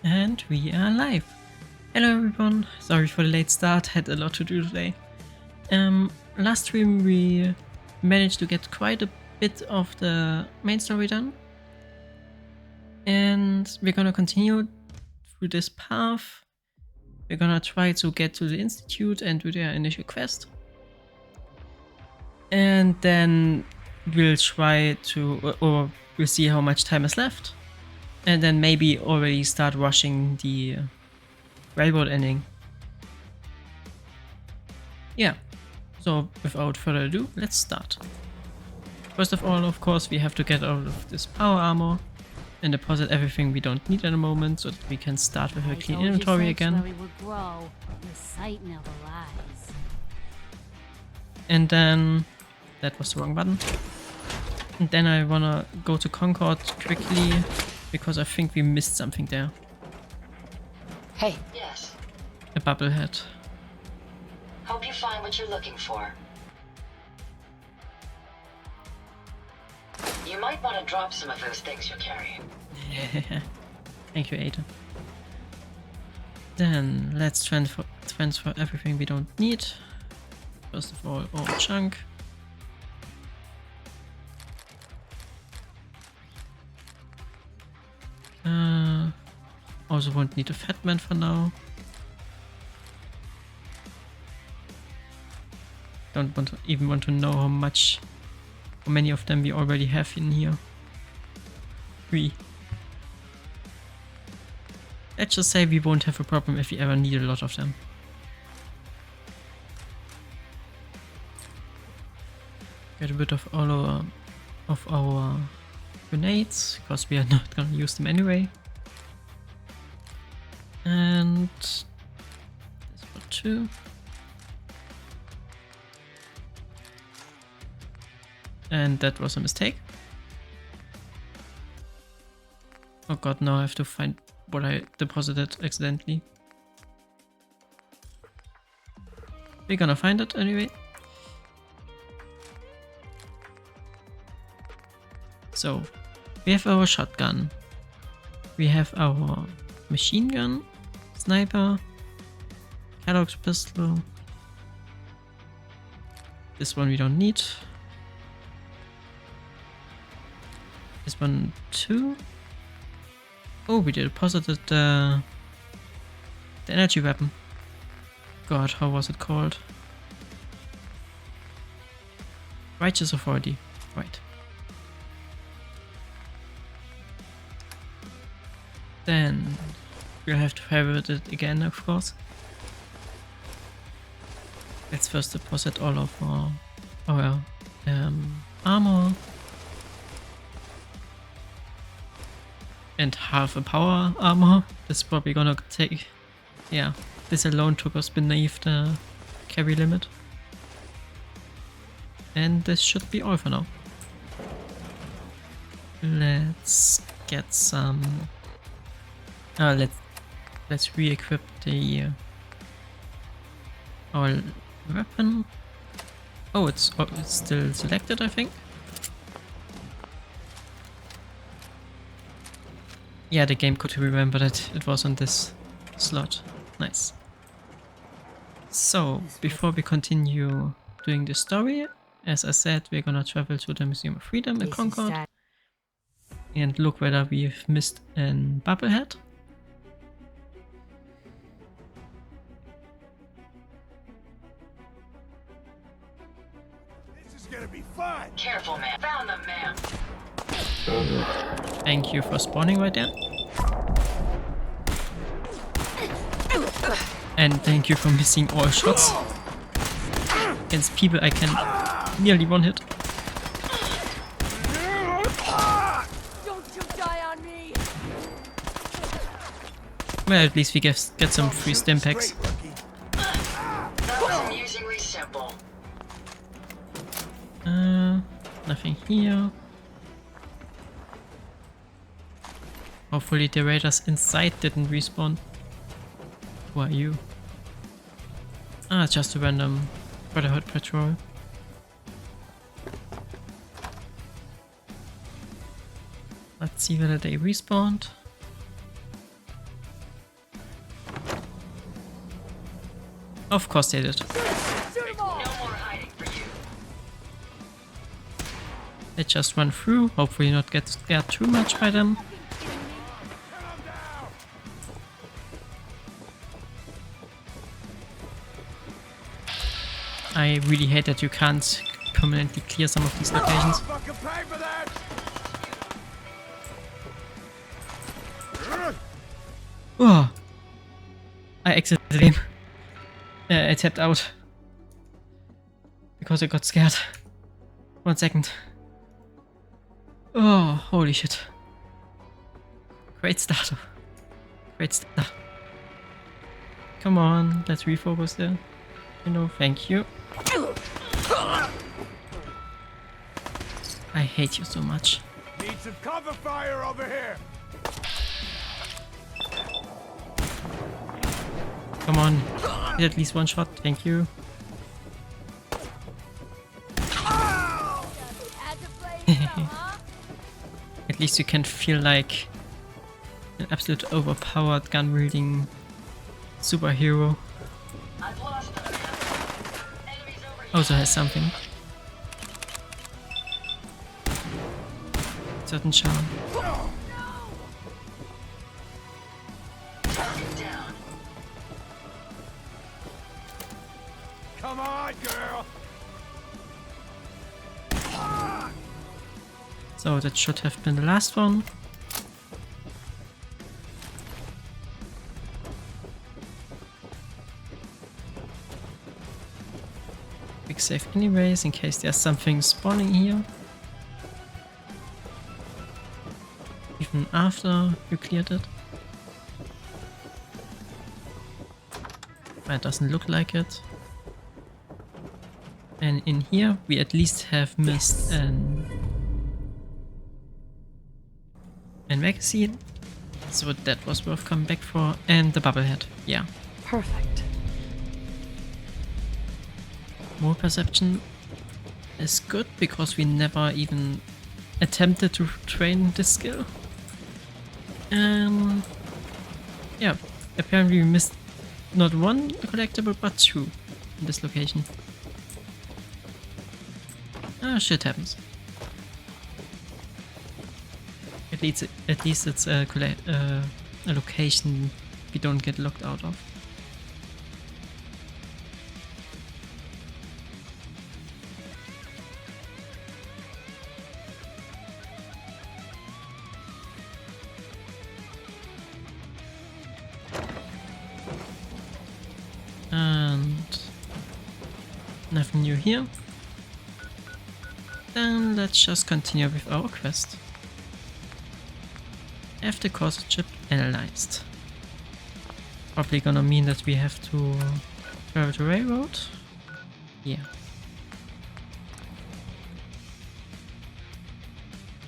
And we are live. Hello everyone, sorry for the late start, had a lot to do today. Last stream we managed to get quite a bit of the main story done. And we're gonna continue through this path. We're gonna try to get to the institute and do their initial quest. And then we'll try to, or we'll see how much time is left. And then maybe already start rushing the railroad ending. Yeah, so without further ado, let's start. First of all, of course, we have to get out of this power armor and deposit everything we don't need at the moment so that we can start with a clean inventory again. And then, that was the wrong button. And then I wanna go to Concord quickly because I think we missed something there. Hey. Yes. A bubblehead. Hope you find what you're looking for. You might want to drop some of those things you're carrying. Thank you, Ada. Then let's transfer everything we don't need. First of all junk. Also won't need a fat man for now. Don't even want to know how many of them we already have in here. 3. Let's just say we won't have a problem if we ever need a lot of them. Get rid of all our grenades, because we are not gonna use them anyway. And this for 2. And that was a mistake. Oh god, now I have to find what I deposited accidentally. We're gonna find it anyway. So, we have our shotgun. We have our machine gun, sniper, Kellogg's pistol. This one we don't need. This one too. Oh, we deposited the energy weapon. God, how was it called? Righteous Authority. Right. Then we'll have to favorite it again, of course. Let's first deposit all of our armor. And half a power armor. That's probably gonna take... Yeah, this alone took us beneath the carry limit. And this should be all for now. Let's get some... let's re-equip the our weapon. Oh, it's still selected, I think. Yeah, the game could remember that it was on this slot. Nice. So, before we continue doing the story, as I said, we're gonna travel to the Museum of Freedom in Concord and look whether we've missed an bubblehead. This is gonna be fun. Careful, man. Found them, man. Thank you for spawning right there. And thank you for missing all shots. Against people I can nearly one hit. Don't you die on me. Well, at least we get some free stim packs. That was amusingly simple. Nothing here. Hopefully the raiders inside didn't respawn. Who are you? Ah, just a random Brotherhood patrol. Let's see whether they respawned. Of course they did. Shoot 'em all! No more hiding for you. They just run through, hopefully not get scared too much by them. I really hate that you can't permanently clear some of these locations. Oh, I exited the game. I tapped out because I got scared. 1 second. Oh, holy shit. Great start. Great start. Come on, let's refocus there. You know, thank you. I hate you so much. Need some cover fire over here. Come on, get at least one shot, thank you. Had to play some, huh? At least you can feel like an absolute overpowered gun-wielding superhero. I've lost them. Enemies over here. Also has something. Certain charm. Target down. Come on, girl. So that should have been the last one. Quick save anyways, in case there's something spawning here. Even after you cleared it. That doesn't look like it. And in here we at least have missed an magazine. So that was worth coming back for. And the bubble head. Yeah. Perfect. More perception is good because we never even attempted to train this skill. Yeah, apparently we missed not one collectible but two in this location. Ah, shit happens. At least it's a location we don't get locked out of. And nothing new here. Then let's just continue with our quest. Have the course chip analyzed. Probably gonna mean that we have to travel the railroad. Yeah.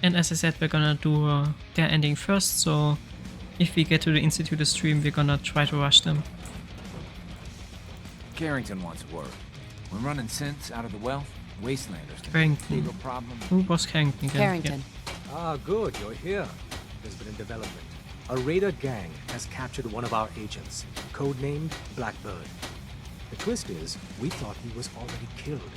And as I said, we're gonna do their ending first, so if we get to the Institute stream, we're gonna try to rush them. Carrington wants word. We're running synths out of the well. Wastelanders. Carrington. Legal problem. Who was Carrington again? Carrington. Ah, good, you're here. There's been a development. A raider gang has captured one of our agents, codenamed Blackbird. The twist is, we thought he was already killed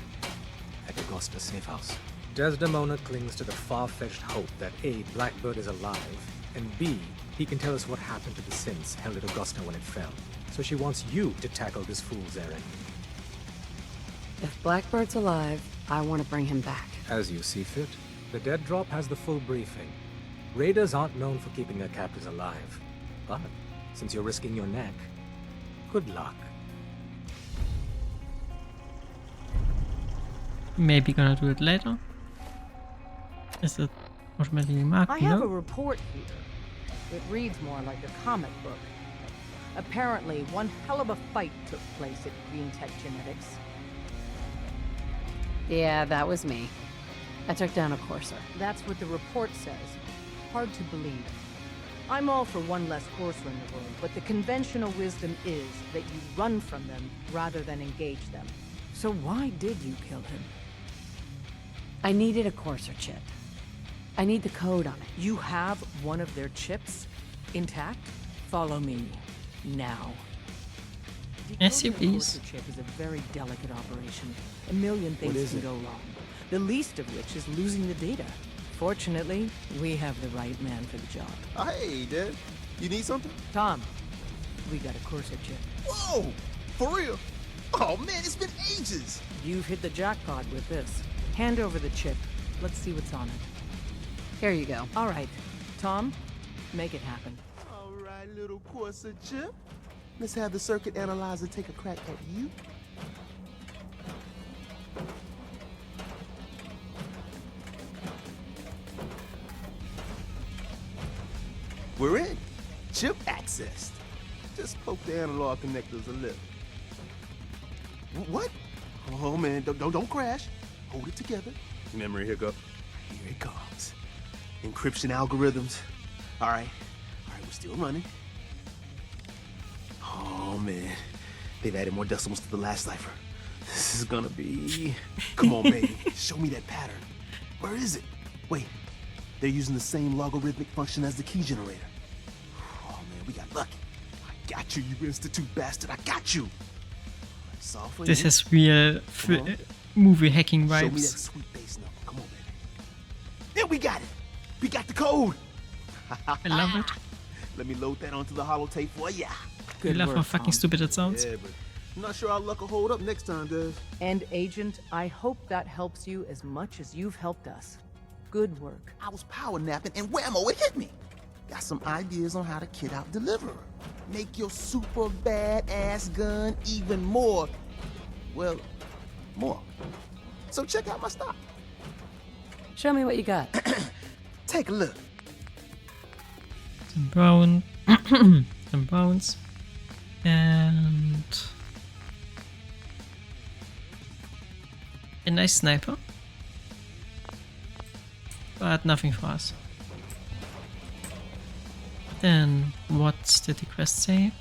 at Augusta's safe house. Desdemona clings to the far-fetched hope that A, Blackbird is alive, and B, he can tell us what happened to the synths held at Augusta when it fell. So she wants you to tackle this fool's errand. If Blackbird's alive, I want to bring him back. As you see fit. The Dead Drop has the full briefing. Raiders aren't known for keeping their captors alive. But, since you're risking your neck, good luck. Maybe gonna do it later. Is it automatically marked? I have No. a report here. It reads more like a comic book. Apparently, one hell of a fight took place at Green Tech Genetics. Yeah, that was me. I took down a courser. That's what the report says. Hard to believe. I'm all for one less courser in the world, but the conventional wisdom is that you run from them rather than engage them. So why did you kill him? I needed a courser chip. I need the code on it. You have one of their chips? Intact? Follow me. Now. Yes, you Decoding a please. Courser chip is a very delicate operation. A million things is can it? go wrong. The least of which is losing the data. Fortunately, we have the right man for the job. Hey, Dad. You need something? Tom, we got a Courser chip. Whoa! For real? Oh, man, it's been ages! You've hit the jackpot with this. Hand over the chip. Let's see what's on it. Here you go. All right, Tom, make it happen. All right, little Corsa chip. Let's have the circuit analyzer take a crack at you. We're in. Chip accessed. Just poke the analog connectors a little. What? Oh man, don't crash. Hold it together. Memory hiccup. Here it comes. Encryption algorithms. All right, we're still running. Oh man, they've added more decimals to the last cipher. This is gonna be... Come on, baby, show me that pattern. Where is it? Wait, they're using the same logarithmic function as the key generator. Oh man, we got lucky. I got you, you institute bastard, I got you. It's all for This you. is real Come on. movie hacking Show me that vibes. sweet bass number. Come on, baby. And we got it. We got the code. I love it. Let me load that onto the holotape for ya. I Good love work, how fucking Tom. stupid it sounds. Yeah, but I'm not sure our luck will hold up next time, Des. And Agent, I hope that helps you as much as you've helped us. Good work. I was power napping and whammo, it hit me. Got some ideas on how to kit out Deliverer. Make your super badass gun even more, well, more. So check out my stock. Show me what you got. Take a look. Some brown, some browns, and a nice sniper, but nothing for us. Then what did the quest say?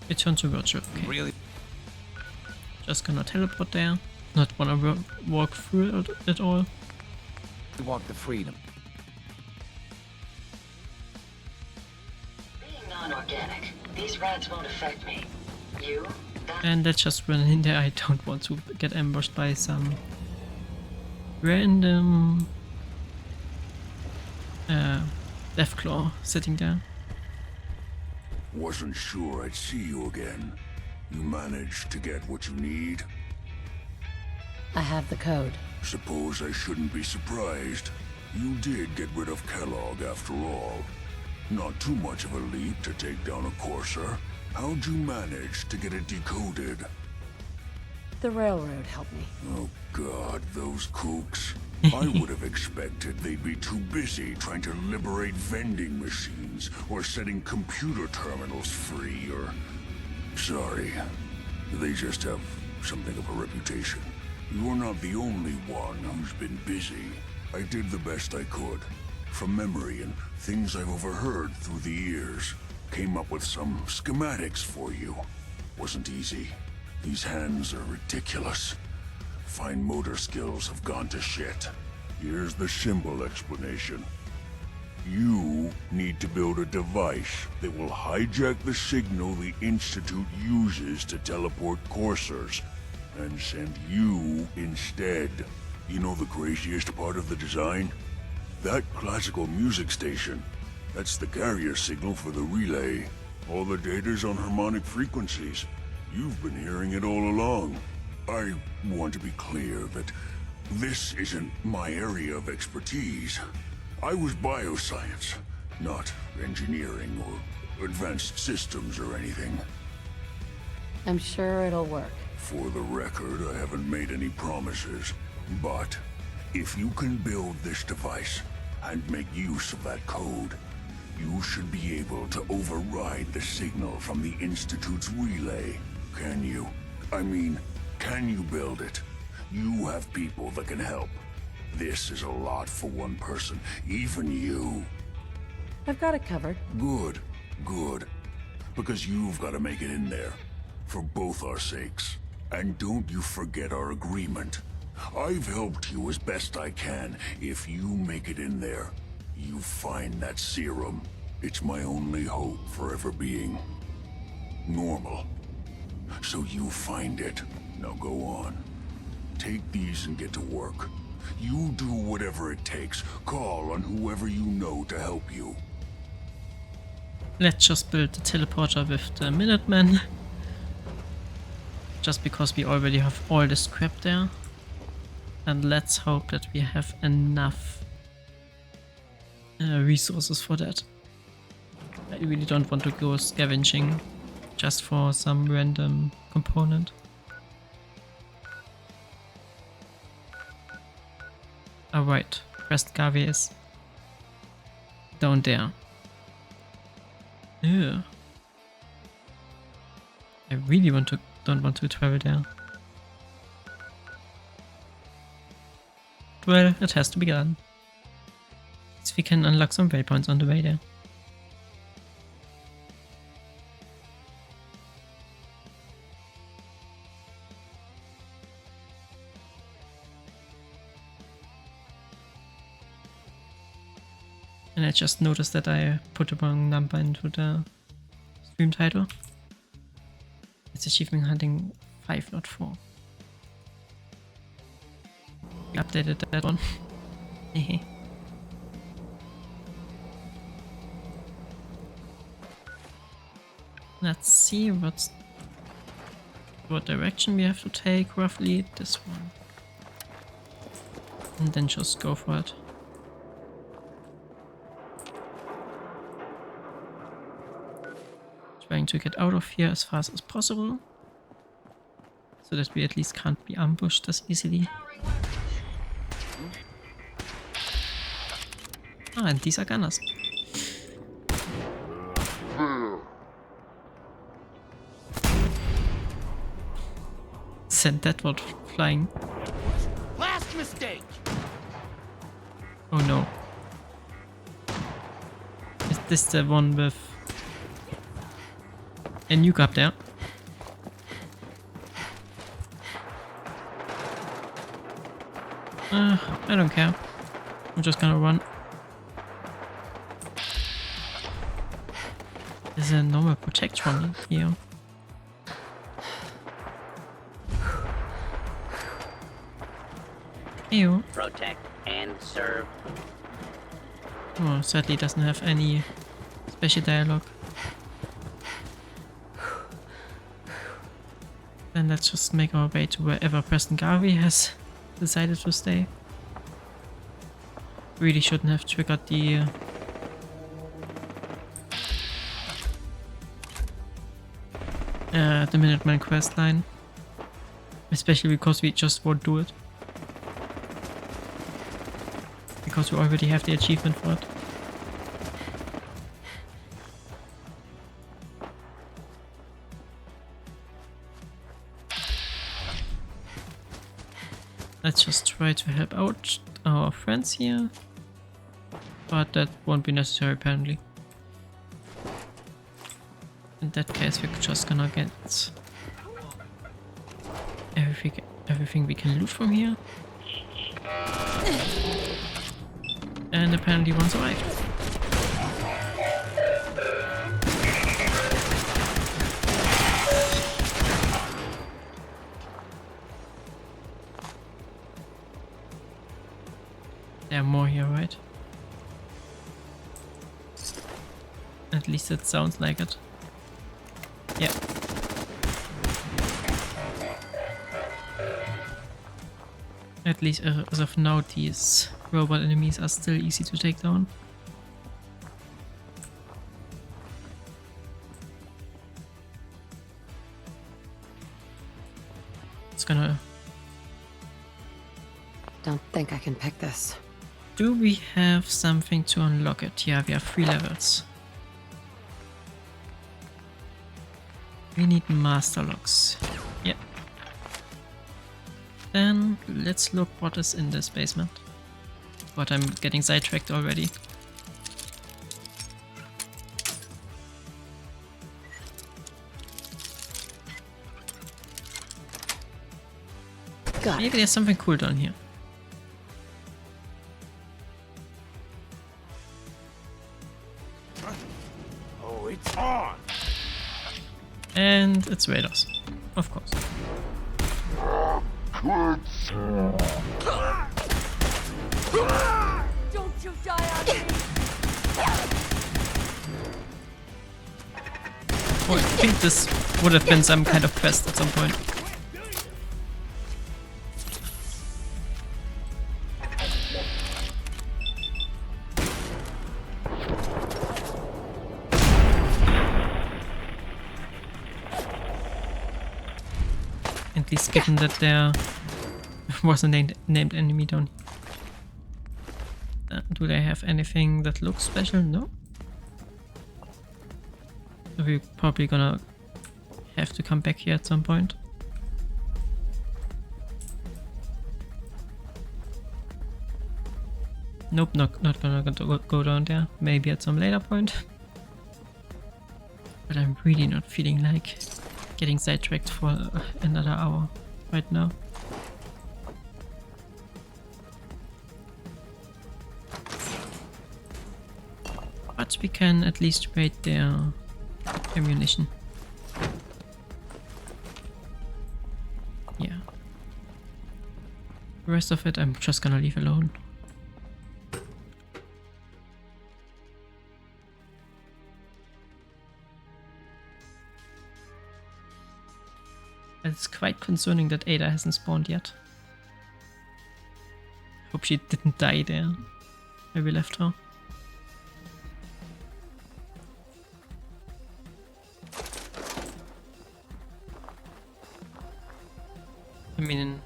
Return to virtual. Okay. Really? Just gonna teleport there. Not wanna walk through it at all. Want the freedom. Being non-organic, these rats won't affect me. You? That And let's just run in there. I don't want to get ambushed by some random Deathclaw sitting there. Wasn't sure I'd see you again. You managed to get what you need? I have the code. Suppose I shouldn't be surprised. You did get rid of Kellogg after all. Not too much of a leap to take down a Courser. How'd you manage to get it decoded? The railroad helped me. Oh God, those kooks. I would have expected they'd be too busy trying to liberate vending machines or setting computer terminals free or... Sorry. They just have something of a reputation. You're not the only one who's been busy. I did the best I could. From memory and things I've overheard through the years. Came up with some schematics for you. Wasn't easy. These hands are ridiculous. Fine motor skills have gone to shit. Here's the simple explanation. You need to build a device that will hijack the signal the Institute uses to teleport coursers, and send you instead. You know the craziest part of the design? That classical music station. That's the carrier signal for the relay. All the data's on harmonic frequencies. You've been hearing it all along. I want to be clear that this isn't my area of expertise. I was bioscience, not engineering or advanced systems or anything. I'm sure it'll work. For the record, I haven't made any promises, but if you can build this device and make use of that code, you should be able to override the signal from the Institute's relay. Can you? I mean, can you build it? You have people that can help. This is a lot for one person, even you. I've got it covered. Good, good. Because you've got to make it in there. For both our sakes. And don't you forget our agreement. I've helped you as best I can. If you make it in there, you find that serum. It's my only hope for ever being normal. so you find it. Now go on. Take these and get to work. You do whatever it takes. Call on whoever you know to help you. Let's just build the teleporter with the Minutemen. Just because we already have all the scrap there. And let's hope that we have enough resources for that. I really don't want to go scavenging just for some random component. Alright, Preston Garvey is down there. Ew. I really don't want to travel there. Well, it has to be done. So we can unlock some waypoints on the way there. And I just noticed that I put the wrong number into the stream title. It's achievement hunting 5, not 4. We updated that one. Let's see what direction we have to take roughly. This one. And then just go for it. Trying to get out of here as fast as possible, so that we at least can't be ambushed as easily. Ah, and these are gunners. Sent that one flying. Last mistake. Oh no. Is this the one with a nuke up there? I don't care. I'm just gonna run. There's a normal protect from me here. Ew. Protect and serve. Oh, sadly doesn't have any special dialogue. Then let's just make our way to wherever Preston Garvey has decided to stay. Really shouldn't have triggered the Minuteman quest line. Especially because we just won't do it. Because we already have the achievement for it. Let's just try to help out our friends here. But that won't be necessary apparently. In that case we're just gonna get everything we can loot from here. And apparently one survived. There are more here, right? At least it sounds like it. Yeah. At least as of now, these robot enemies are still easy to take down. It's gonna... Don't think I can pick this. Do we have something to unlock it? Yeah, we have 3 levels. We need master locks. Yep. Then let's look what is in this basement. But I'm getting sidetracked already. Got Maybe it. there's something cool down here. Oh, it's on! And it's raiders. Of course. Don't you die on me! Oh, I think this would have been some kind of quest at some point. At least given that there was a named enemy down here. Do they have anything that looks special? No. So we're probably gonna have to come back here at some point. Nope, not gonna go down there. Maybe at some later point. But I'm really not feeling like getting sidetracked for another hour right now. But we can at least raid their ammunition. Yeah. The rest of it I'm just gonna leave alone. It's quite concerning that Ada hasn't spawned yet. Hope she didn't die there where we left her. I mean,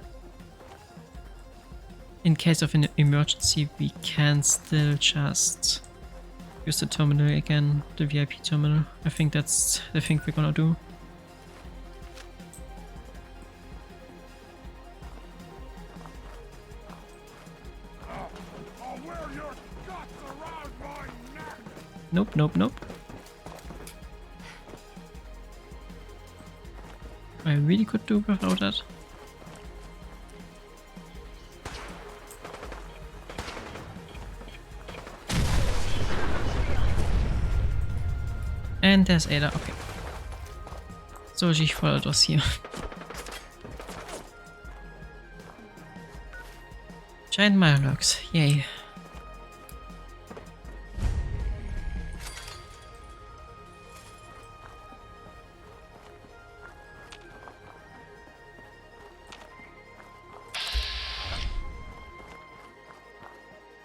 in case of an emergency, we can still just use the terminal again, the VIP terminal. I think that's the thing we're gonna do. Nope, nope, nope. I really could do without that. And there's Ada, okay. So she followed us here. Giant Mirelurks, yay.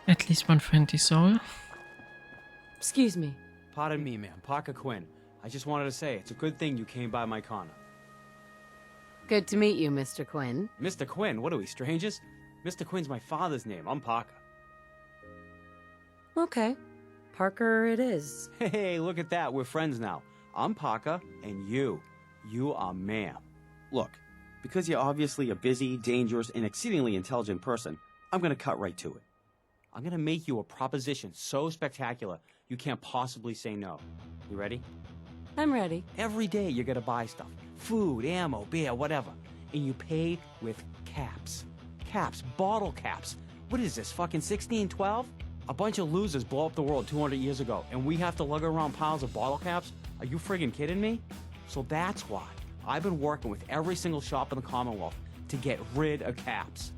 At least one friendly soul. Excuse me. Pardon me, ma'am. Parker Quinn. I just wanted to say it's a good thing you came by my corner. Good to meet you, Mr. Quinn. Mr. Quinn? What are we, strangers? Mr. Quinn's my father's name. I'm Parker. Okay. Parker it is. Hey, look at that. We're friends now. I'm Parker, and you are ma'am. Look, because you're obviously a busy, dangerous, and exceedingly intelligent person, I'm gonna cut right to it. I'm gonna make you a proposition so spectacular you can't possibly say no. You ready? I'm ready. Every day you're gonna buy stuff. Food, ammo, beer, whatever. And you pay with caps. Caps, bottle caps. What is this, fucking 1612? A bunch of losers blow up the world 200 years ago, and we have to lug around piles of bottle caps? Are you friggin' kidding me? So that's why I've been working with every single shop in the Commonwealth to get rid of caps.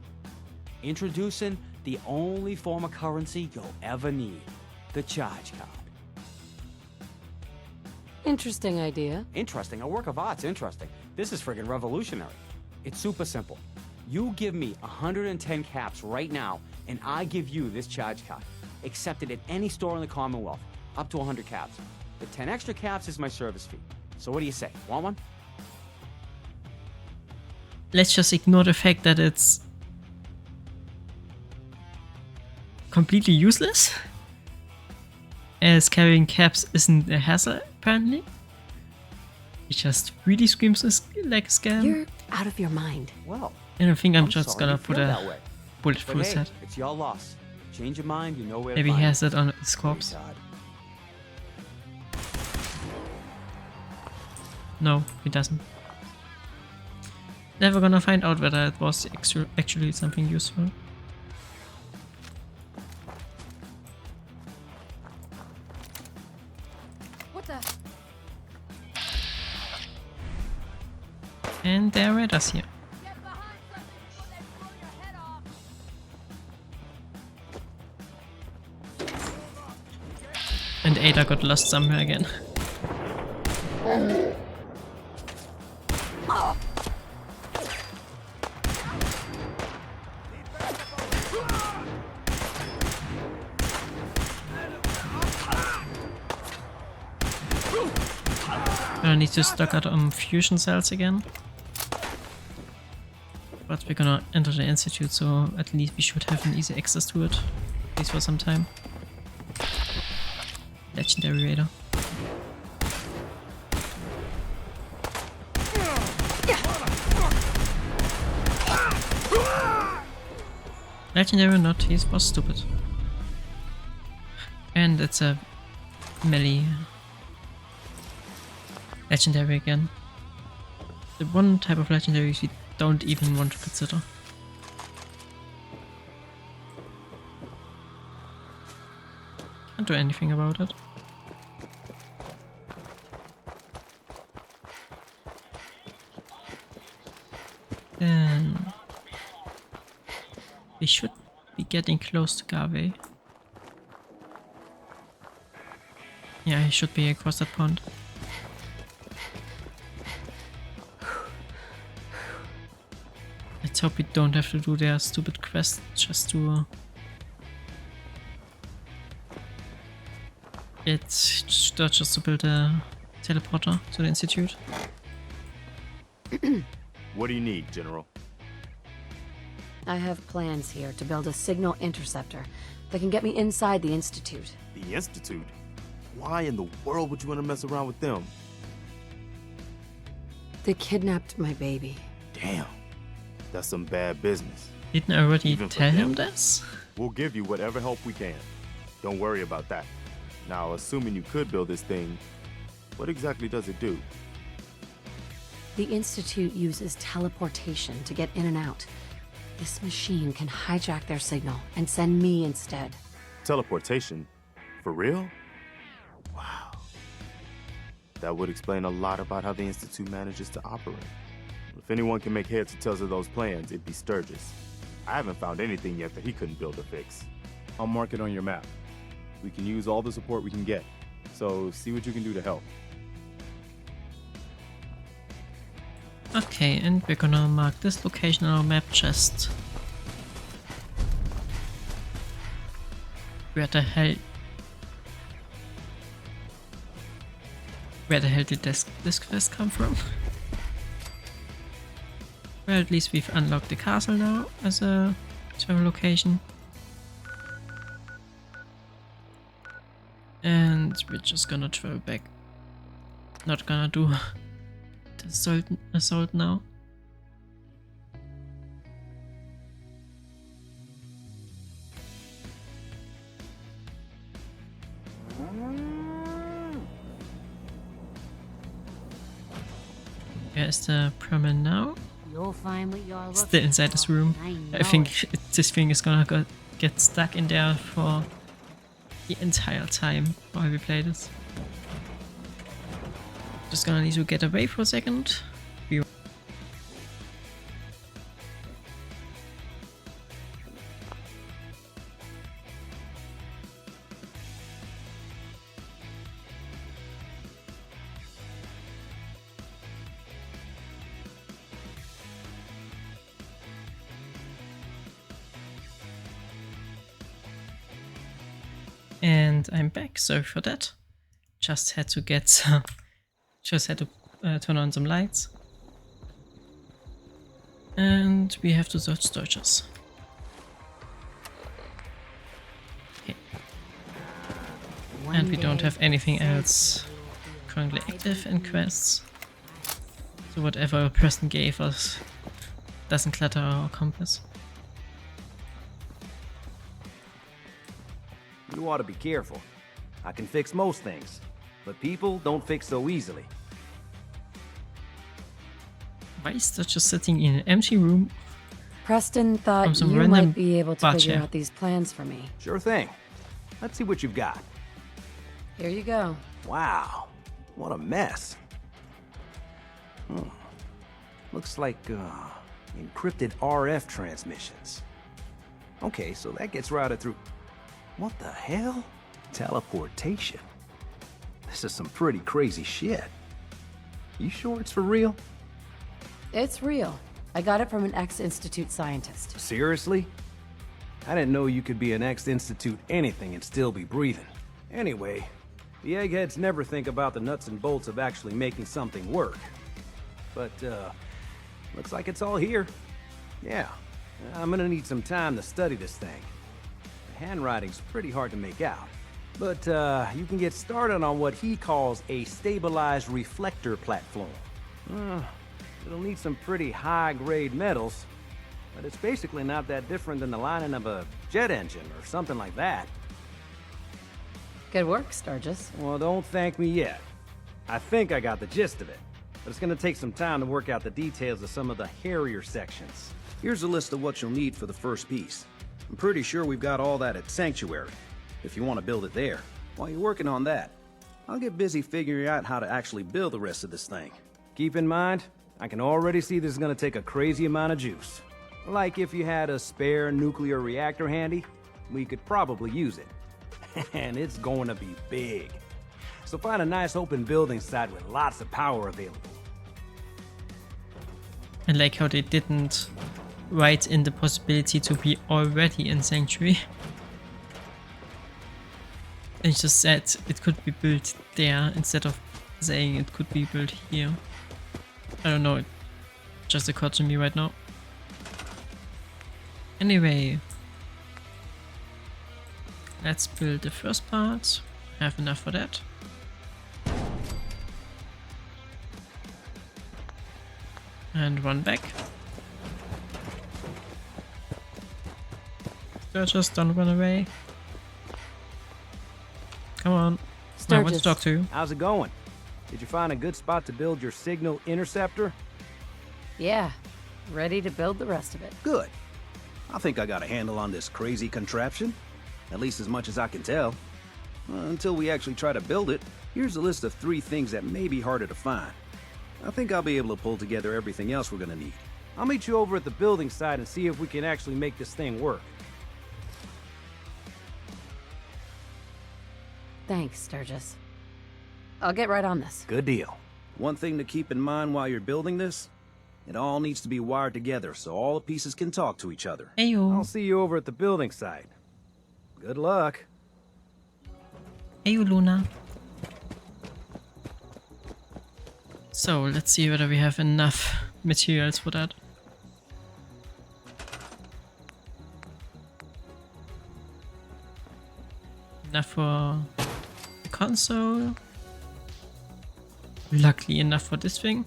Introducing the only form of currency you'll ever need. The charge card. Interesting idea. Interesting. A work of art's interesting. This is friggin' revolutionary. It's super simple. You give me 110 caps right now, and I give you this charge card. Accepted at any store in the Commonwealth. Up to 100 caps. The 10 extra caps is my service fee. So what do you say? Want one? Let's just ignore the fact that it's completely useless, as carrying caps isn't a hassle apparently. It just really screams like a scam. You're out of your mind. Well, and I think I'm sorry just gonna you put feel a that way. bullet But through his hey, head. it's your loss. Change your mind, you know where Maybe to he find has me. it on his corpse. Sweetheart. No, he doesn't. Never gonna find out whether it was actually something useful. What the? And there are raiders here. Get behind something before they blow your head off. And Ada got lost somewhere again. Gonna need to stock out on fusion cells again. But we're gonna enter the institute, so at least we should have an easy access to it. At least for some time. Legendary Raider. Legendary or not, he was stupid. And it's a melee. Legendary again. The one type of legendaries we don't even want to consider. Can't do anything about it. Then we should be getting close to Garvey. Yeah, he should be across that pond. Let's hope we don't have to do their stupid quest just to get Sturges to build a teleporter to the institute. What do you need, General? I have plans here to build a signal interceptor that can get me inside the Institute. The Institute? Why in the world would you want to mess around with them? They kidnapped my baby. Damn. That's some bad business. Didn't I already Even for tell him them. this? We'll give you whatever help we can. Don't worry about that. Now, assuming you could build this thing, what exactly does it do? The Institute uses teleportation to get in and out. This machine can hijack their signal and send me instead. Teleportation? For real? Wow. That would explain a lot about how the Institute manages to operate. If anyone can make heads or tails of those plans, it'd be Sturges. I haven't found anything yet that he couldn't build or fix. I'll mark it on your map. We can use all the support we can get, so see what you can do to help. Okay, and we're gonna mark this location on our map just... Where the hell did this quest come from? Well, at least we've unlocked the castle now as a travel location. And we're just gonna travel back. Not gonna do the assault now. Where is the Perman now? You'll find what you're looking Still inside this room. for. I think this thing is gonna get stuck in there for the entire time while we play this. Just gonna need to get away for a second. And I'm back, sorry for that. Just had to turn on some lights. And we have to search Sturges. Okay. And we don't have anything else currently active in quests. So whatever a person gave us doesn't clutter our compass. You ought to be careful. I can fix most things, but people don't fix so easily. Why is that just sitting in an empty room? Preston thought some you random might be able to bot figure chair. out these plans for me. Sure thing. Let's see what you've got. Here you go. Wow, what a mess. Looks like, encrypted RF transmissions. Okay, so that gets routed through... What the hell? Teleportation. This is some pretty crazy shit. You sure it's for real? It's real. I got it from an ex-Institute scientist. Seriously? I didn't know you could be an ex-Institute anything and still be breathing. Anyway, the eggheads never think about the nuts and bolts of actually making something work. But, looks like it's all here. Yeah, I'm gonna need some time to study this thing. The handwriting's pretty hard to make out. But, you can get started on what he calls a stabilized reflector platform. It'll need some pretty high-grade metals, but it's basically not that different than the lining of a jet engine or something like that. Good work, Sturgis. Well, don't thank me yet. I think I got the gist of it, but it's gonna take some time to work out the details of some of the hairier sections. Here's a list of what you'll need for the first piece. I'm pretty sure we've got all that at Sanctuary, if you want to build it there. While you're working on that, I'll get busy figuring out how to actually build the rest of this thing. Keep in mind, I can already see this is gonna take a crazy amount of juice. Like if you had a spare nuclear reactor handy, we could probably use it. And it's going to be big. So find a nice open building site with lots of power available. I like how they didn't write in the possibility to be already in Sanctuary. It just said it could be built there instead of saying it could be built here. I don't know, it just occurred to me right now. Anyway, let's build the first part. Have enough for that. And run back. Sturgis, don't run away. Come on. I want to talk to you. How's it going? Did you find a good spot to build your signal interceptor? Yeah, ready to build the rest of it. Good. I think I got a handle on this crazy contraption. At least as much as I can tell. Until we actually try to build it, here's a list of 3 things that may be harder to find. I think I'll be able to pull together everything else we're gonna need. I'll meet you over at the building site and see if we can actually make this thing work. Thanks, Sturgis. I'll get right on this. Good deal. One thing to keep in mind while you're building this, it all needs to be wired together so all the pieces can talk to each other. Ayo. I'll see you over at the building site. Good luck. Ayo, Luna. So, let's see whether we have enough materials for that. Enough for the console. Luckily enough for this thing.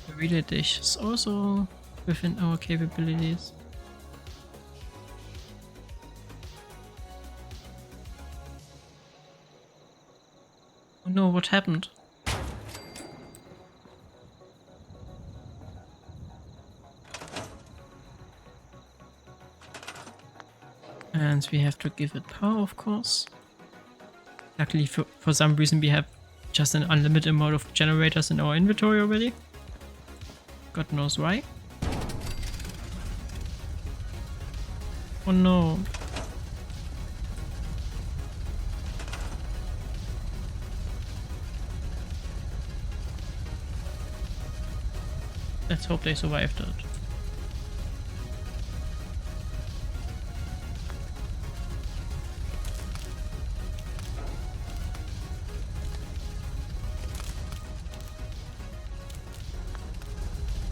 The relay dish is also within our capabilities. Oh no, what happened? And we have to give it power, of course. Luckily, for some reason, we have just an unlimited amount of generators in our inventory already. God knows why. Oh no. Let's hope they survived it.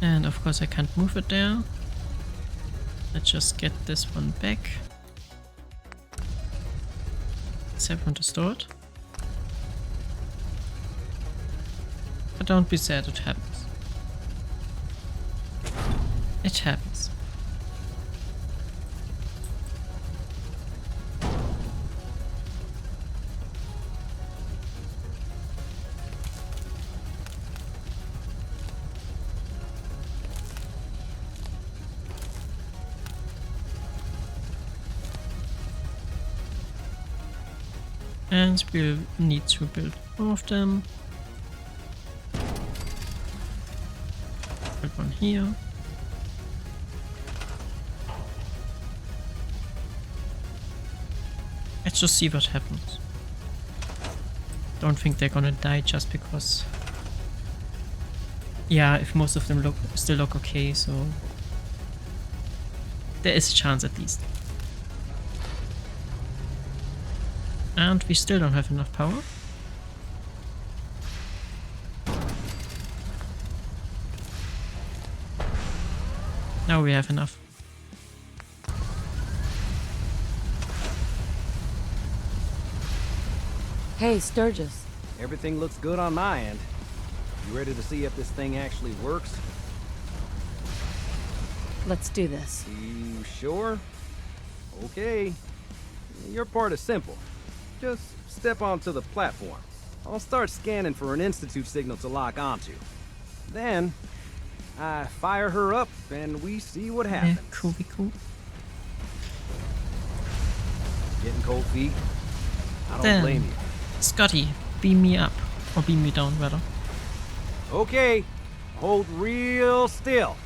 And of course I can't move it there. Let's just get this one back. Let's have one to store it. But don't be sad, it happens. It happens. And we'll need to build more of them. one here. Let's just see what happens. Don't think they're gonna die just because... Yeah, if most of them still look okay, so... There is a chance at least. And we still don't have enough power. Now we have enough. Hey, Sturgis. Everything looks good on my end. You ready to see if this thing actually works? Let's do this. You sure? Okay. Your part is simple. Just step onto the platform. I'll start scanning for an Institute signal to lock onto. Then, I fire her up and we see what happens. Yeah, cool. Getting cold feet? I don't Then, blame you. Scotty, beam me up. Or beam me down, rather. Okay, hold real still.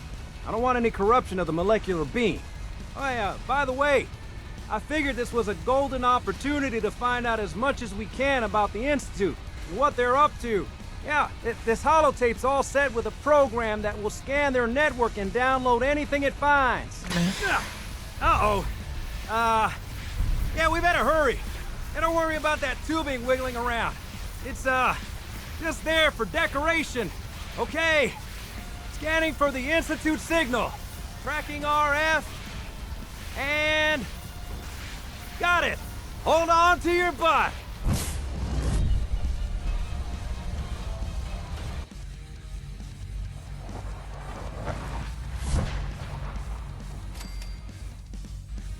I don't want any corruption of the molecular beam. Oh yeah, by the way, I figured this was a golden opportunity to find out as much as we can about the Institute and what they're up to. Yeah, this holotape's all set with a program that will scan their network and download anything it finds. Uh-oh. Yeah, we better hurry. And don't worry about that tubing wiggling around. It's, just there for decoration. Okay. Scanning for the Institute signal. Tracking RF. And... got it. Hold on to your butt.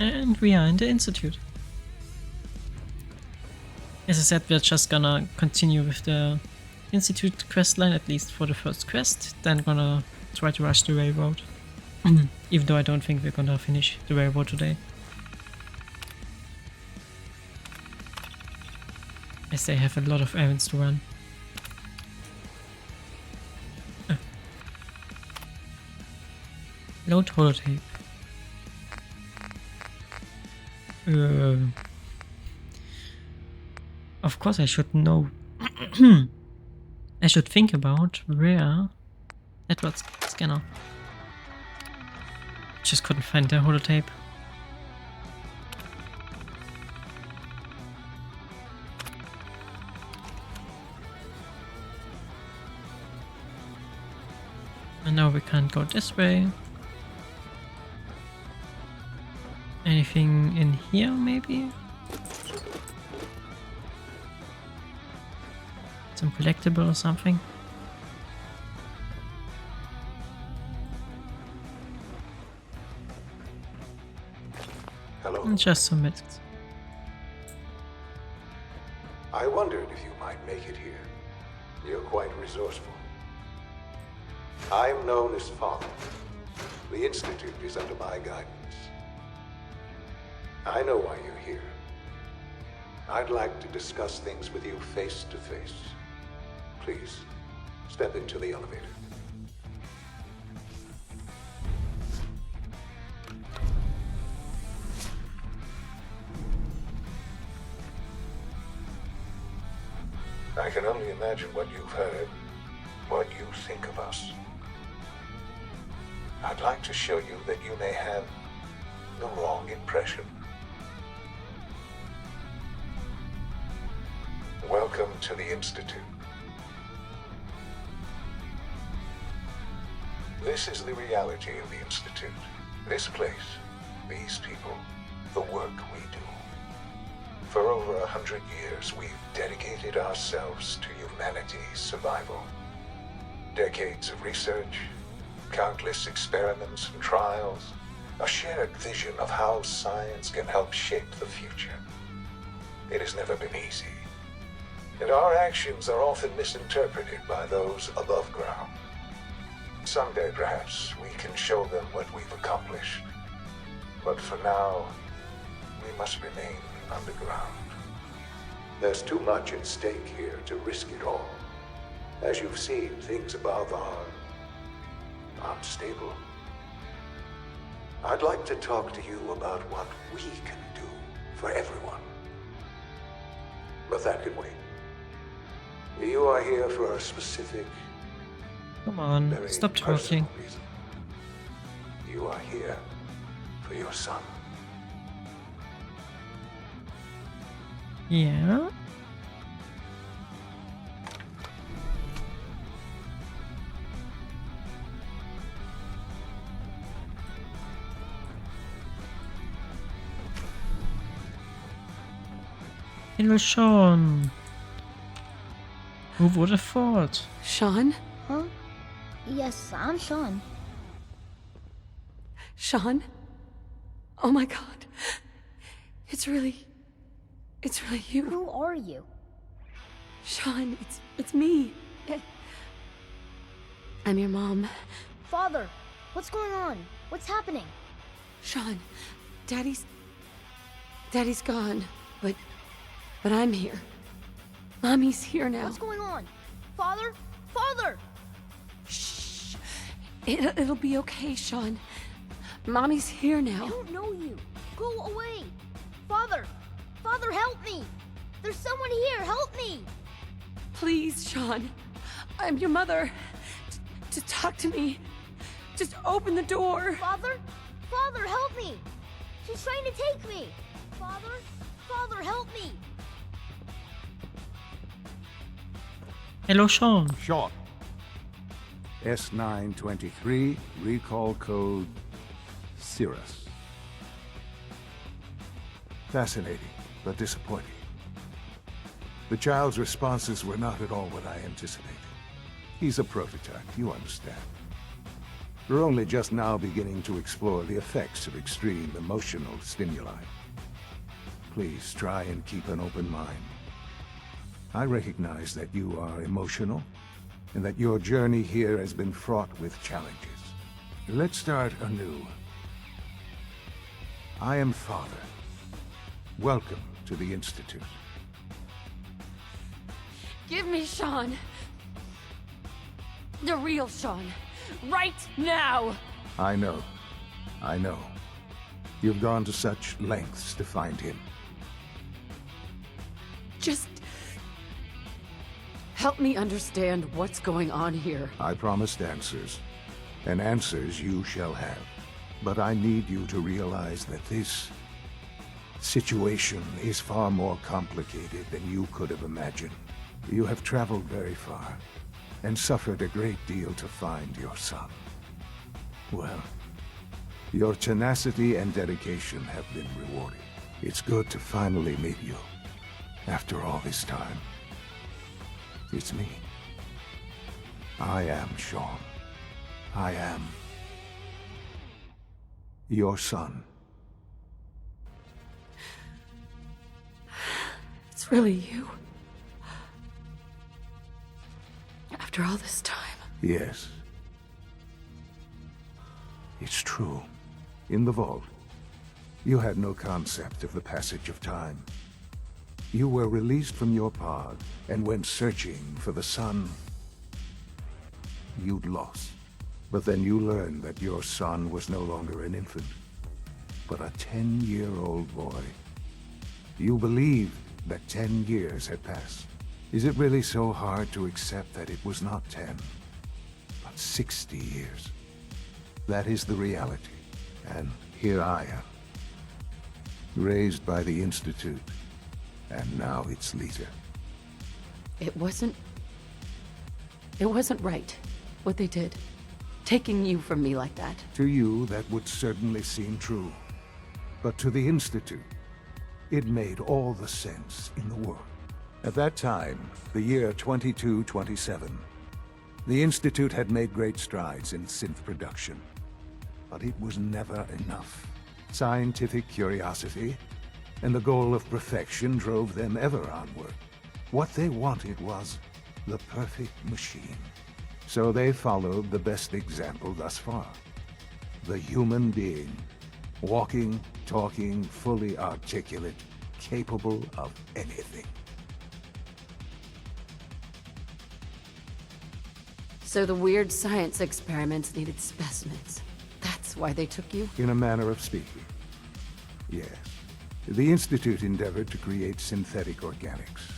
And we are in the Institute. As I said, we're just gonna continue with the Institute quest line, at least for the first quest, then gonna try to rush the railroad. Even though I don't think we're gonna finish the railroad today. As they have a lot of errands to run. Load holotape. Of course I should know. I should think about where... Network scanner. Just couldn't find the holotape. And now we can't go this way. Anything in here, maybe? Some collectible or something? Hello. And just some masks. I wondered if you might make it here. You're quite resourceful. I'm known as Father. The Institute is under my guidance. I know why you're here. I'd like to discuss things with you face to face. Please, step into the elevator. I can only imagine what you've heard, what you think of us. I'd like to show you that you may have the wrong impression. Welcome to the Institute. This is the reality of the Institute. This place, these people, the work we do. For over 100 years, we've dedicated ourselves to humanity's survival. Decades of research, countless experiments and trials, a shared vision of how science can help shape the future. It has never been easy, and our actions are often misinterpreted by those above ground. Someday, perhaps, we can show them what we've accomplished. But for now, we must remain underground. There's too much at stake here to risk it all. As you've seen, things above unstable. I'd like to talk to you about what we can do for everyone. But that can wait. You are here for a specific, Come on, very stop personal talking. reason. You are here for your son. Yeah. Little Sean. Who would have thought? Sean? Huh? Yes, I'm Sean. Sean? Oh my god. It's really you. Who are you? Sean, it's me. I'm your mom. Father, what's going on? What's happening? Sean, Daddy's gone, but I'm here. Mommy's here now. What's going on? Father? Father! Shh. It'll be okay, Sean. Mommy's here I now. don't know you. Go away. Father! Father, help me! There's someone here. Help me! Please, Sean. I'm your mother. Just talk to me. Just open the door. Father? Father, help me! She's trying to take me! Father? Father, help me! Hello, Sean. Sean. S923, recall code Cirrus. Fascinating, but disappointing. The child's responses were not at all what I anticipated. He's a prototype, you understand. We're only just now beginning to explore the effects of extreme emotional stimuli. Please try and keep an open mind. I recognize that you are emotional, and that your journey here has been fraught with challenges. Let's start anew. I am Father. Welcome to the Institute. Give me Sean. The real Sean. Right now! I know. You've gone to such lengths to find him. Just help me understand what's going on here. I promised answers, and answers you shall have. But I need you to realize that this situation is far more complicated than you could have imagined. You have traveled very far, and suffered a great deal to find your son. Well, your tenacity and dedication have been rewarded. It's good to finally meet you, after all this time. It's me. I am Sean. I am your son. It's really you. After all this time. Yes. It's true. In the vault, you had no concept of the passage of time. You were released from your pod and went searching for the son you'd lost. But then you learned that your son was no longer an infant, but a 10-year-old boy. You believed that 10 years had passed. Is it really so hard to accept that it was not 10, but 60 years? That is the reality, and here I am, raised by the Institute, and now its leader. It wasn't right, what they did. Taking you from me like that. To you, that would certainly seem true. But to the Institute, it made all the sense in the world. At that time, the year 2227, the Institute had made great strides in synth production. But it was never enough. Scientific curiosity and the goal of perfection drove them ever onward. What they wanted was the perfect machine. So they followed the best example thus far. The human being. Walking, talking, fully articulate, capable of anything. So the weird science experiments needed specimens. That's why they took you? In a manner of speaking. Yes. The Institute endeavored to create synthetic organics.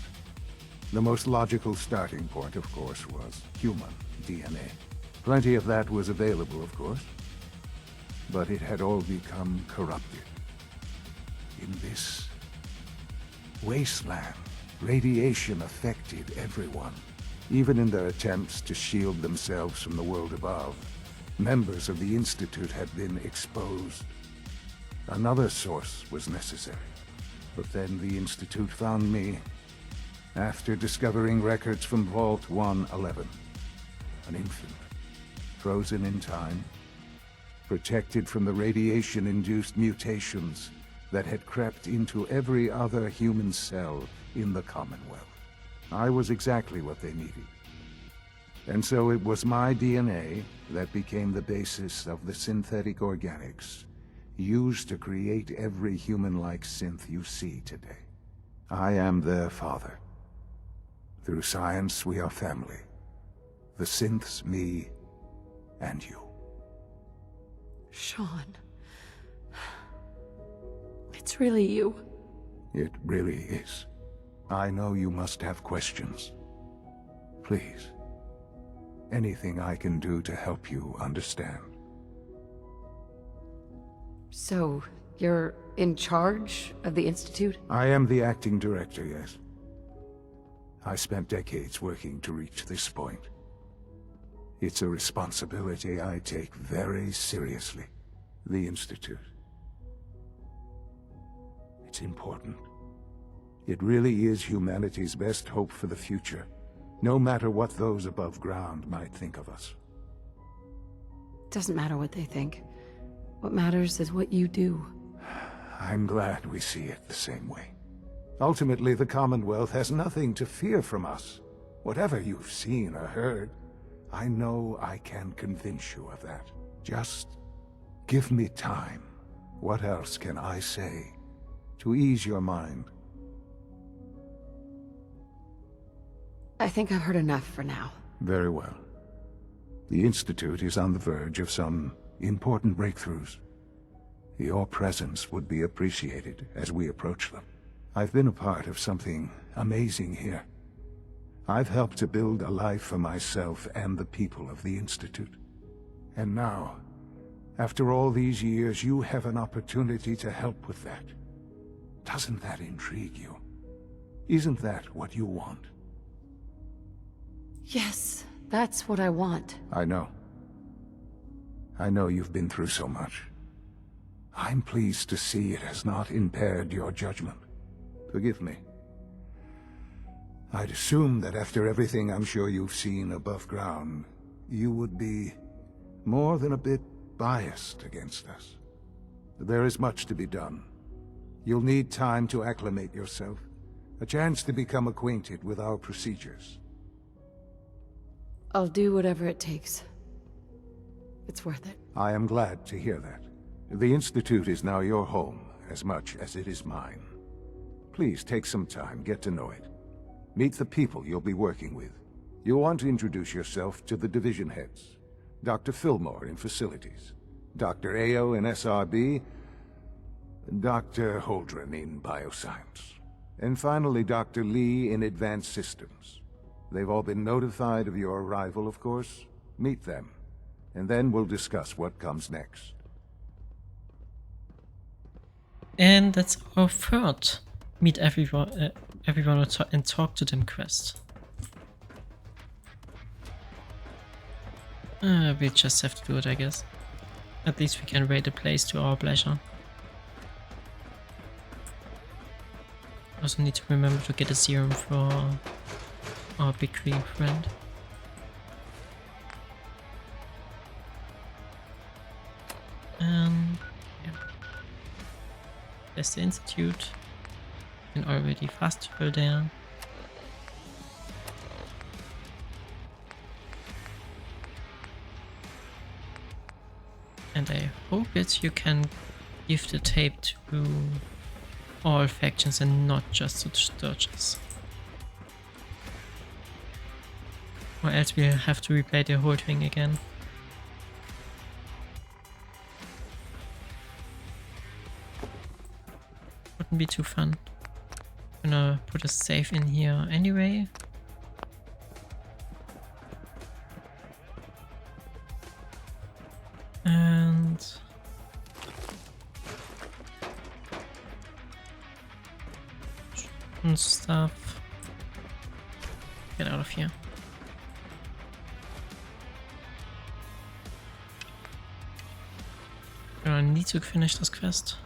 The most logical starting point, of course, was human DNA. Plenty of that was available, of course. But it had all become corrupted. In this wasteland, radiation affected everyone. Even in their attempts to shield themselves from the world above, members of the Institute had been exposed. Another source was necessary. But then the Institute found me after discovering records from Vault 111. An infant, frozen in time, protected from the radiation-induced mutations that had crept into every other human cell in the Commonwealth. I was exactly what they needed. And so it was my DNA that became the basis of the synthetic organics used to create every human-like synth you see today. I am their father. Through science, we are family. The synths, me, and you. Sean. It's really you. It really is. I know you must have questions. Please. Anything I can do to help you understand. So, you're in charge of the Institute? I am the acting director, yes. I spent decades working to reach this point. It's a responsibility I take very seriously. The Institute. It's important. It really is humanity's best hope for the future, no matter what those above ground might think of us. Doesn't matter what they think. What matters is what you do. I'm glad we see it the same way. Ultimately, the Commonwealth has nothing to fear from us. Whatever you've seen or heard, I know I can convince you of that. Just give me time. What else can I say to ease your mind? I think I've heard enough for now. Very well. The Institute is on the verge of some important breakthroughs. Your presence would be appreciated as we approach them. I've been a part of something amazing here. I've helped to build a life for myself and the people of the Institute. And now, after all these years, you have an opportunity to help with that. Doesn't that intrigue you? Isn't that what you want? Yes, that's what I want. I know. I know you've been through so much. I'm pleased to see it has not impaired your judgment. Forgive me. I'd assume that after everything I'm sure you've seen above ground, you would be more than a bit biased against us. There is much to be done. You'll need time to acclimate yourself, a chance to become acquainted with our procedures. I'll do whatever it takes. It's worth it. I am glad to hear that. The Institute is now your home, as much as it is mine. Please take some time, get to know it. Meet the people you'll be working with. You'll want to introduce yourself to the division heads. Dr. Fillmore in Facilities, Dr. Ao in SRB, Dr. Holdren in Bioscience, and finally Dr. Lee in Advanced Systems. They've all been notified of your arrival, of course. Meet them, and then we'll discuss what comes next. And that's our third meet everyone and talk to them quest. We just have to do it, I guess. At least we can raid the place to our pleasure. Also need to remember to get a serum for our big green friend. Yeah. There's the Institute. You can already fast travel there. And I hope that you can give the tape to all factions and not just to Sturges. Or else we'll have to replay the whole thing again. Wouldn't be too fun. Gonna put a save in here anyway. And stuff. Get out of here. I need to finish this quest.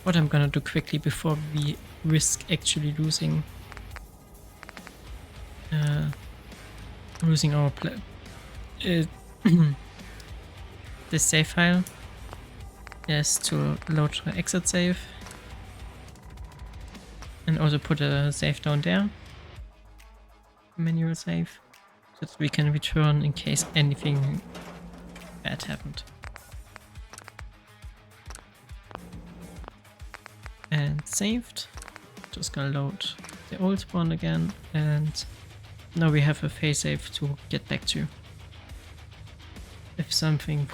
What I'm gonna do quickly before we risk actually losing our this save file is to load the exit save and also put a save down there, manual save, so that we can return in case anything bad happened. And saved. Just gonna load the old one again, and now we have a failsafe to get back to if something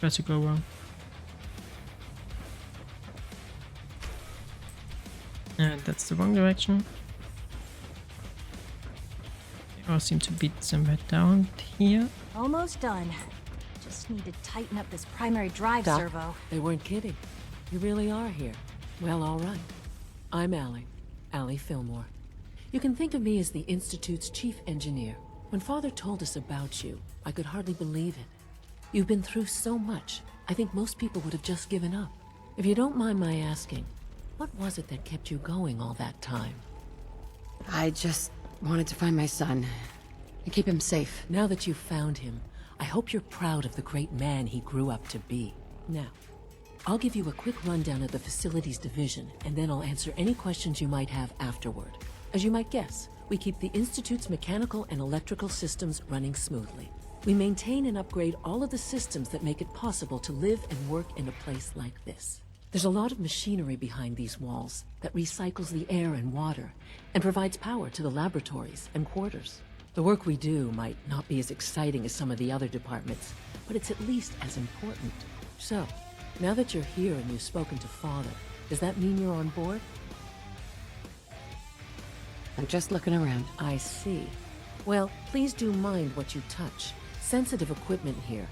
were to go wrong. And that's the wrong direction. They all seem to be somewhere down here. Almost done. Just need to tighten up this primary drive Doc, servo. They weren't kidding. You really are here. Well, all right. I'm Allie Fillmore. You can think of me as the Institute's chief engineer. When Father told us about you, I could hardly believe it. You've been through so much, I think most people would have just given up. If you don't mind my asking, what was it that kept you going all that time? I just wanted to find my son and keep him safe. Now that you've found him, I hope you're proud of the great man he grew up to be. Now, I'll give you a quick rundown of the facilities division, and then I'll answer any questions you might have afterward. As you might guess, we keep the Institute's mechanical and electrical systems running smoothly. We maintain and upgrade all of the systems that make it possible to live and work in a place like this. There's a lot of machinery behind these walls that recycles the air and water and provides power to the laboratories and quarters. The work we do might not be as exciting as some of the other departments, but it's at least as important. So, now that you're here and you've spoken to Father, does that mean you're on board? I'm just looking around. I see. Well, please do mind what you touch. Sensitive equipment here,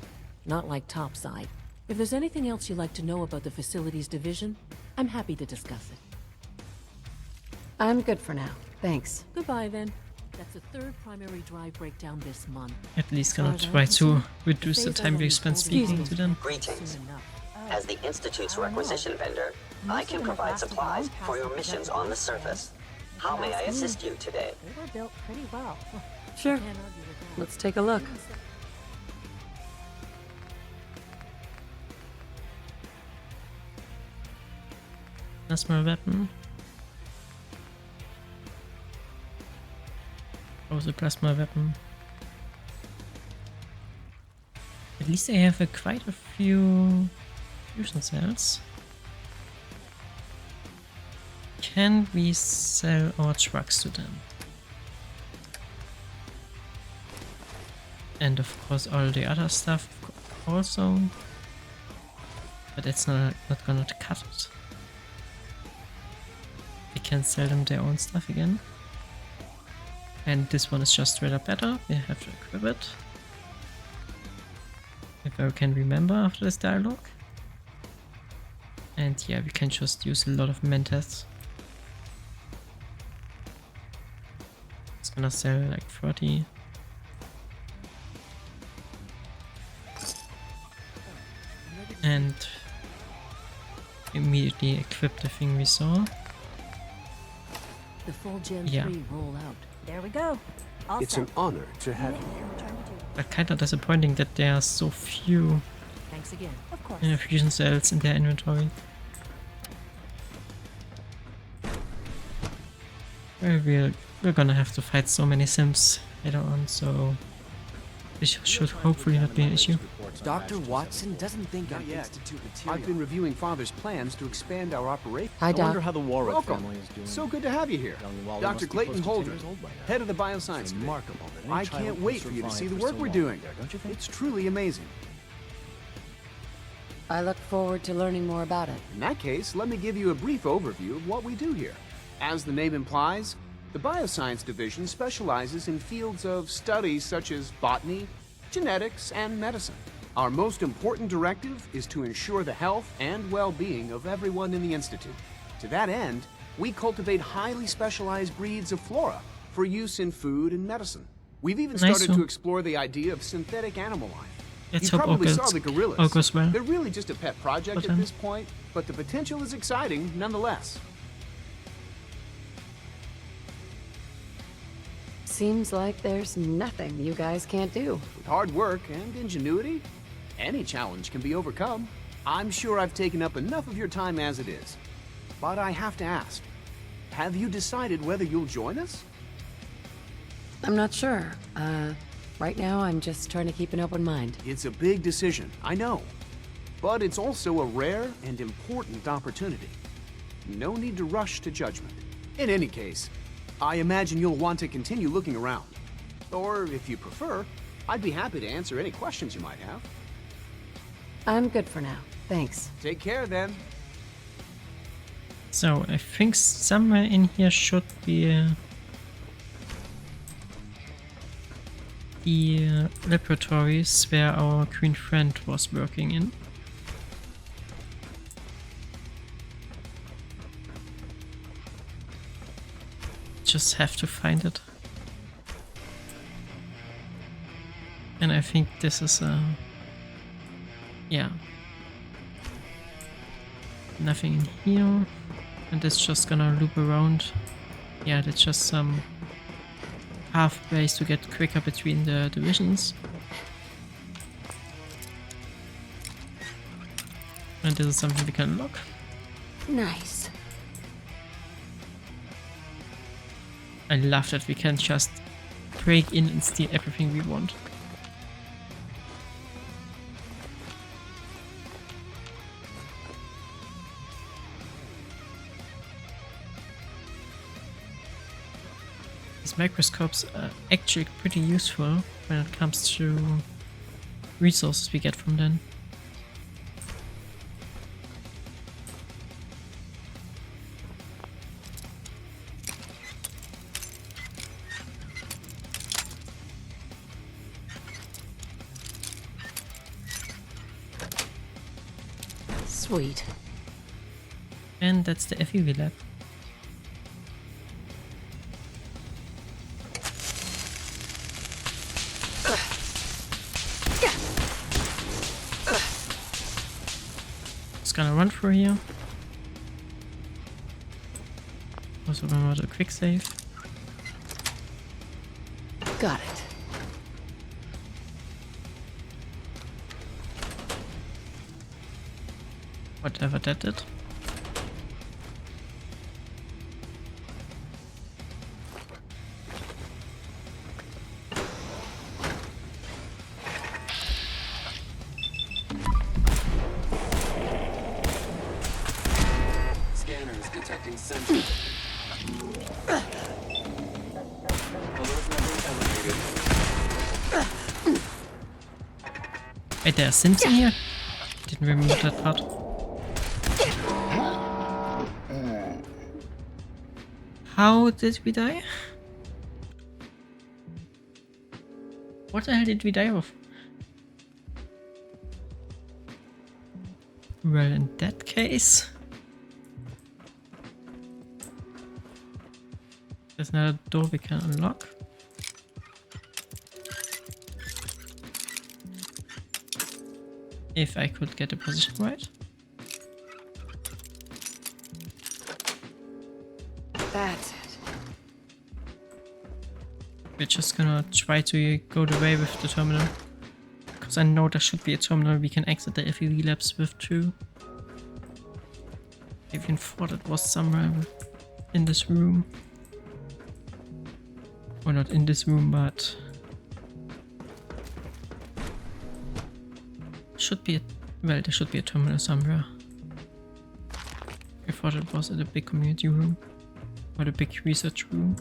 not like topside. If there's anything else you'd like to know about the facilities division, I'm happy to discuss it. I'm good for now. Thanks. Goodbye then. That's the third primary drive breakdown this month. At least gonna try to reduce the time we spend speaking to them. Greetings. As the Institute's requisition vendor, I can provide supplies for your missions on the surface. How may I assist you today? They were built pretty well. Sure. Let's take a look. Plasma weapon. Also plasma weapon. At least I have quite a few fusion cells. Can we sell our trucks to them? And of course all the other stuff also. But it's not gonna cut it. We can sell them their own stuff again. And this one is just straight up better. We have to equip it. If I can remember after this dialogue. And yeah, we can just use a lot of mentats. It's gonna sell like 30. And immediately equip the thing we saw. The full Gen 3 roll out. There we go. It's an honor to have you here. But kind of disappointing that there are so few Thanks again. Of course. fusion cells in their inventory. Well, we're gonna have to fight so many sims later on, so This should hopefully not be an issue. Dr. Watson doesn't think Not our yet. institute material. I've been reviewing Father's plans to expand our operation. Hi, I Doc. wonder how the Warwick Welcome. family is doing. So good to have you here. Young Wally Dr. must be Clayton close to 10 Holder, years old by now. head of the Bioscience It's Division. remarkable that any I child can't can wait for you to survive see the for work so we're long doing. there, don't you think? It's truly amazing. I look forward to learning more about it. In that case, let me give you a brief overview of what we do here. As the name implies, the Bioscience Division specializes in fields of studies such as botany, genetics, and medicine. Our most important directive is to ensure the health and well-being of everyone in the Institute. To that end, we cultivate highly specialized breeds of flora for use in food and medicine. We've even started Nice. to explore the idea of synthetic animal life. Let's You hope all probably saw goes- the gorillas. all goes well. They're really just a pet project But at then- this point, but the potential is exciting nonetheless. Seems like there's nothing you guys can't do. With hard work and ingenuity, any challenge can be overcome. I'm sure I've taken up enough of your time as it is. But I have to ask, have you decided whether you'll join us? I'm not sure. Right now I'm just trying to keep an open mind. It's a big decision, I know. But it's also a rare and important opportunity. No need to rush to judgment. In any case, I imagine you'll want to continue looking around. Or, if you prefer, I'd be happy to answer any questions you might have. I'm good for now. Thanks. Take care, then. So I think somewhere in here should be the laboratories where our green friend was working in. Just have to find it. And I think this is yeah. Nothing in here. And it's just gonna loop around. Yeah, that's just some pathways to get quicker between the divisions. And this is something we can unlock. Nice. I love that we can just break in and steal everything we want. These microscopes are actually pretty useful when it comes to resources we get from them. Sweet. And that's the FEV lab. Just gonna run through here. Also remember to quick save. Got it. Whatever that did. Scanners detecting sensor. Alert level elevated. Wait, there are Sims in here? Didn't remove that part. How did we die? What the hell did we die of? Well, in that case... There's another door we can unlock. If I could get the position right. That's it. We're just gonna try to go the way with the terminal. Because I know there should be a terminal we can exit the FEV labs with too. I even thought it was somewhere in this room. Or not in this room, but should be well, there should be a terminal somewhere. I thought it was at a big community room. Or the big research room.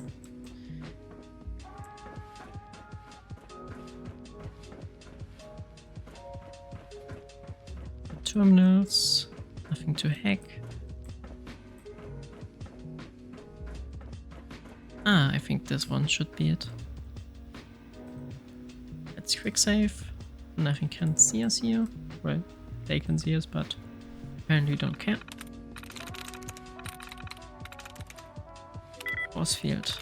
Terminals, nothing to hack. Ah, I think this one should be it. Let's quick save. Nothing can see us here. Well, they can see us, but apparently don't care. Force field.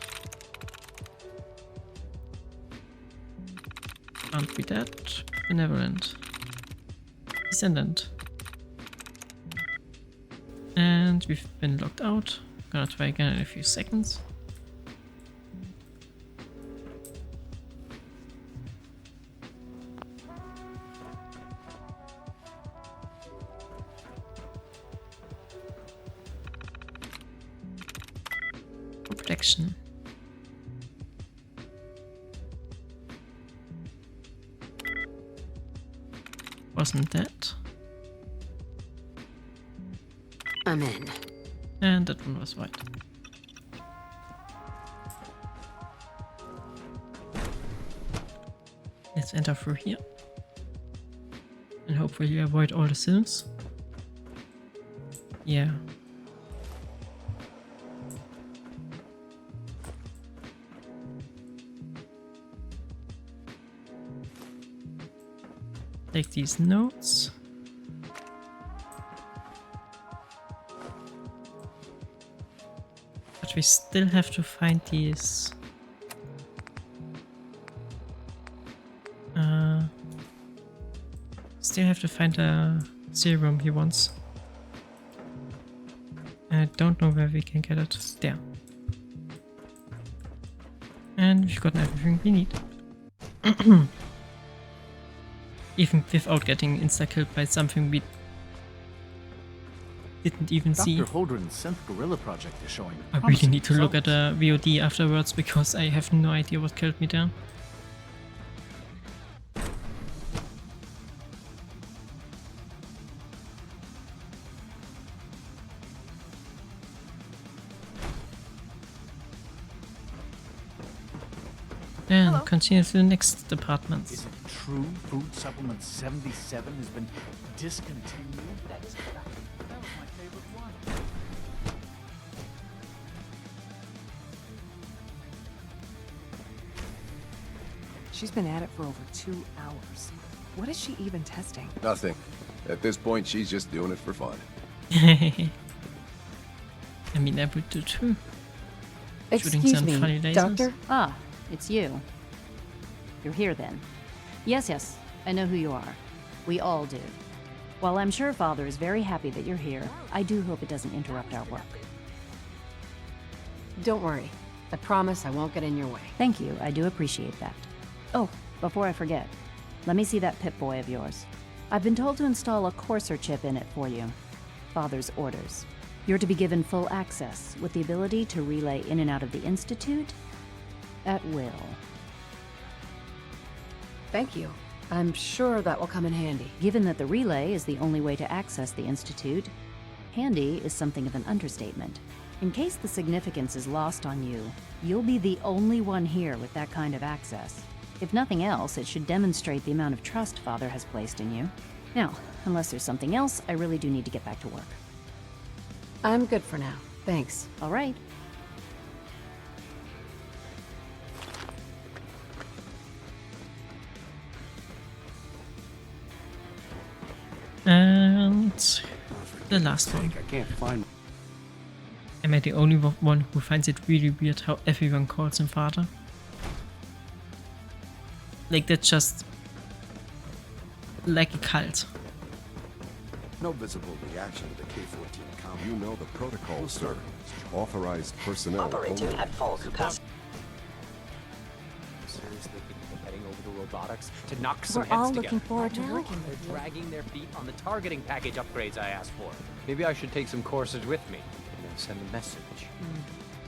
Can't be that. Benevolent. Descendant. And we've been locked out. Gonna try again in a few seconds. Protection. Wasn't that? I'm in. And that one was right. Let's enter through here. And hopefully avoid all the sims. Yeah. Take these notes. But we still have to find these. Still have to find a serum he wants. I don't know where we can get it. There. And we've gotten everything we need. Even without getting insta-killed by something we didn't even see. Dr. Holdren's synth gorilla project is showing. I really need to look at a VOD afterwards because I have no idea what killed me there. And continue to the next department. Is it true Food Supplement 77 has been discontinued? That was my favorite one. She's been at it for over 2 hours. What is she even testing? Nothing. At this point, she's just doing it for fun. I mean, I would do too. Shooting Excuse some me, funny lasers. Doctor? Ah, it's you. You're here then. Yes, I know who you are. We all do. While I'm sure Father is very happy that you're here, I do hope it doesn't interrupt our work. Don't worry. I promise I won't get in your way. Thank you, I do appreciate that. Oh, before I forget, let me see that Pip-Boy of yours. I've been told to install a Courser chip in it for you. Father's orders. You're to be given full access, with the ability to relay in and out of the Institute at will. Thank you. I'm sure that will come in handy. Given that the relay is the only way to access the Institute, handy is something of an understatement. In case the significance is lost on you, you'll be the only one here with that kind of access. If nothing else, it should demonstrate the amount of trust Father has placed in you. Now, unless there's something else, I really do need to get back to work. I'm good for now. Thanks. All right. And the last one. I can't find. Am I the only one who finds it really weird how everyone calls him father? Like, that's just like a cult. No visible reaction to the K-14 com. You know the protocol, sir. Authorized personnel. Operating only. at full capacity. Seriously, people heading over to robotics to knock some We're heads all together. looking forward to working They're with you. dragging their feet on the targeting package upgrades I asked for. Maybe I should take some courses with me and then send a message.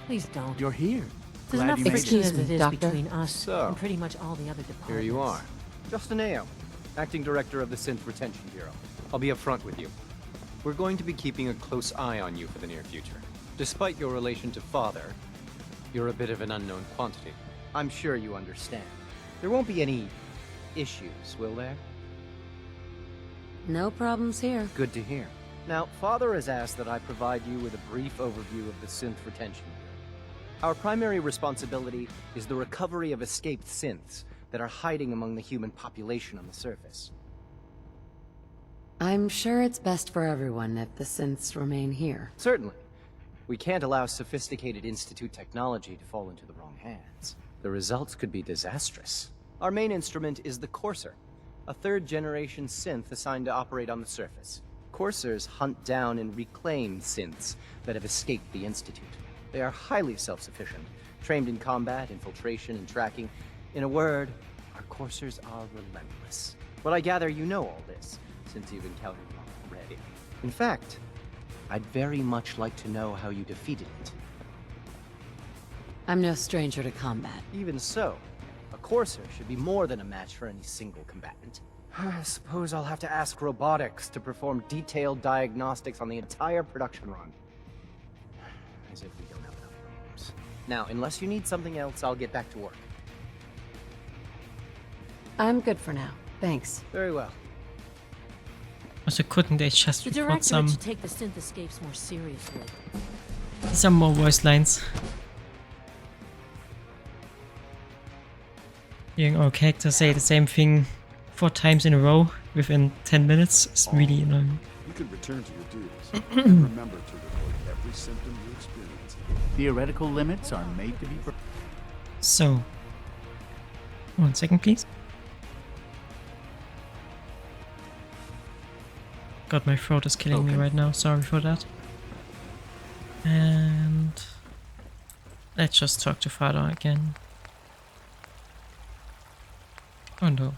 Please don't. You're here. There's Glad enough you made friction it. as it is Doctor? between us So, and pretty much all the other departments. Here you are. Just an ale. Acting Director of the Synth Retention Bureau. I'll be upfront with you. We're going to be keeping a close eye on you for the near future. Despite your relation to Father, you're a bit of an unknown quantity. I'm sure you understand. There won't be any issues, will there? No problems here. Good to hear. Now, Father has asked that I provide you with a brief overview of the Synth Retention Bureau. Our primary responsibility is the recovery of escaped synths that are hiding among the human population on the surface. I'm sure it's best for everyone if the synths remain here. Certainly. We can't allow sophisticated Institute technology to fall into the wrong hands. The results could be disastrous. Our main instrument is the Courser, a third-generation synth assigned to operate on the surface. Coursers hunt down and reclaim synths that have escaped the Institute. They are highly self-sufficient, trained in combat, infiltration, and tracking. In a word, our Coursers are relentless. But I gather you know all this, since you've encountered one already. In fact, I'd very much like to know how you defeated it. I'm no stranger to combat. Even so, a Courser should be more than a match for any single combatant. I suppose I'll have to ask robotics to perform detailed diagnostics on the entire production run. As if we don't have enough problems. Now, unless you need something else, I'll get back to work. I'm good for now. Thanks. Very well. Also, couldn't they just The report Directorate some should take the synth escapes more seriously. more voice lines? Hearing our characters say the same thing 4 times in a row within 10 minutes is really annoying. You can return to your duties. And remember to record every symptom you experience. Theoretical limits are made to be broken. So, 1 second, please. God, my throat is killing me right now. Sorry for that. And let's just talk to Father again. Oh no.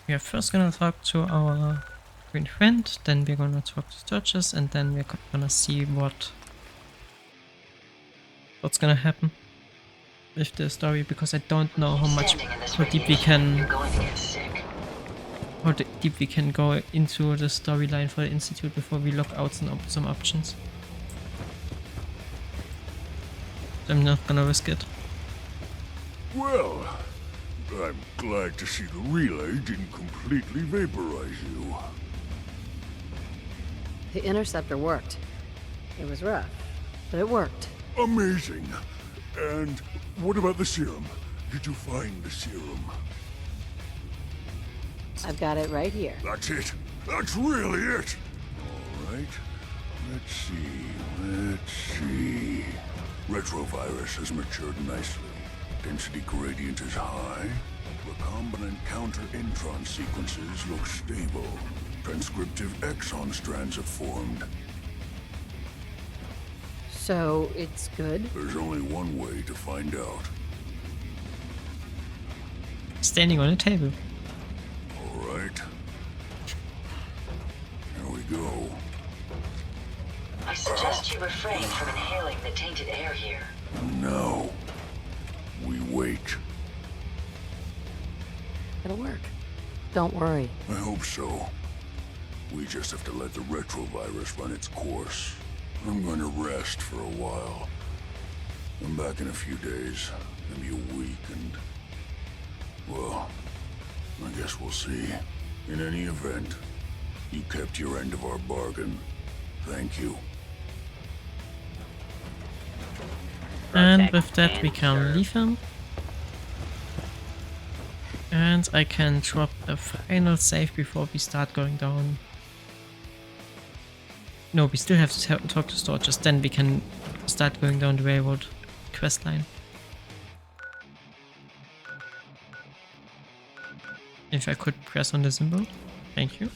We are first gonna talk to our green friend, then we're gonna talk to Sturges, and then we're gonna see what's gonna happen with the story, because I don't know how deep we can go into the storyline for the Institute before we lock out some options. So I'm not gonna risk it. Well, I'm glad to see the relay didn't completely vaporize you. The interceptor worked. It was rough, but it worked. Amazing. And what about the serum? Did you find the serum? I've got it right here. That's it. That's really it. All right. Let's see. Retrovirus has matured nicely. Density gradient is high. Recombinant counter-intron sequences look stable. Transcriptive exon strands have formed. So, it's good? There's only one way to find out. Standing on a table. All right. Here we go. I suggest you refrain from inhaling the tainted air here. No. We wait. It'll work. Don't worry. I hope so. We just have to let the retrovirus run its course. I'm going to rest for a while. I'm back in a few days, maybe a week, and... well, I guess we'll see. In any event, you kept your end of our bargain. Thank you. And with that we can leave him. And I can drop a final save before we start going down. No, we still have to talk to Sturges, then we can start going down the railroad quest line. If I could press on the symbol. Thank you.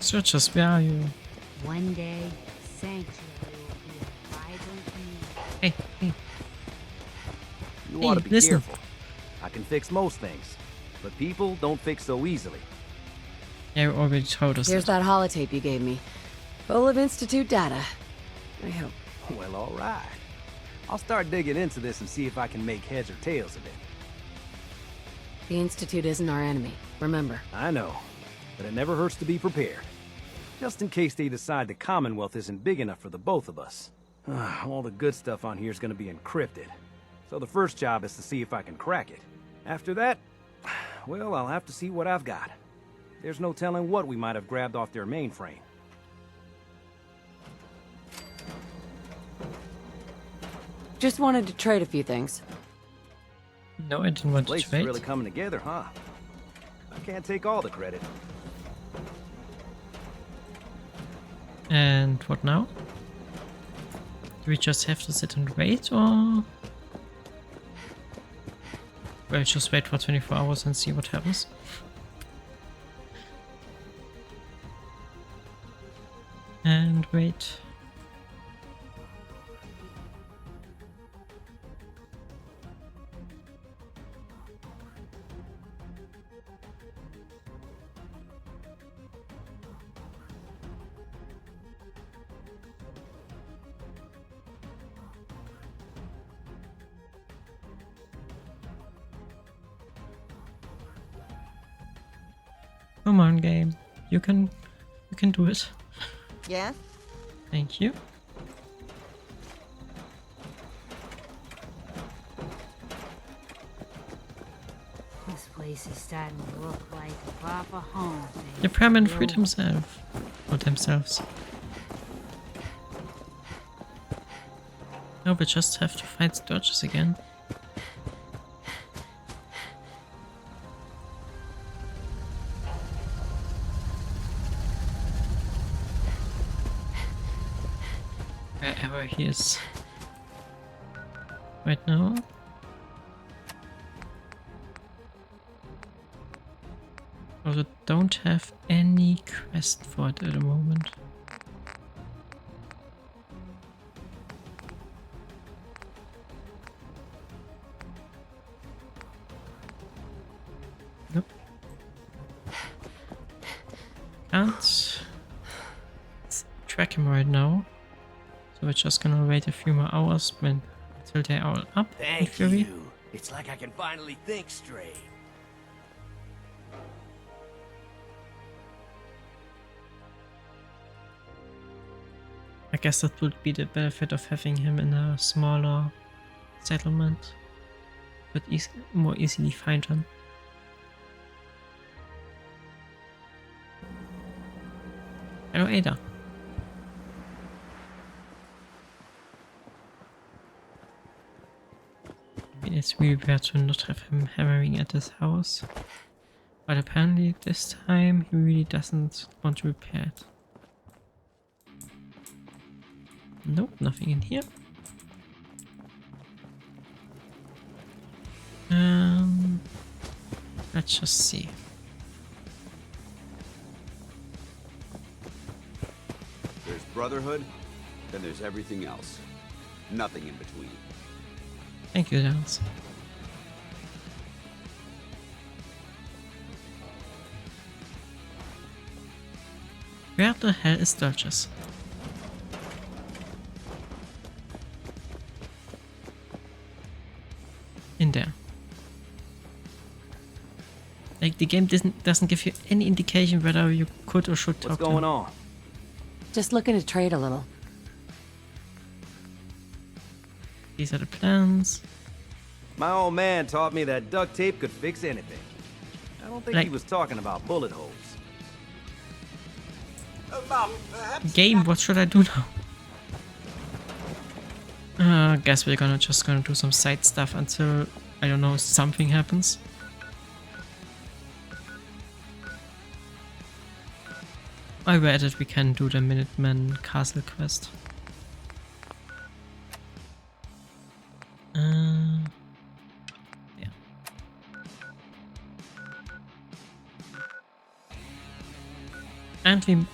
Sturges, where are you? One day, Sanctuary will be a vibrant community. Hey. You Hey, ought to be listen. careful. I can fix most things. But people don't fix so easily. Yeah, you already told us Here's that holotape you gave me. Full of Institute data. I hope. Well, alright. I'll start digging into this and see if I can make heads or tails of it. The Institute isn't our enemy, remember. I know, but it never hurts to be prepared. Just in case they decide the Commonwealth isn't big enough for the both of us. All the good stuff on here is going to be encrypted. So the first job is to see if I can crack it. After that, well, I'll have to see what I've got. There's no telling what we might have grabbed off their mainframe. Just wanted to trade a few things. No, I didn't want to Place trade. is really coming together, huh? I can't take all the credit. And what now? Do we just have to sit and wait, or... Well, just wait for 24 hours and see what happens. And wait. Come on, game. You can do it. Yes? Thank you. This place is starting to look like a proper home. The Praman freed himself. Or themselves. No, we just have to fight Sturges again. Wherever he is right now. Also don't have any quest for it at the moment. Nope. Can't track him right now. So we're just gonna wait a few more hours until they are up. in theory. It's like I can finally think straight. I guess that would be the benefit of having him in a smaller settlement. But more easily find him. Hello, Ada. It's really bad to not have him hammering at his house. But apparently this time he really doesn't want to repair it. Nope, nothing in here. Let's just see. There's Brotherhood, then there's everything else. Nothing in between. Thank you, Dance. Where the hell is Sturges? In there. Like the game doesn't give you any indication whether you could or should talk to him. What's going on? Just looking to trade a little. These are the plans. My old man taught me that duct tape could fix anything. I don't think he was talking about bullet holes. Game, what should I do now? I guess we're just gonna do some side stuff until, I don't know, something happens. While we're at it, we can do the Minuteman Castle quest. Yeah. And we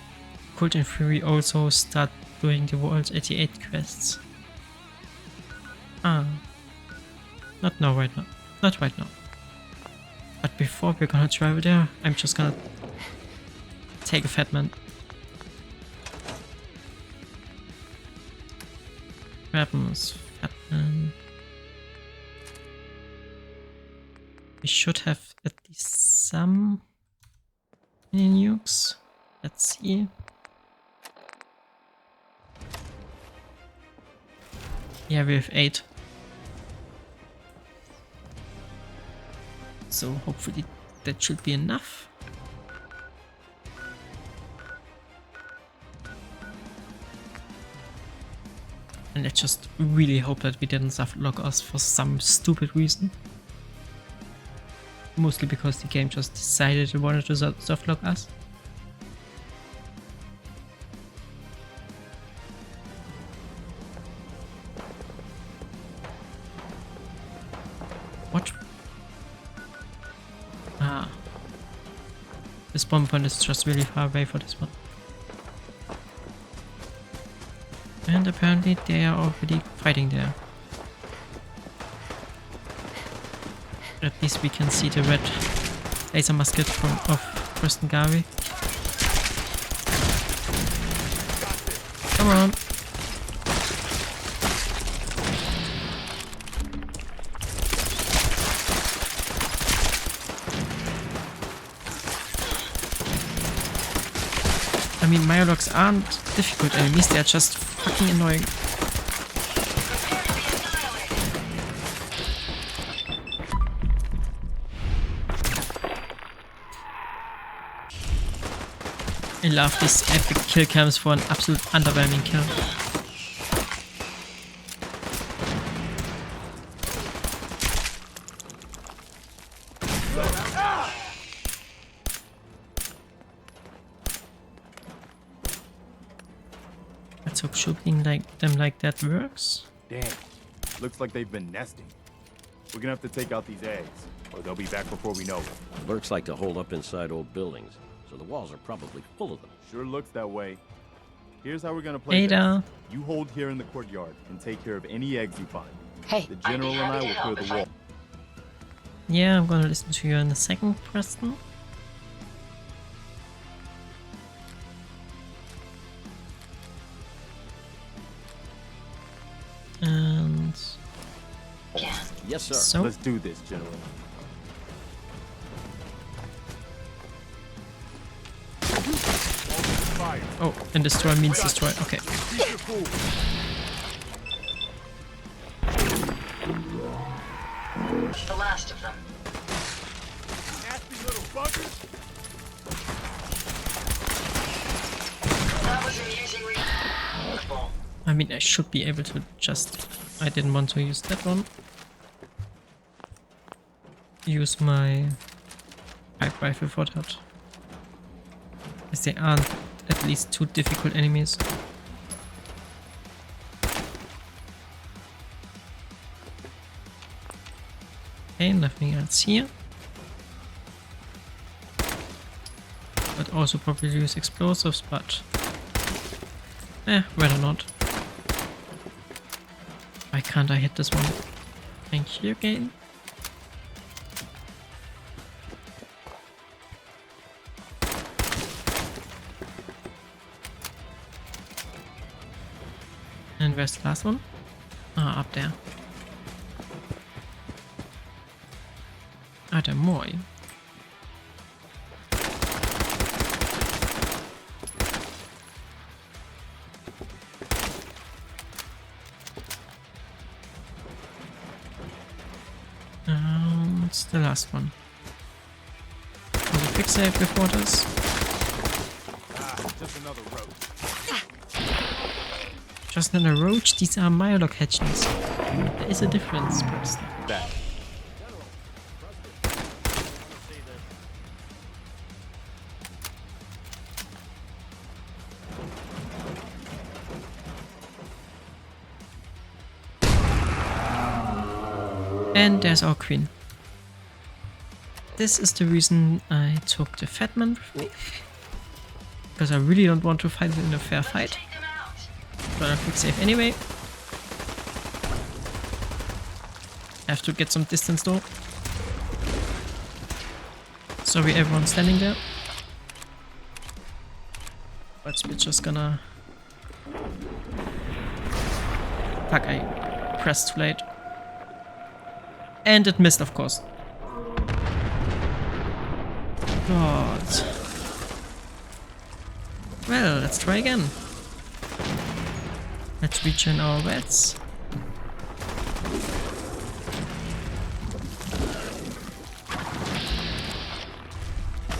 could in theory also start doing the World 88 quests. Not now, right now. Not right now. before we're gonna travel there, I'm just gonna take a fat man. Weapons, fat man. We should have at least some mini nukes. Let's see. Yeah, we have 8. So hopefully that should be enough. And let's just really hope that we didn't softlock us for some stupid reason. Mostly because the game just decided it wanted to softlock us. What? Ah. This bomb point is just really far away for this one. And apparently they are already fighting there. At least we can see the red laser musket of Preston Garvey. Come on. I mean, Myrlocks aren't difficult enemies, they're just fucking annoying. I love these epic kill cams for an absolute underwhelming kill. Let's hope shooting them like that works. Damn, looks like they've been nesting. We're gonna have to take out these eggs, or they'll be back before we know it. Lurks like to hold up inside old buildings, so the walls are probably full of them. Sure looks that way. Here's how we're gonna play this. Ada. You hold here in the courtyard and take care of any eggs you find. Hey, the general and I will clear the wall. Yeah, I'm gonna listen to you in a second, Preston. And yes, sir. So let's do this, General. oh, and destroy means destroy. Okay. The last of them. Nasty little buggers. That was amusing. I mean, I should be able to just... I didn't want to use that one. Use my pipe rifle for that. As they aren't at least 2 difficult enemies. Okay, nothing else here. But also probably use explosives, but... rather not. Why can't I hit this one? Thank you again. And where's the last one? Ah, up there. Are there more? What's the last one? Was a quick save before this? Just another roach. Just another roach? These are Myrloc hatchings. There is a difference, Preston. That. And there's our queen. This is the reason I took the fat man with me. Because I really don't want to fight in a fair fight. But I'll quick save anyway. Have to get some distance though. Sorry everyone standing there. But we're just gonna... Fuck, I pressed too late. And it missed, of course. God. Well, let's try again. Let's regen our VODs.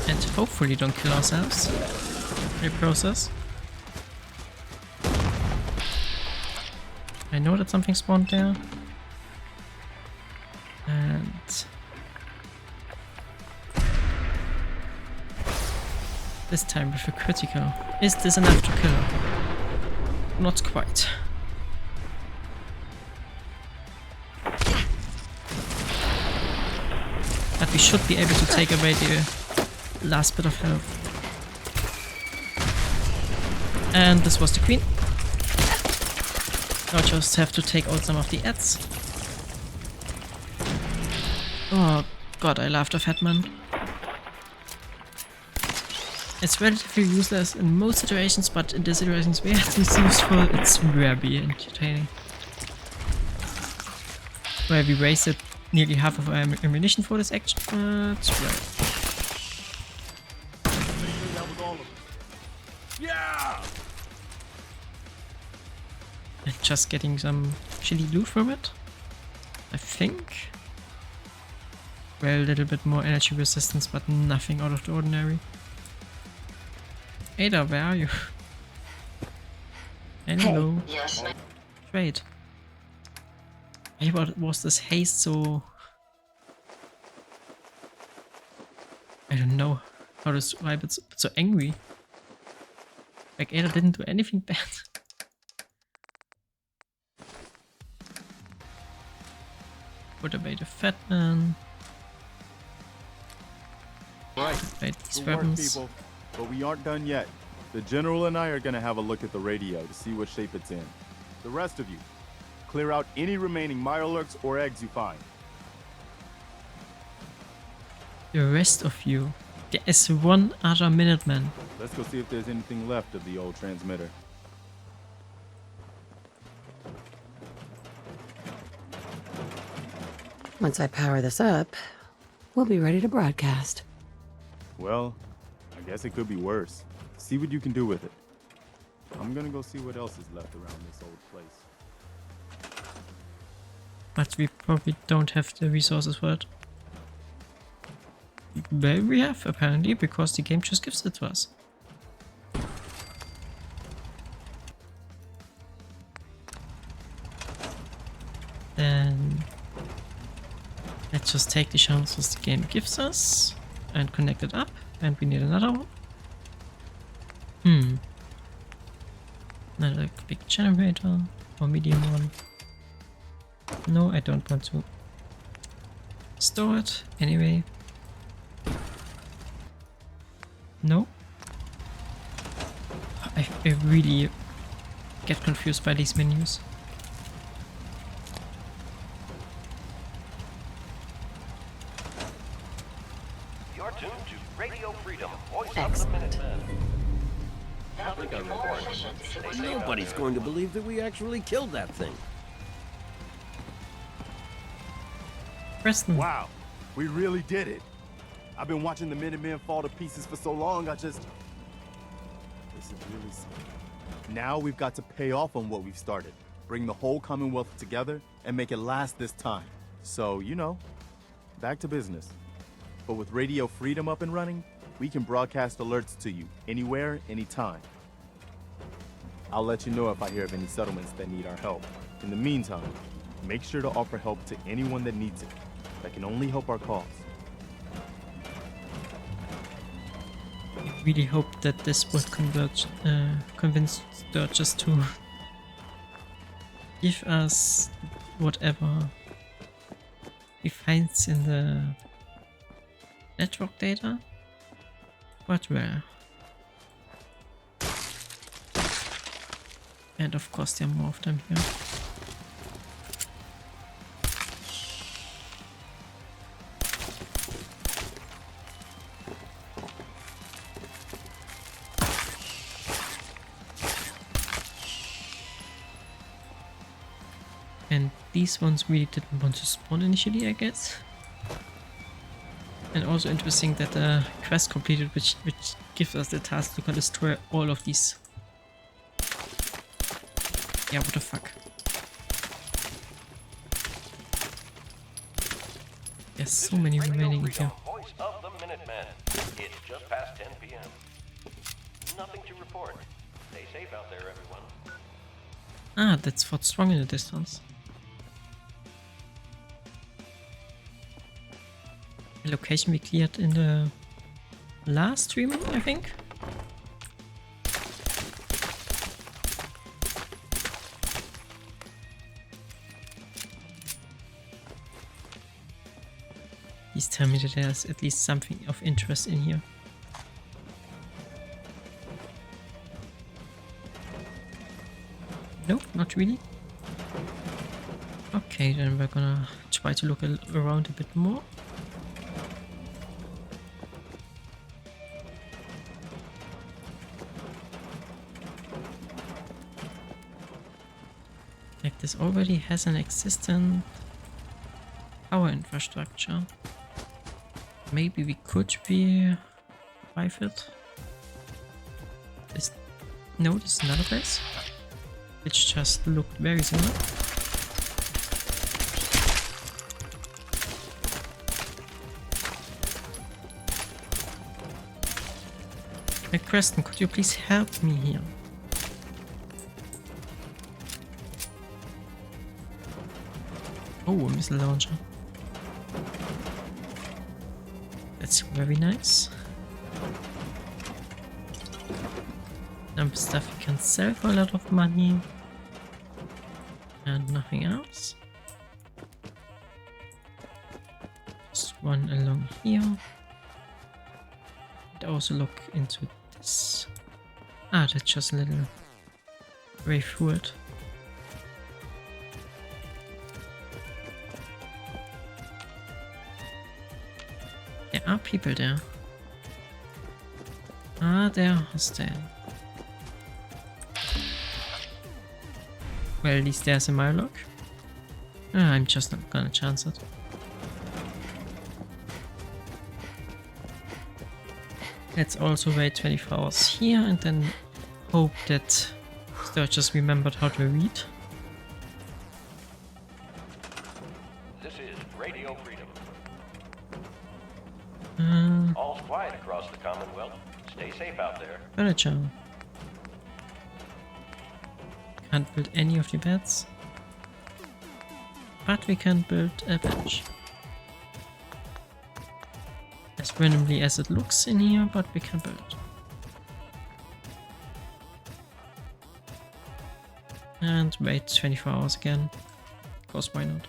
And hopefully don't kill ourselves in the process. I know that something spawned there. And... this time with a critical. Is this enough to kill her? Not quite. But we should be able to take away the last bit of health. And this was the queen. Now just have to take out some of the ads. Oh god, I love the fat man. It's relatively useless in most situations, but in the situations where it's useful, it's very entertaining. Where we wasted nearly half of our ammunition for this action, but right. Yeah! And just getting some shitty loot from it, I think. Well, a little bit more energy resistance, but nothing out of the ordinary. Ada, where are you? Hello. Hey. Yes. Great. Hey, what was this haste so... I don't know how to describe it, but so angry. Like Ada didn't do anything bad. Put away the fat man. Right. Right, these Good work, weapons. people. But we aren't done yet. The General and I are gonna have a look at the radio to see what shape it's in. The rest of you, clear out any remaining Mirelurks or eggs you find. The rest of you. There is one other Minuteman. Let's go see if there's anything left of the old transmitter. Once I power this up, we'll be ready to broadcast. Well, I guess it could be worse. See what you can do with it. I'm gonna go see what else is left around this old place. But we probably don't have the resources for it. Well, we have, apparently, because the game just gives it to us. Then... let's just take the chances the game gives us and connect it up. And we need another one. Another big generator or medium one. No, I don't want to store it anyway. No. I really get confused by these menus. You're tuned to Radio Freedom, voice Excellent. Nobody's going to believe that we actually killed that thing. Preston. Wow, we really did it. I've been watching the Minutemen fall to pieces for so long, this is really something. Now we've got to pay off on what we've started. Bring the whole Commonwealth together and make it last this time. So, you know, back to business. But with Radio Freedom up and running, we can broadcast alerts to you anywhere, anytime. I'll let you know if I hear of any settlements that need our help. In the meantime, make sure to offer help to anyone that needs it. That can only help our cause. I really hope that this would convince Sturgis to give us whatever he finds in the network data. But well. And of course there are more of them here. And these ones really didn't want to spawn initially, I guess. And also interesting that the quest completed, which gives us the task to destroy all of these. Yeah, what the fuck. There's so many remaining in here. Voice of the Minutemen. It's just past 10 p.m. Nothing to report. Stay safe out there, everyone. Ah, that's Fort Strong in the distance. A location we cleared in the last stream, I think. Please tell me that there's at least something of interest in here. Nope, not really. Okay, then we're gonna try to look around a bit more. Like this already has an existing power infrastructure. Maybe we could revive it. No, this is another place, which just looked very similar. Hey Preston, could you please help me here? Oh, a missile launcher. That's very nice. Some stuff you can sell for a lot of money. And nothing else. Just one along here. And also look into this. Ah, that's just a little way through it. There are people there. Ah, they're hostile. Well, at least there's a Myrloc. Ah, I'm just not gonna chance it. Let's also wait 24 hours here and then hope that Sturgis remembered how to read. This is Radio Freedom. Uh, All's quiet across the Commonwealth. Stay safe out there. Furniture. Can't build any of the beds. But we can build a bench. As randomly as it looks in here, but we can build. And wait 24 hours again. Of course, why not?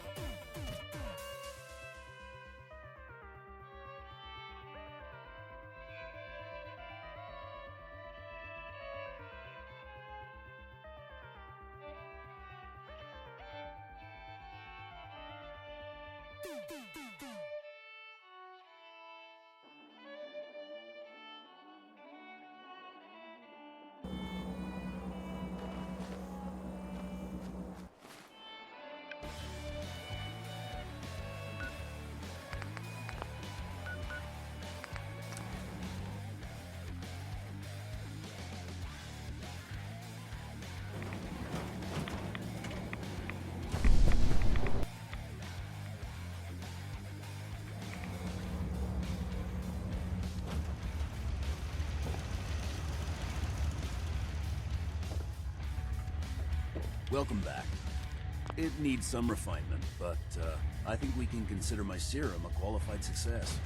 Welcome back. It needs some refinement, but I think we can consider my serum a qualified success.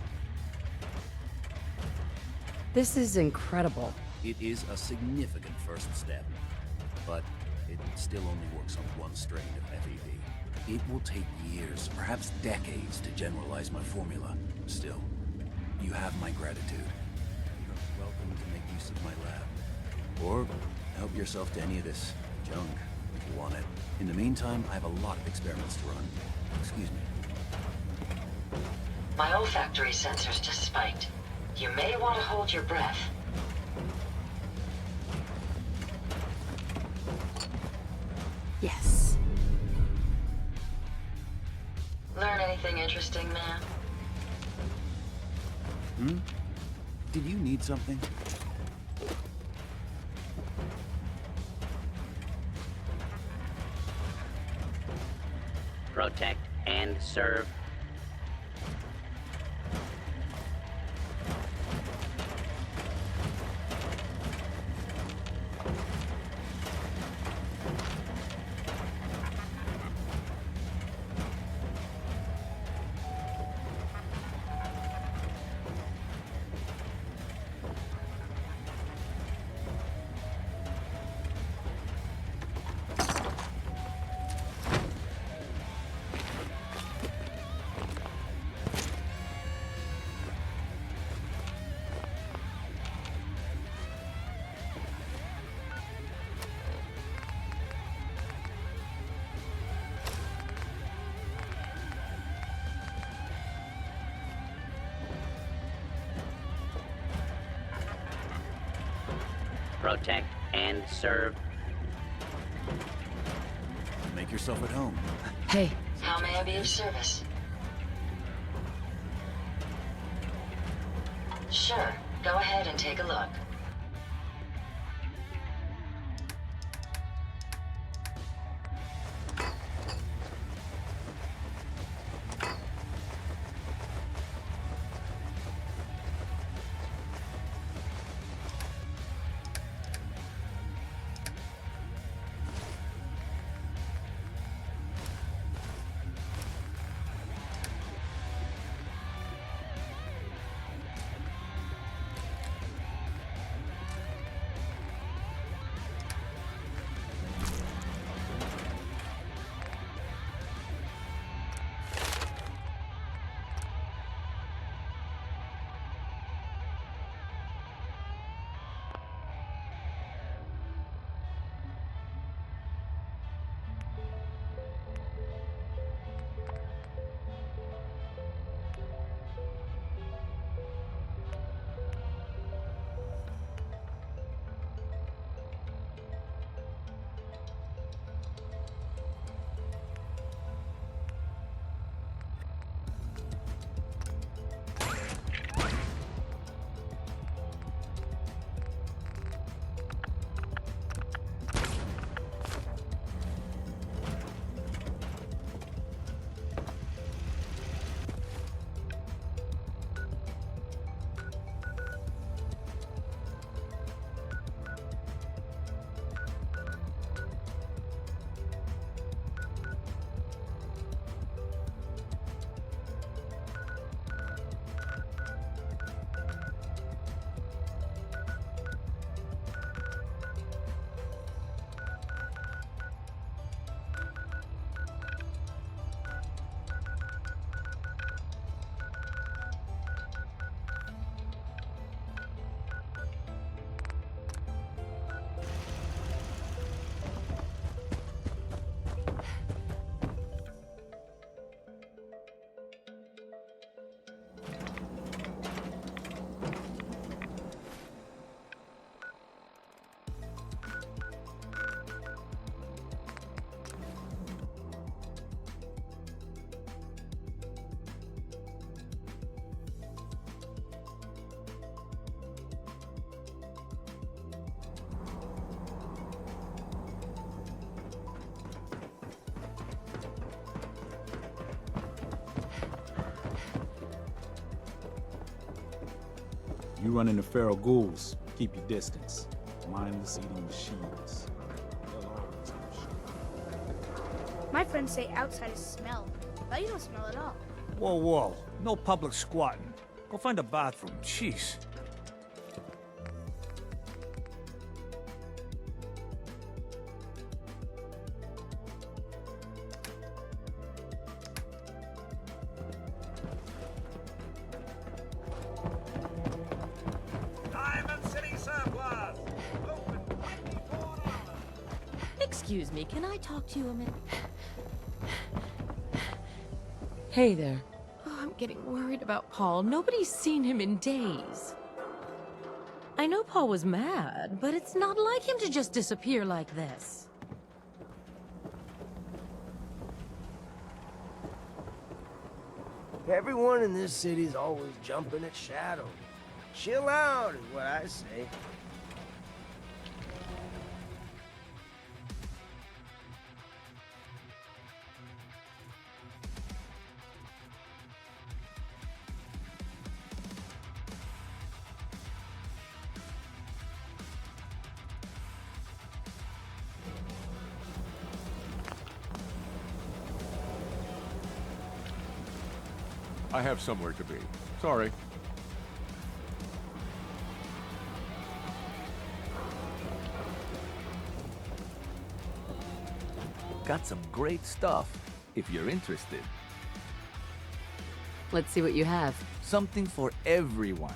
This is incredible. It is a significant first step, but it still only works on one strain of FEV. It will take years, perhaps decades, to generalize my formula. Still, you have my gratitude. You're welcome to make use of my lab. Or help yourself to any of this junk if you want it. In the meantime, I have a lot of experiments to run. Excuse me. My olfactory sensors just spiked. You may want to hold your breath. Yes. Anything interesting, man? Hmm? Did you need something? Protect and serve. Protect and serve. Make yourself at home. Hey. How may I be of service? Sure. Go ahead and take a look. You run into feral ghouls, keep your distance. Mindless eating machines. My friends say outsiders smell, but you don't smell at all. Whoa, whoa. No public squatting. Go find a bathroom. Jeez. Excuse me, can I talk to you a minute? Hey there. Oh, I'm getting worried about Paul. Nobody's seen him in days. I know Paul was mad, but it's not like him to just disappear like this. Everyone in this city's always jumping at Shadow. Chill out is what I say. I have somewhere to be. Sorry. Got some great stuff, if you're interested. Let's see what you have. Something for everyone.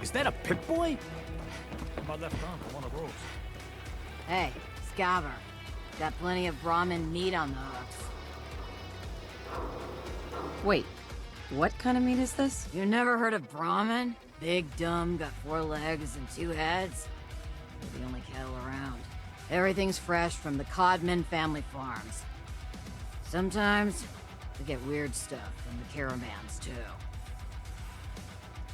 Is that a Pip-Boy? My left arm for one of those. Hey, Scaver. Got plenty of Brahmin meat on the hooks. Wait, what kind of meat is this? You never heard of Brahmin? Big, dumb, got 4 legs and 2 heads. They're the only cattle around. Everything's fresh from the Codman family farms. Sometimes, we get weird stuff from the caravans, too.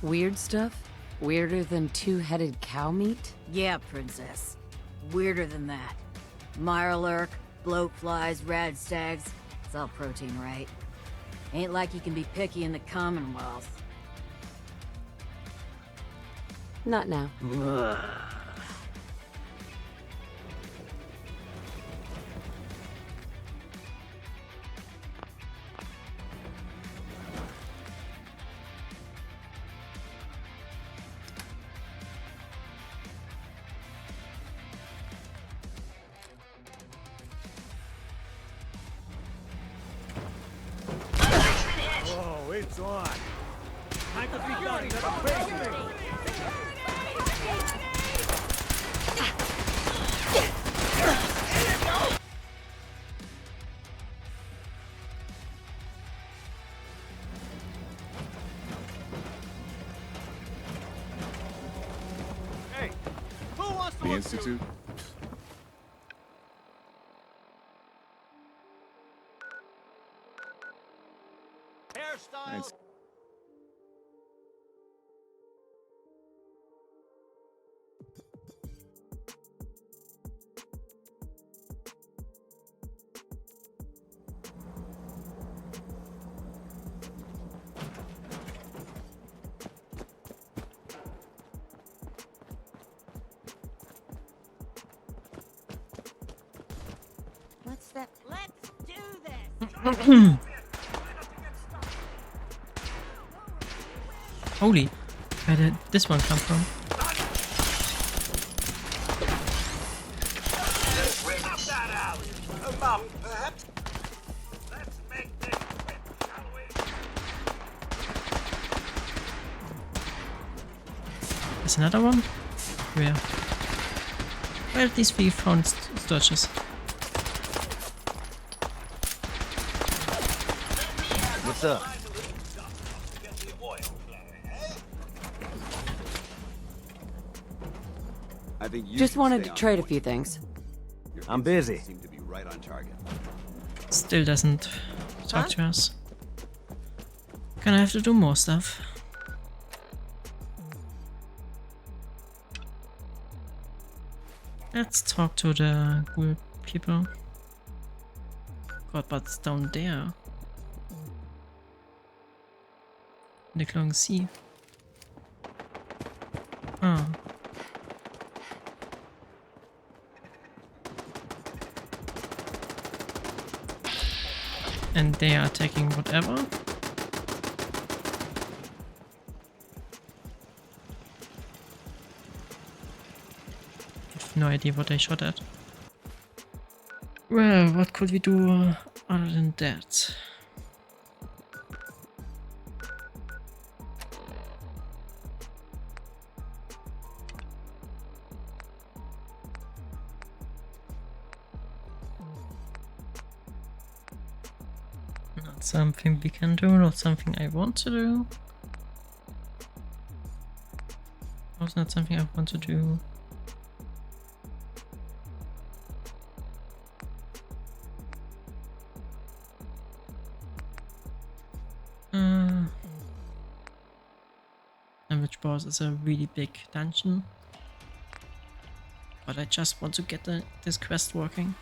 Weird stuff? Weirder than 2-headed cow meat? Yeah, princess. Weirder than that. Mirelurk, bloatflies, radstags. It's all protein, right? Ain't like you can be picky in the Commonwealth. Not now. Oh, it's on. Time to be done. Another crazy. Hey, who wants to The look Institute? hairstyle? Let's do this! Holy, where did this one come from? There's another one? Where? Where did these be found sturges? What's up? I think you Just should wanted stay to on trade a point. few things. Your I'm busy. Seem to be right on target. Still doesn't talk to us. Gonna have to do more stuff. Let's talk to the ghoul people. God, but it's down there. In the glowing sea. Ah. And they are attacking whatever. have no idea what I shot at. Well, what could we do other than that? Not something we can do, not something I want to do. Also not something I want to do. Which boss is a really big dungeon. But I just want to get this quest working.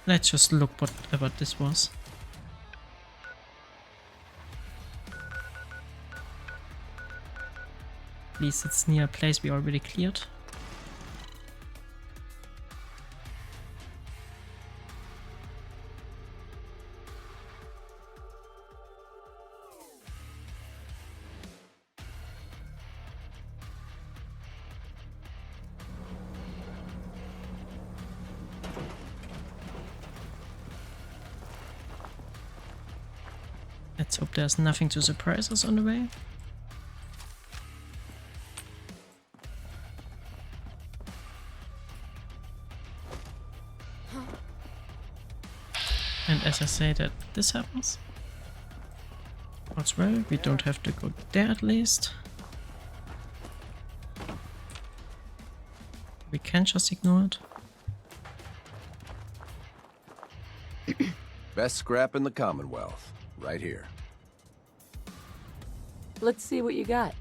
Let's just look what this was. At least it's near a place we already cleared. Let's hope there's nothing to surprise us on the way. And as I say that this happens, as well, we don't have to go there at least. We can just ignore it. Best scrap in the Commonwealth, right here. Let's see what you got.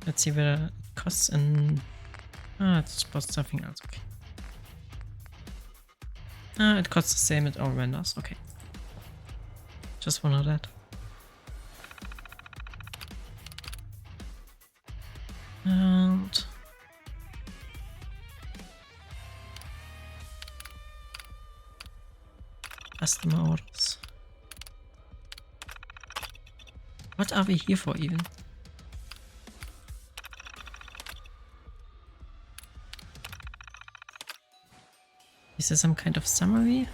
Let's see whether it costs an... Ah, it's costs something else, okay. Ah, it costs the same at all vendors, okay. Just one of that. And... customer orders. What are we here for even? Is there some kind of summary?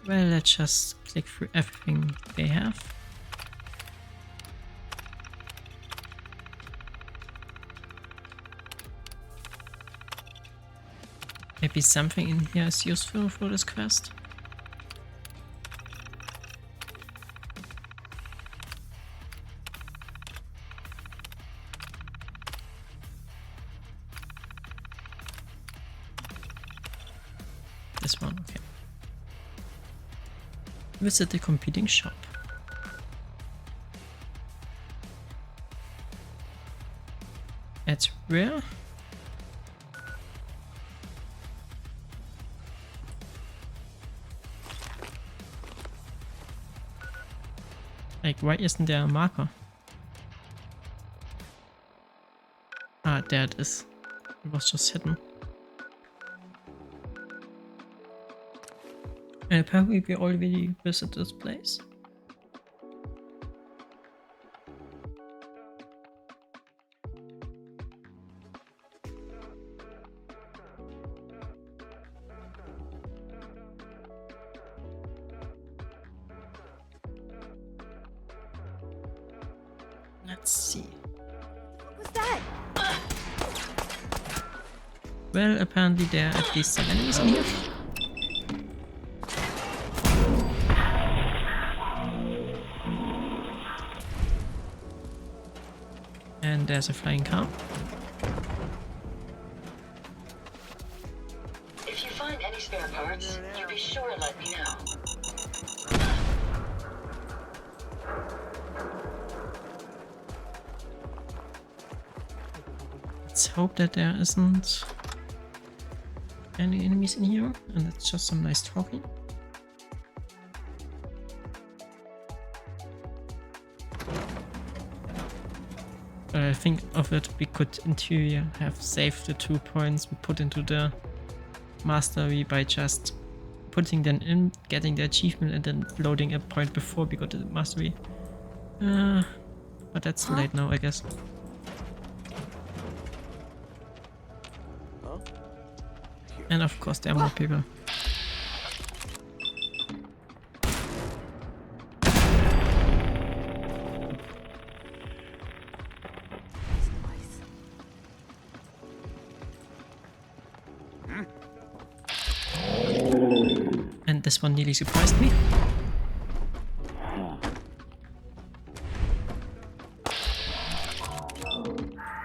Well, let's just click through everything they have. Maybe something in here is useful for this quest. This one, okay. Visit the competing shop. It's rare. Like, why isn't there a marker? Ah, there it is. It was just hidden. And apparently we already visited this place. Let's see. What's that? Well, apparently there are at least some enemies in here. And there's a flying car. If you find any spare parts, you be sure to let me know. Let's hope that there isn't any enemies in here, and it's just some nice talking. But I think of it, we could in theory have saved the 2 points we put into the mastery by just putting them in, getting the achievement, and then loading a point before we got the mastery. But that's late now, I guess. And of course there are more people. And this one nearly surprised me.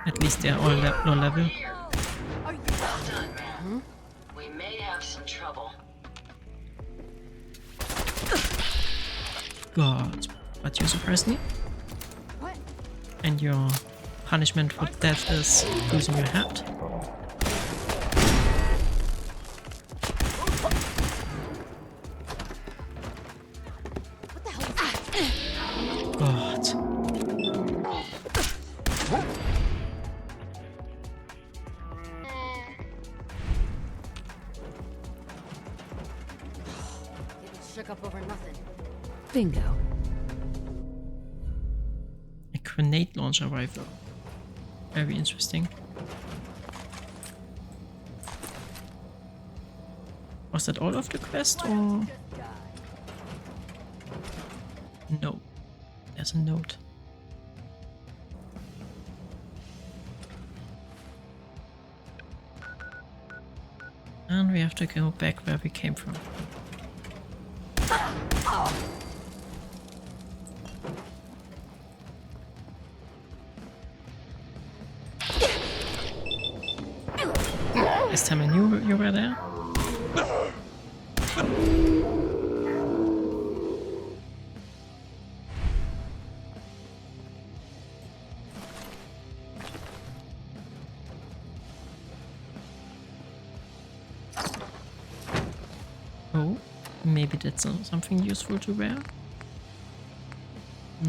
At least they're all low level. Well done, man. We may have some trouble. God, but you surprised me. And your punishment for death is losing your head. God. Getting shook up over nothing. Bingo. A grenade launcher rifle. Very interesting. Was that all of the quest or? No. There's a note. And we have to go back where we came from. This time I knew you were there. Oh, maybe that's something useful to wear?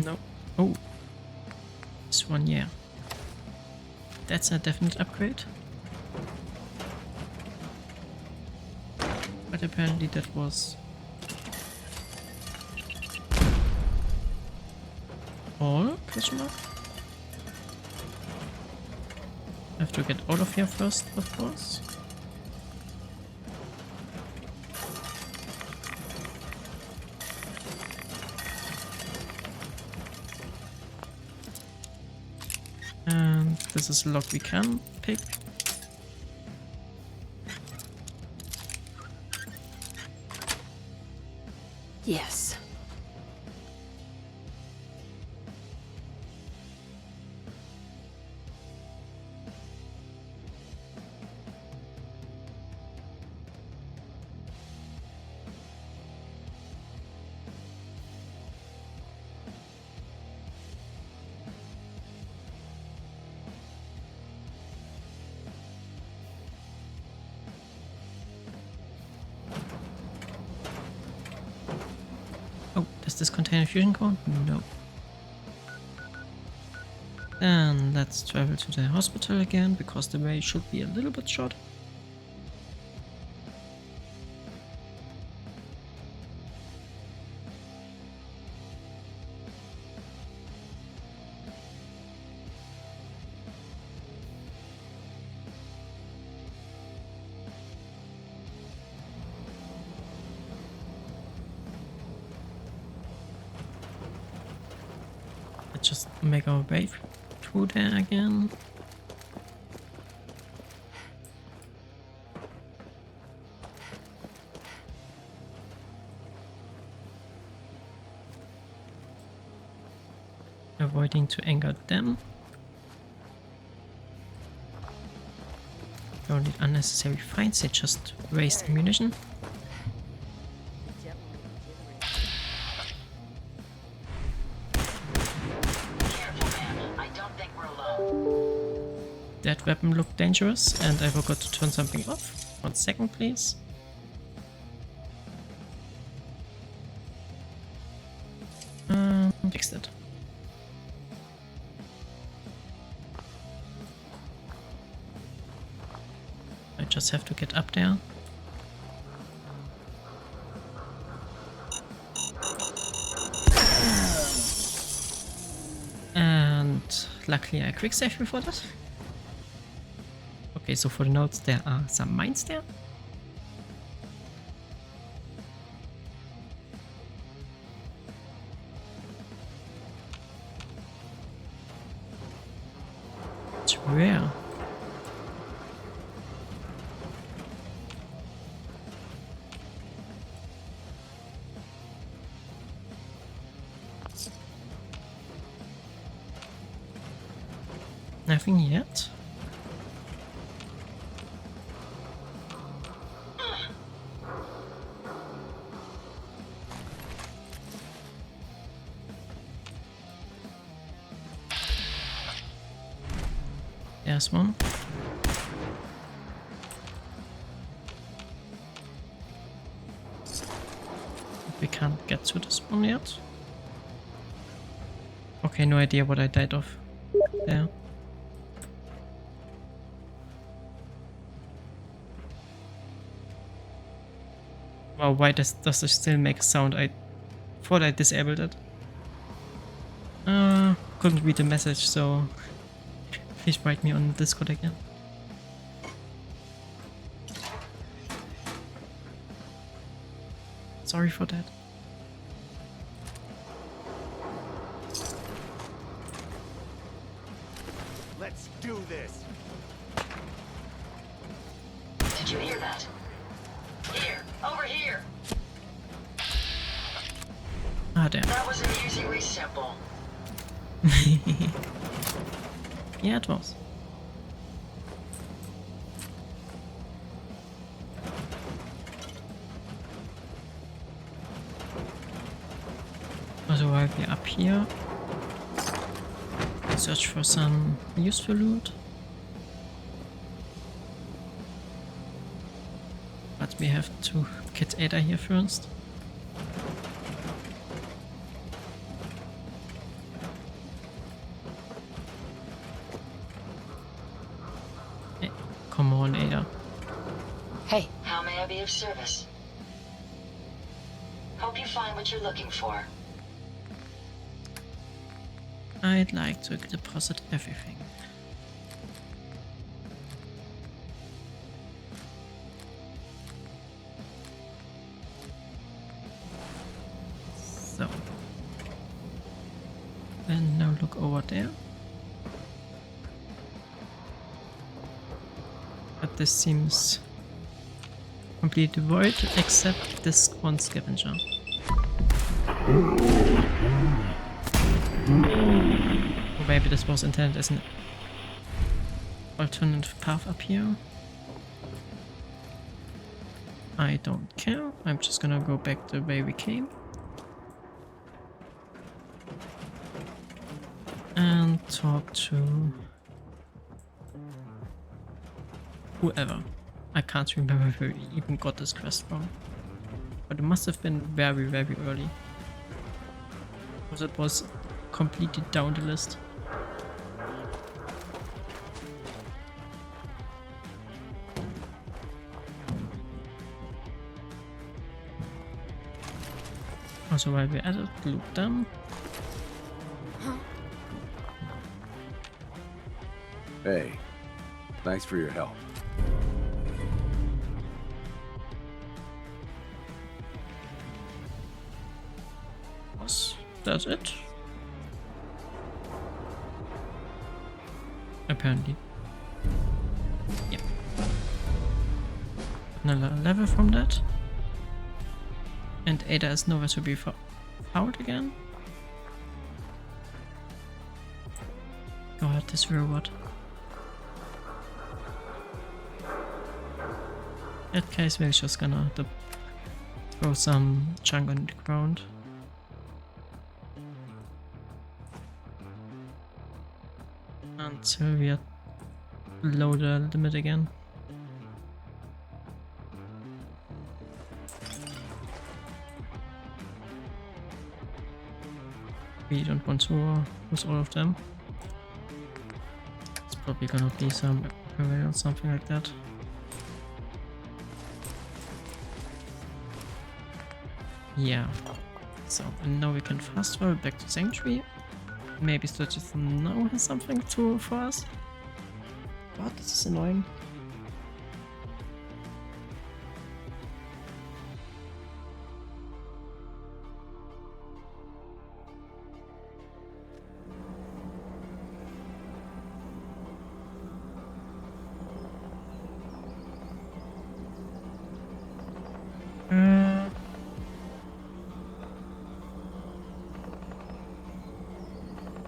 No. Oh, this one, yeah. That's a definite upgrade. But apparently that was all? Question mark? I have to get out of here first, of course. And this is a lock we can pick. Yes. Oh, does this contain a fusion core? No. Then let's travel to the hospital again, because the way should be a little bit short. Let's just make our way through there again. Avoiding to anger them. Don't need unnecessary fights, they just waste ammunition. That weapon looked dangerous and I forgot to turn something off. 1 second, please. Fix that. just have to get up there. And luckily I quick save before that. Okay, so for the notes there are some mines there. It's rare. Nothing yet. There's one. We can't get to this one yet. Okay, no idea what I died of there. Wow, why does it still make a sound? I thought I disabled it. Couldn't read the message, so please write me on Discord again. Sorry for that. Let's do this. Did you hear that? Here, over here. Ah, damn. That was an easy resample. Yeah, it was. Also while we're up here, search for some useful loot. But we have to get Ada here first. Hey, come on, Ada. Hey. How may I be of service? Hope you find what you're looking for. I'd like to deposit everything. So. And now look over there. But this seems completely void except this one scavenger. Or maybe this was intended as an alternative path up here. I don't care. I'm just gonna go back the way we came. And talk to whoever. I can't remember where we even got this quest from. But it must have been very, very early. Because it was completely down the list. Also while we're at it, loop them. Hey, thanks for your help. That's it. Apparently. Yep. Another level from that. And Ada is nowhere to be found again. God, this robot. In that case, we're just gonna throw some junk on the ground. Until we are below the limit again. We don't want to lose all of them. It's probably gonna be some array or something like that. Yeah. So, and now we can fast travel back to Sanctuary. Maybe Sturgis now has something for us. God, this is annoying.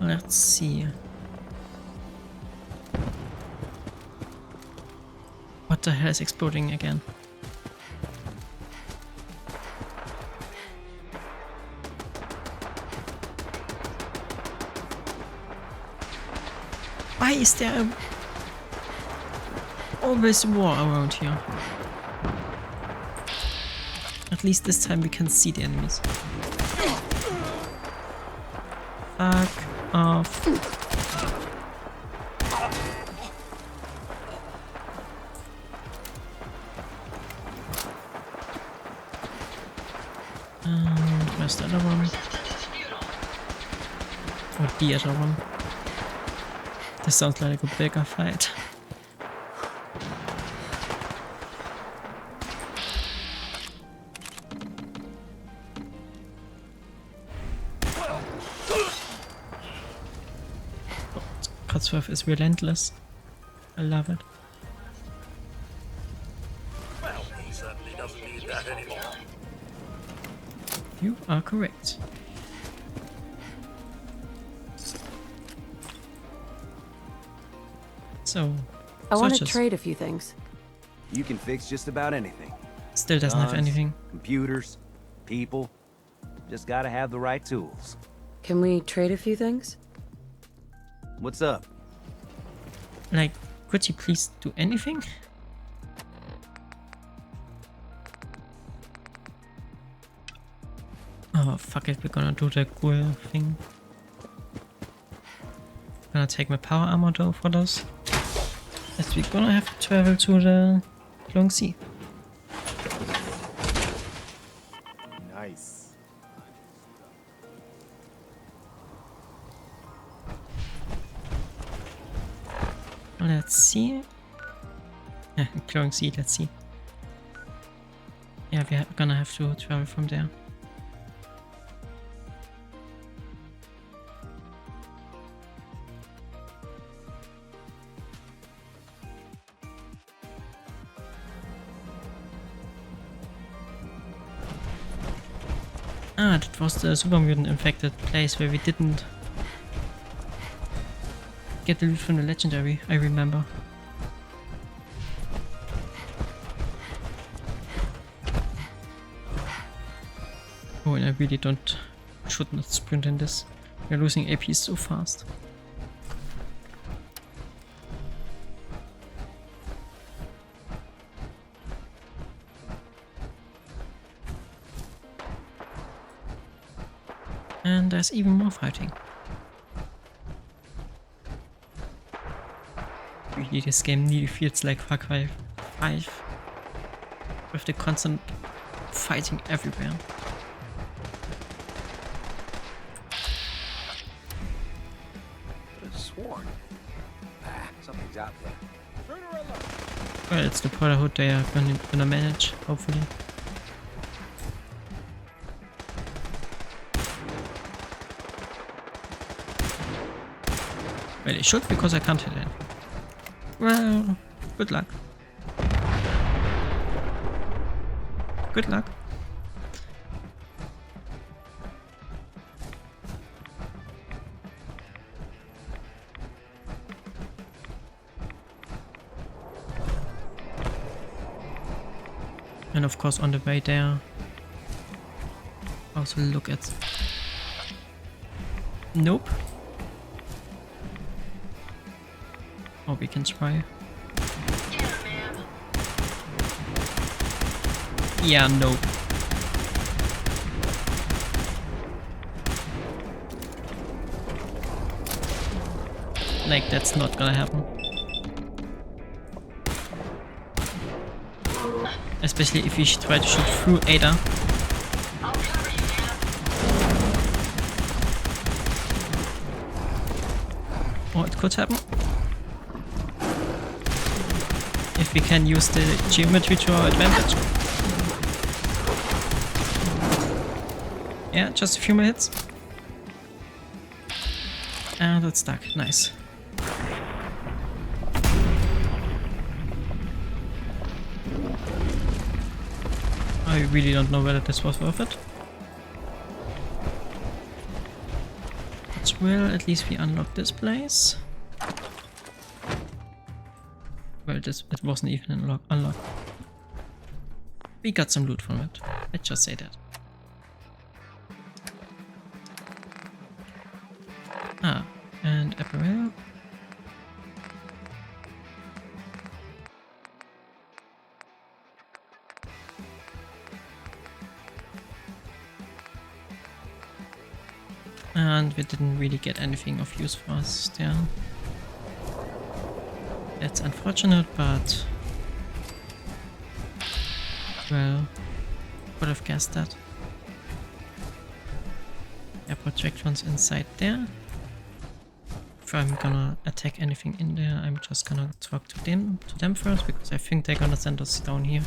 Let's see. What the hell is exploding again? Why is there always war around here? At least this time we can see the enemies. Fuck off. Where's the other one? Or the other one? This sounds like a bigger fight. Cutsworth is relentless. I love it. Well, he certainly doesn't need that anymore. You are correct. So, I want to searches. trade a few things. You can fix just about anything. Still doesn't have Guns, anything. Computers, people. Just gotta have the right tools. Can we trade a few things? What's up? Like, could you please do anything? Oh, fuck it, we're gonna do the ghoul thing. Gonna take my power armor though for this. As we're gonna have to travel to the Long Sea. Nice. Let's see. Yeah, Glowing Sea, let's see. Yeah, we're gonna have to travel from there. Ah, that was the super mutant infected place where we didn't get the loot from the legendary, I remember. Oh, and I really should not sprint in this. We're losing AP so fast. And there's even more fighting. Really, this game nearly feels like Far Cry 5. With the constant fighting everywhere. Could have sworn. Something's out there. Well, it's the Brotherhood they are gonna manage, hopefully. Well, it should, because I can't hit it. Well, good luck. Good luck. And of course on the way there, also look at... Nope. Oh, we can try. Yeah, nope. Like, that's not gonna happen. Especially if we try to shoot through Ada. Or it could happen. If we can use the geometry to our advantage. Yeah, just a few more hits. And it's stuck. Nice. I really don't know whether this was worth it. But well, at least we unlocked this place. Well, it wasn't even unlocked. We got some loot from it. Let's just say that. Ah, and apparel. And we didn't really get anything of use for us there. That's unfortunate, but well, would have guessed that. Yeah, projections inside there. If I'm gonna attack anything in there, I'm just gonna talk to them first, because I think they're gonna send us down here.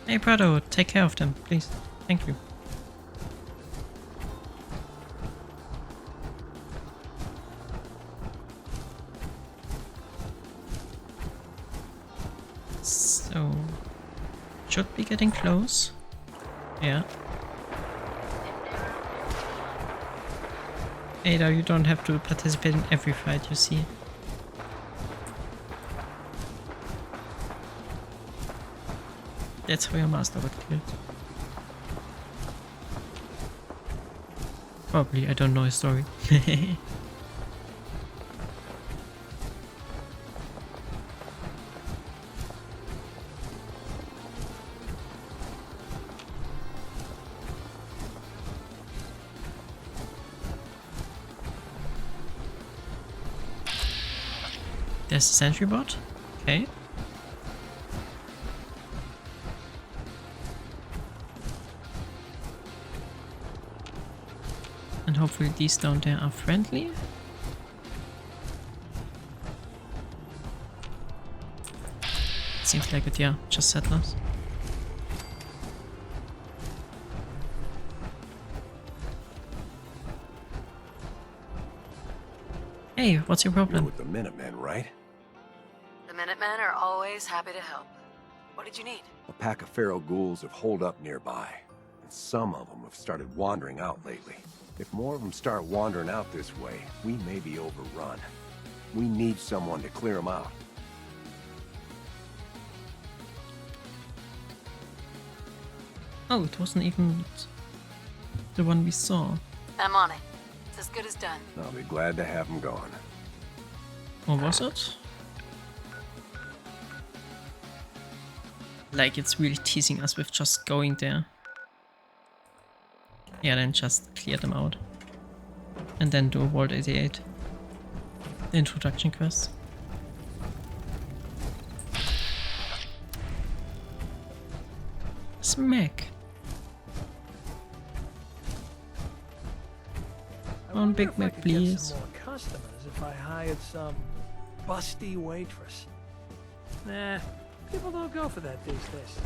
Hey Prado, take care of them, please. Thank you. So, should be getting close. Yeah. Ada, you don't have to participate in every fight you see. That's how your master got killed. Probably, I don't know his story. There's a sentry bot. Okay. And hopefully these down there are friendly. Seems like it, yeah, just settlers. Hey, what's your problem? You're with the Minutemen, right? The Minutemen are always happy to help. What did you need? A pack of feral ghouls have holed up nearby, and some of them have started wandering out lately. If more of them start wandering out this way, we may be overrun. We need someone to clear them out. Oh, it wasn't even the one we saw. I'm on it. It's as good as done. I'll be glad to have them gone. Or was it? Like, it's really teasing us with just going there. Yeah, then just clear them out. And then do Vault 88. The introduction quest. Smack. On Big Mac, please. Some more customers if I hired some busty waitress. Nah, people don't go for that these days.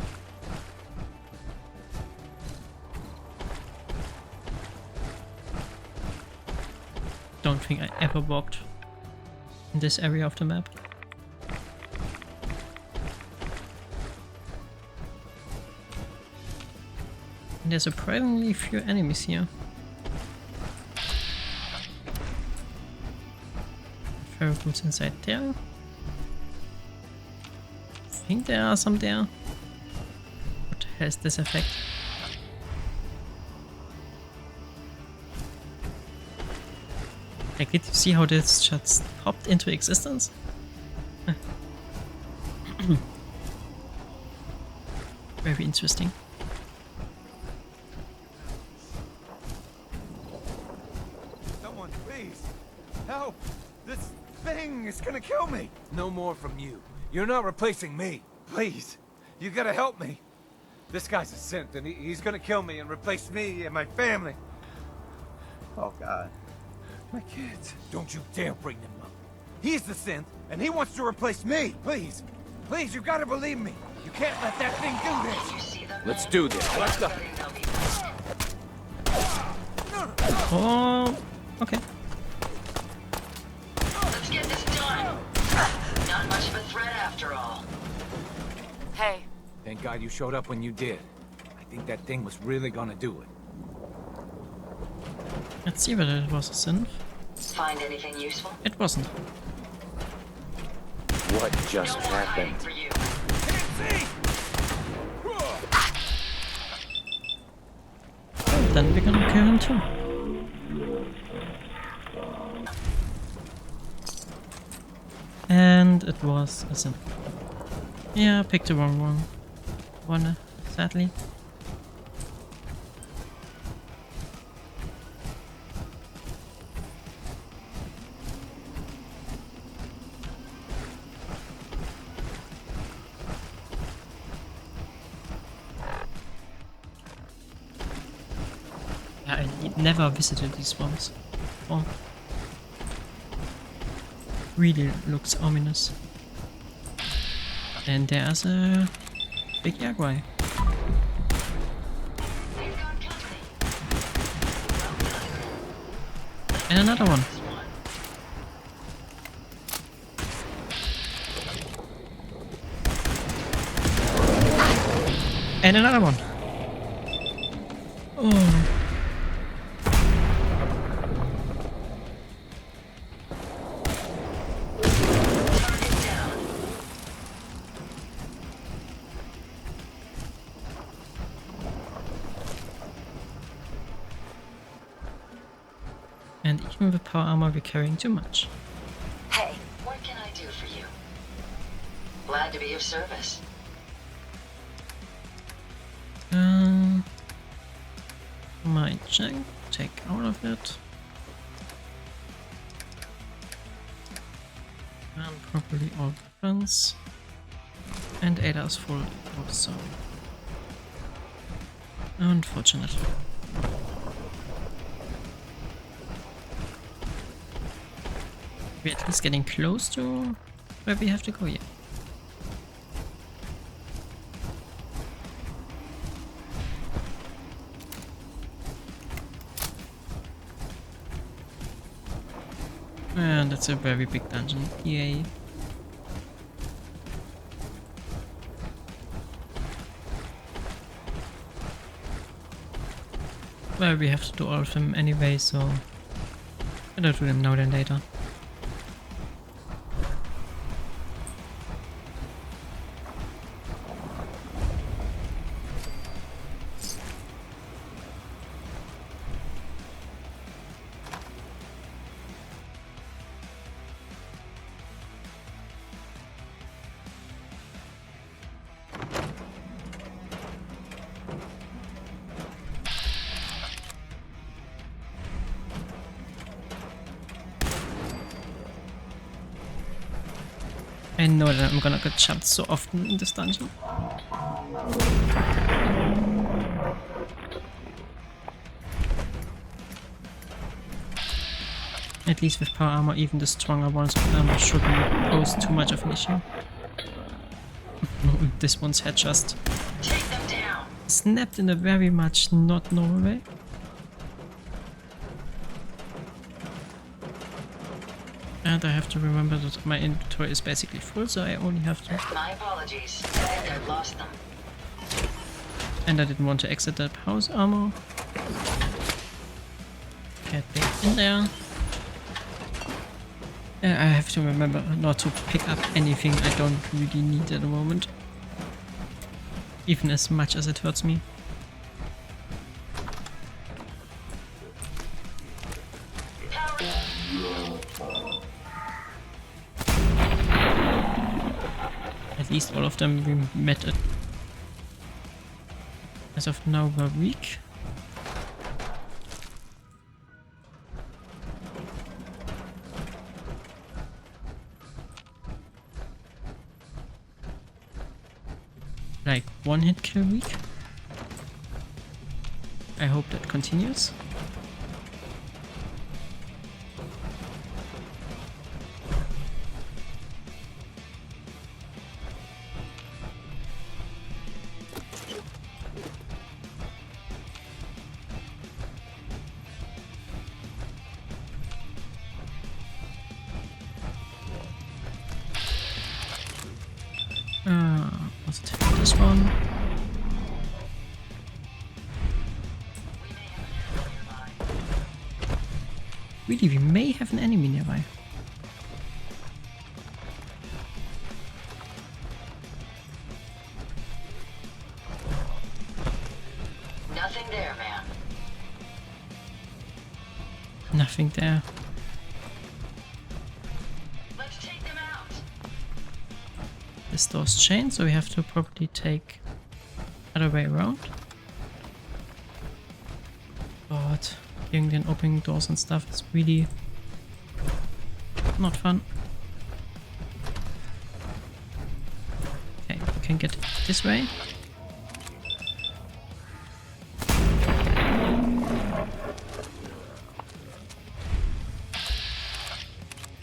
Don't think I ever walked in this area of the map. And there's surprisingly few enemies here. Feral ghouls inside there. I think there are some there. What has this effect? Like, did you see how this just popped into existence? Very interesting. Someone, please. Help! This thing is gonna kill me! No more from you. You're not replacing me. Please, you gotta help me. This guy's a synth, and he's gonna kill me and replace me and my family. Oh, God. My kids. Don't you dare bring them up. He's the synth, and he wants to replace me. Please. Please, you gotta believe me. You can't let that thing do this. Let's do this. Let's go. Oh, okay. Let's get this done. Not much of a threat after all. Hey. Thank God you showed up when you did. I think that thing was really gonna do it. Let's see whether it was a synth. Find anything useful? It wasn't. What just happened? For you. Then we're gonna kill him too. And it was a synth. Yeah, I picked the wrong one, sadly. I never visited these ones. Oh. Really looks ominous. And there's a big Jaguar. And another one. And another one. Oh. And even with power armor, we're carrying too much. Hey, what can I do for you? Glad to be of service. My check, take out of it. And properly all weapons. And Ada's full also. Unfortunate. We're at least getting close to where we have to go, yeah. And that's a very big dungeon, yay. Well, we have to do all of them anyway, so better do them now than later. I know that I'm gonna get jumped so often in this dungeon. At least with power armor, even the stronger ones of them shouldn't pose too much of an issue. This one's head just snapped in a very much not normal way. And I have to remember that my inventory is basically full, so I only have to... My apologies. I think I've lost them. And I didn't want to exit that house armor. Get back in there. And I have to remember not to pick up anything I don't really need at the moment. Even as much as it hurts me. At least all of them we met it. As of now we're weak. like 1 hit kill week. I hope that continues. Let's take this one. Really, we may have an enemy nearby. Nothing there, ma'am. Nothing there. Let's take them out. This door's chained, so we have to probably take other way around. But getting and opening doors and stuff is really not fun. Okay, we can get this way.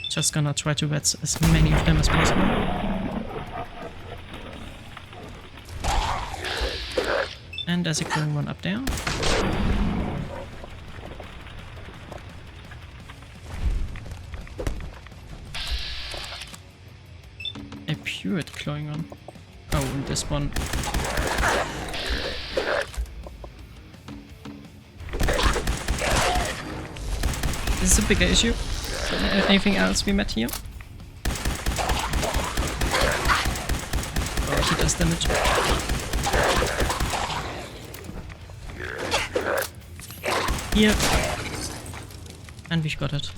Just gonna try to get as many of them as possible. And there's a glowing one up there. A pure glowing one. Oh, and this one. This is a bigger issue. Anything else we met here? Oh, he does damage. Here. And we've got it.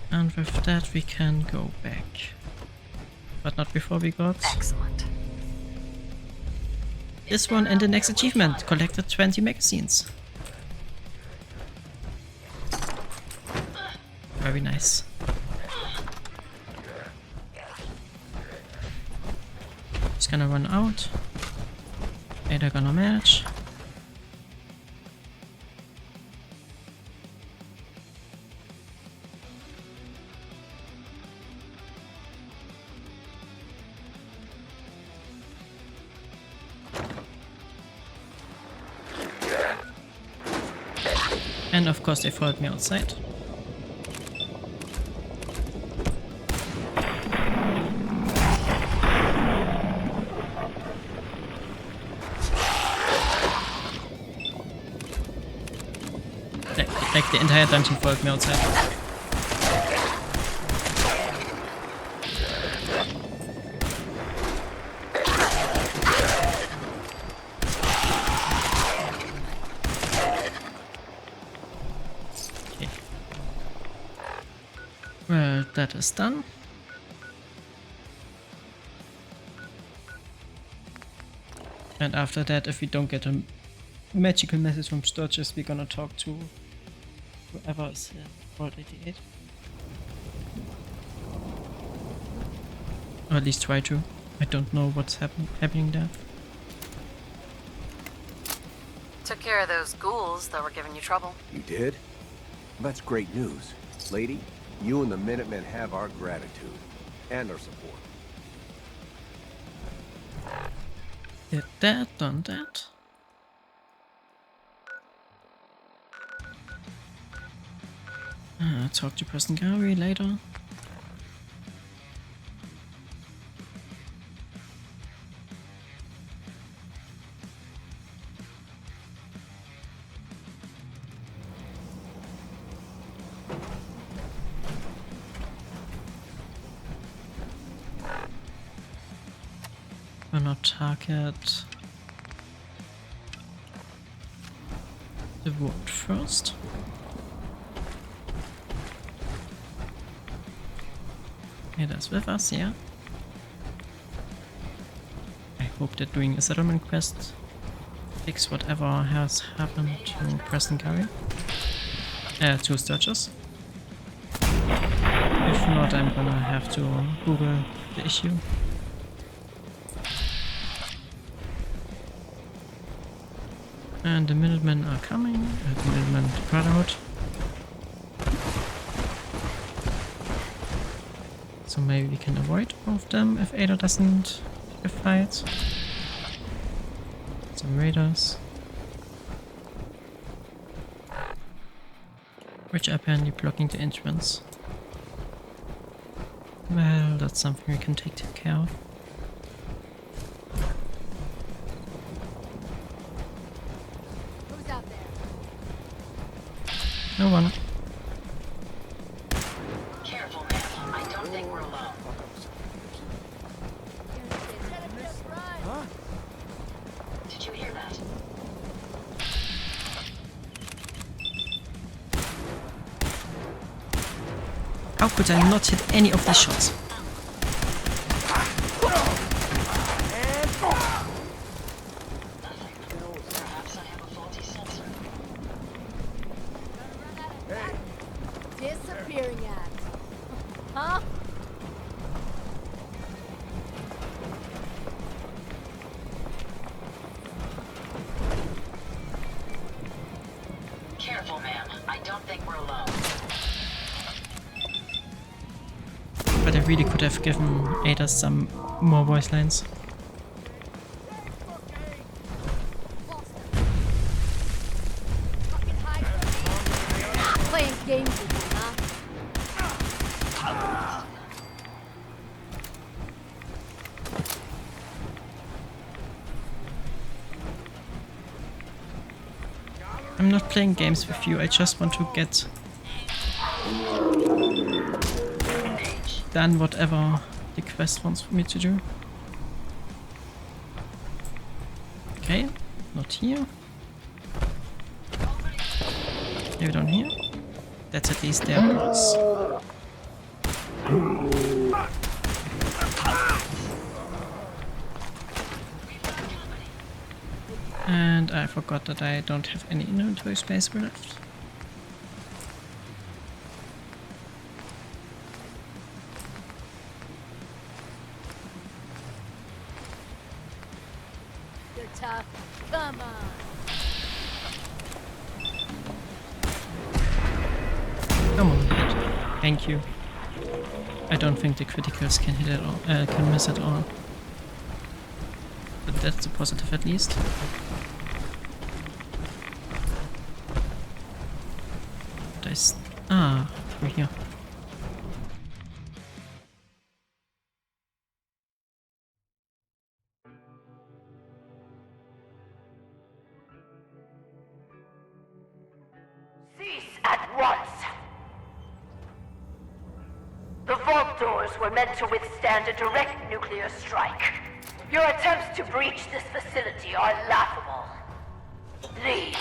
And with that we can go back. But not before we got... Excellent. This one and the next achievement. Collected 20 magazines. Very nice. Just gonna run out. They're gonna match. And of course they followed me outside. Like the entire dungeon followed me outside. Okay. Well, that is done. And after that, if we don't get a magical message from Sturgis, we're gonna talk to whoever is Vault 88. Or at least try to. I don't know what's happening there. Took care of those ghouls that were giving you trouble. You did? That's great news. Lady, you and the Minutemen have our gratitude. And our support. Did that, done that. Talk to Preston Gary later. We're not target the wood first. Okay, that's with us, yeah. I hope that doing a settlement quest fix whatever has happened to Preston Gary. To Sturgis. If not, I'm gonna have to Google the issue. And the Minutemen are coming. The Minutemen Brotherhood. So maybe we can avoid both of them if Ada doesn't pick a fight. Some raiders. Which are apparently blocking the entrance. Well, that's something we can take care of. Who's out there? No one. Careful, man. I don't think we're alone. Huh? Did you hear that? How could I not hit any of these shots? Perhaps I have a faulty sensor. Disappearing act. Huh? Careful, ma'am. I don't think we're alone. But I really could have given Ada some more voice lines. Playing games with you, huh? I'm not playing games with you, I just want to get done whatever the quest wants for me to do. Okay, not here. Maybe down here. That's at least their boss. And I forgot that I don't have any inventory space left. You're tough. Come on. Come on, hit. Thank you. I don't think the criticals can hit at all, can miss at all. But that's a positive at least. Through here. Cease at once! The vault doors were meant to withstand a direct nuclear strike. Your attempts to breach this facility are laughable. Leave.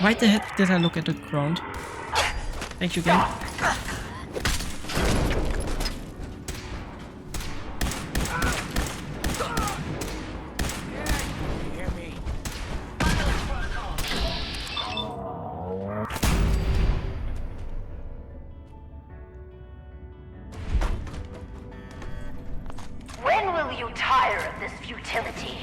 Why the heck did I look at the ground? Thank you, game. When will you tire of this futility?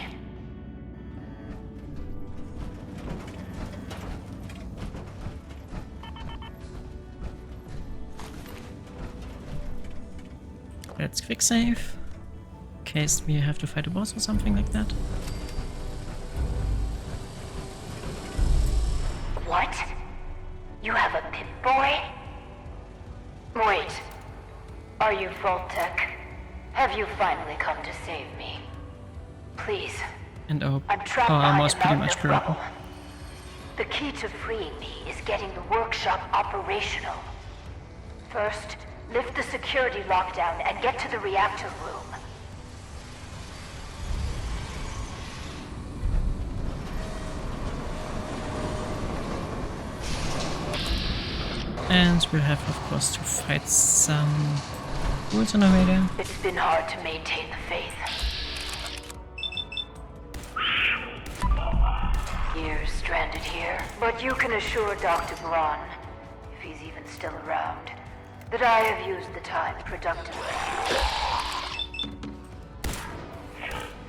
Let's quick save. In case we have to fight a boss or something like that. What? You have a Pip-Boy? Wait. Are you Vault-Tec? Have you finally come to save me? Please. And our I'm trapped armor is behind a pretty mountain much of broken. rubble. The key to freeing me is getting the workshop operational. First, lift the security lockdown and get to the reactor room. And we'll have, of course, to fight some ghouls on our way there. It's been hard to maintain the faith. years stranded here, but you can assure Dr. Braun, if he's even still around, that I have used the time productively.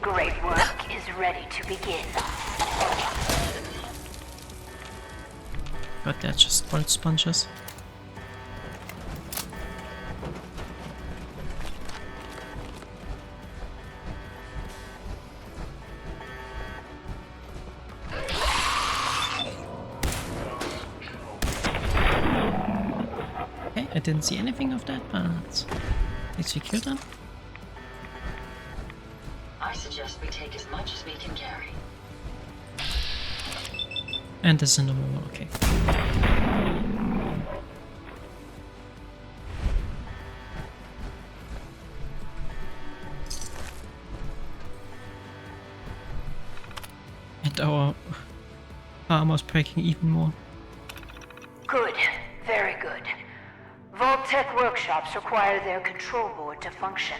Great work is ready to begin. God, they're just spoiled sponges. Okay, I didn't see anything of that, but let's secure them. I suggest we take as much as we can carry. And this is a normal one, okay. And our armor's breaking even more. Good. Very good. Vault-Tec workshops require their control board to function.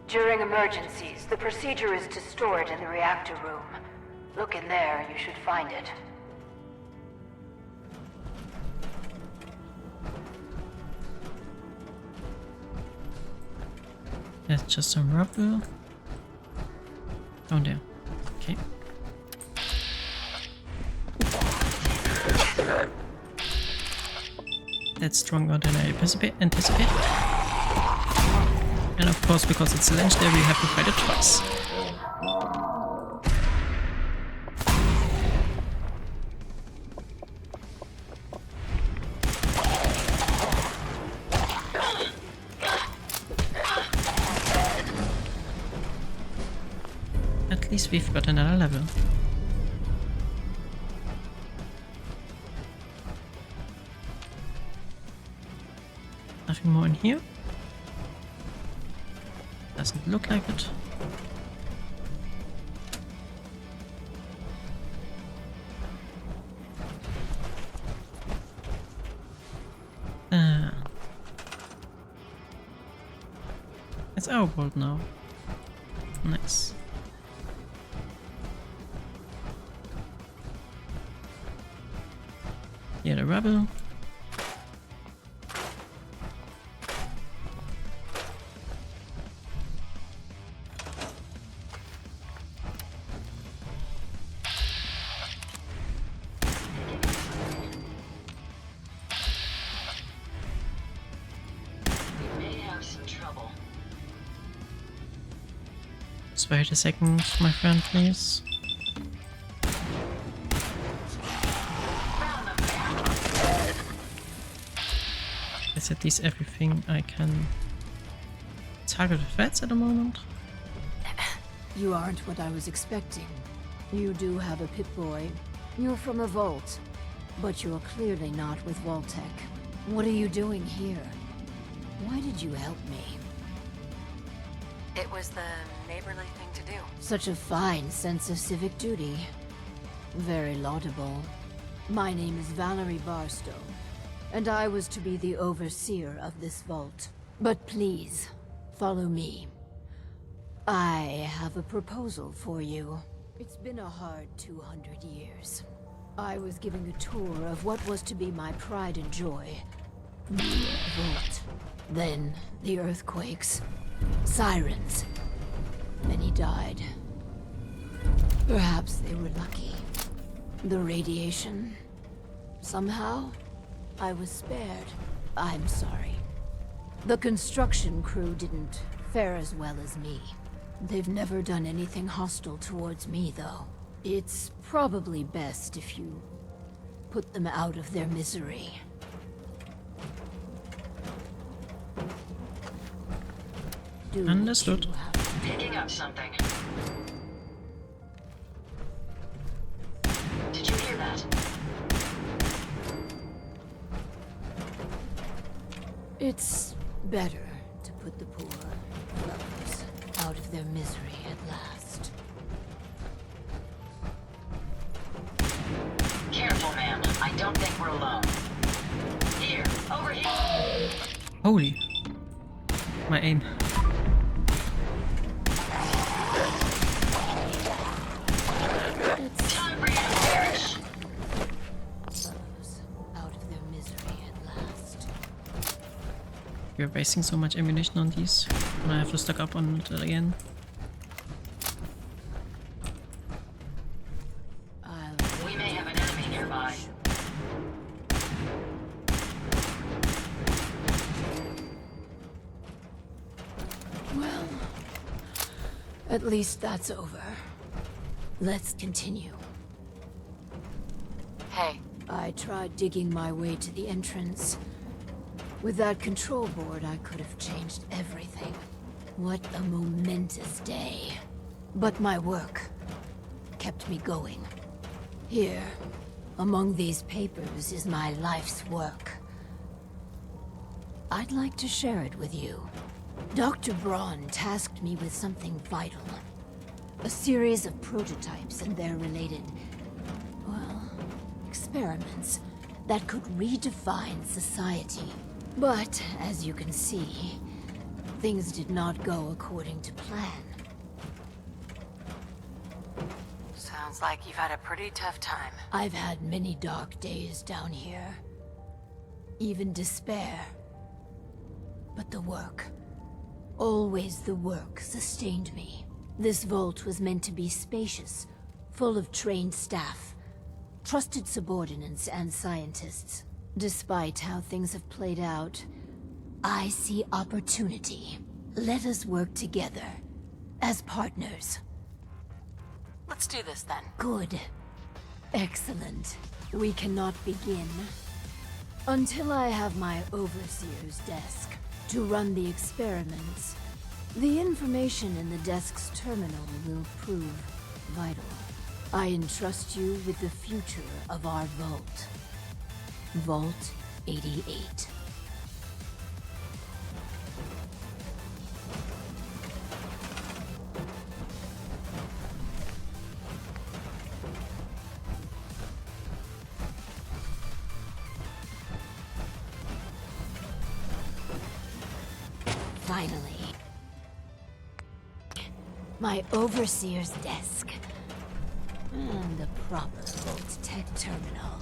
During emergencies, the procedure is to store it in the reactor room. Look in there, you should find it. That's just some rubber. Down there. Okay. That's stronger than I anticipate. And of course, because it's legendary, we have to fight it twice. At least we've got another level. Nothing more in here. Doesn't look like it. It's our world now. Nice. Here the rubble. Just wait a second, my friend, please. Is at least everything I can target with threats at the moment? You aren't what I was expecting. You do have a Pip-Boy. You're from a vault. But you're clearly not with Vault-Tec. What are you doing here? Why did you help me? It was the neighborly thing to do. Such a fine sense of civic duty. Very laudable. My name is Valerie Barstow, and I was to be the overseer of this vault. But please, follow me. I have a proposal for you. It's been a hard 200 years. I was giving a tour of what was to be my pride and joy. The vault. Then the earthquakes. Sirens. Many died. Perhaps they were lucky. The radiation. Somehow, I was spared. I'm sorry. The construction crew didn't fare as well as me. They've never done anything hostile towards me, though. It's probably best if you put them out of their misery. Understood. Picking up something. Did you hear that? It's better to put the poor fellows out of their misery at last. Careful, ma'am. I don't think we're alone. Here, over here. Holy. My aim. Time for you We're wasting so much ammunition on these. And I have to stock up on it again. We may have an enemy nearby. Well, at least that's over. Let's continue. Hey. I tried digging my way to the entrance. With that control board, I could have changed everything. What a momentous day. But my work kept me going. Here, among these papers, is my life's work. I'd like to share it with you. Dr. Braun tasked me with something vital. A series of prototypes and their related, well, experiments that could redefine society. But, as you can see, things did not go according to plan. Sounds like you've had a pretty tough time. I've had many dark days down here. Even despair. But the work, always the work, sustained me. This vault was meant to be spacious, full of trained staff, trusted subordinates and scientists. Despite how things have played out, I see opportunity. Let us work together, as partners. Let's do this then. Good. Excellent. We cannot begin until I have my overseer's desk to run the experiments. The information in the desk's terminal will prove vital. I entrust you with the future of our vault. Vault 88. Finally. My overseer's desk. And the proper Vault Tech terminal.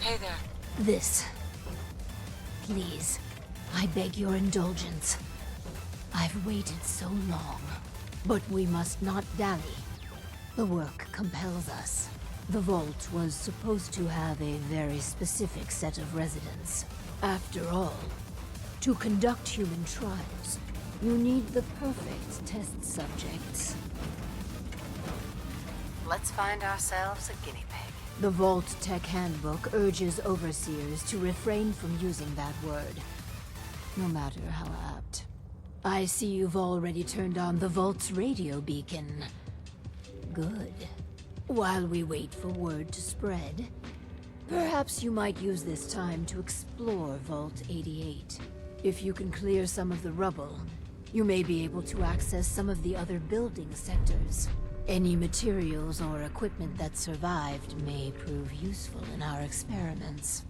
Hey there. This. Please, I beg your indulgence. I've waited so long, but we must not dally. The work compels us. The vault was supposed to have a very specific set of residents. After all, to conduct human trials, you need the perfect test subjects. Let's find ourselves a guinea pig. The Vault Tech Handbook urges overseers to refrain from using that word, no matter how apt. I see you've already turned on the Vault's radio beacon. Good. While we wait for word to spread, perhaps you might use this time to explore Vault 88. If you can clear some of the rubble, you may be able to access some of the other building sectors. Any materials or equipment that survived may prove useful in our experiments.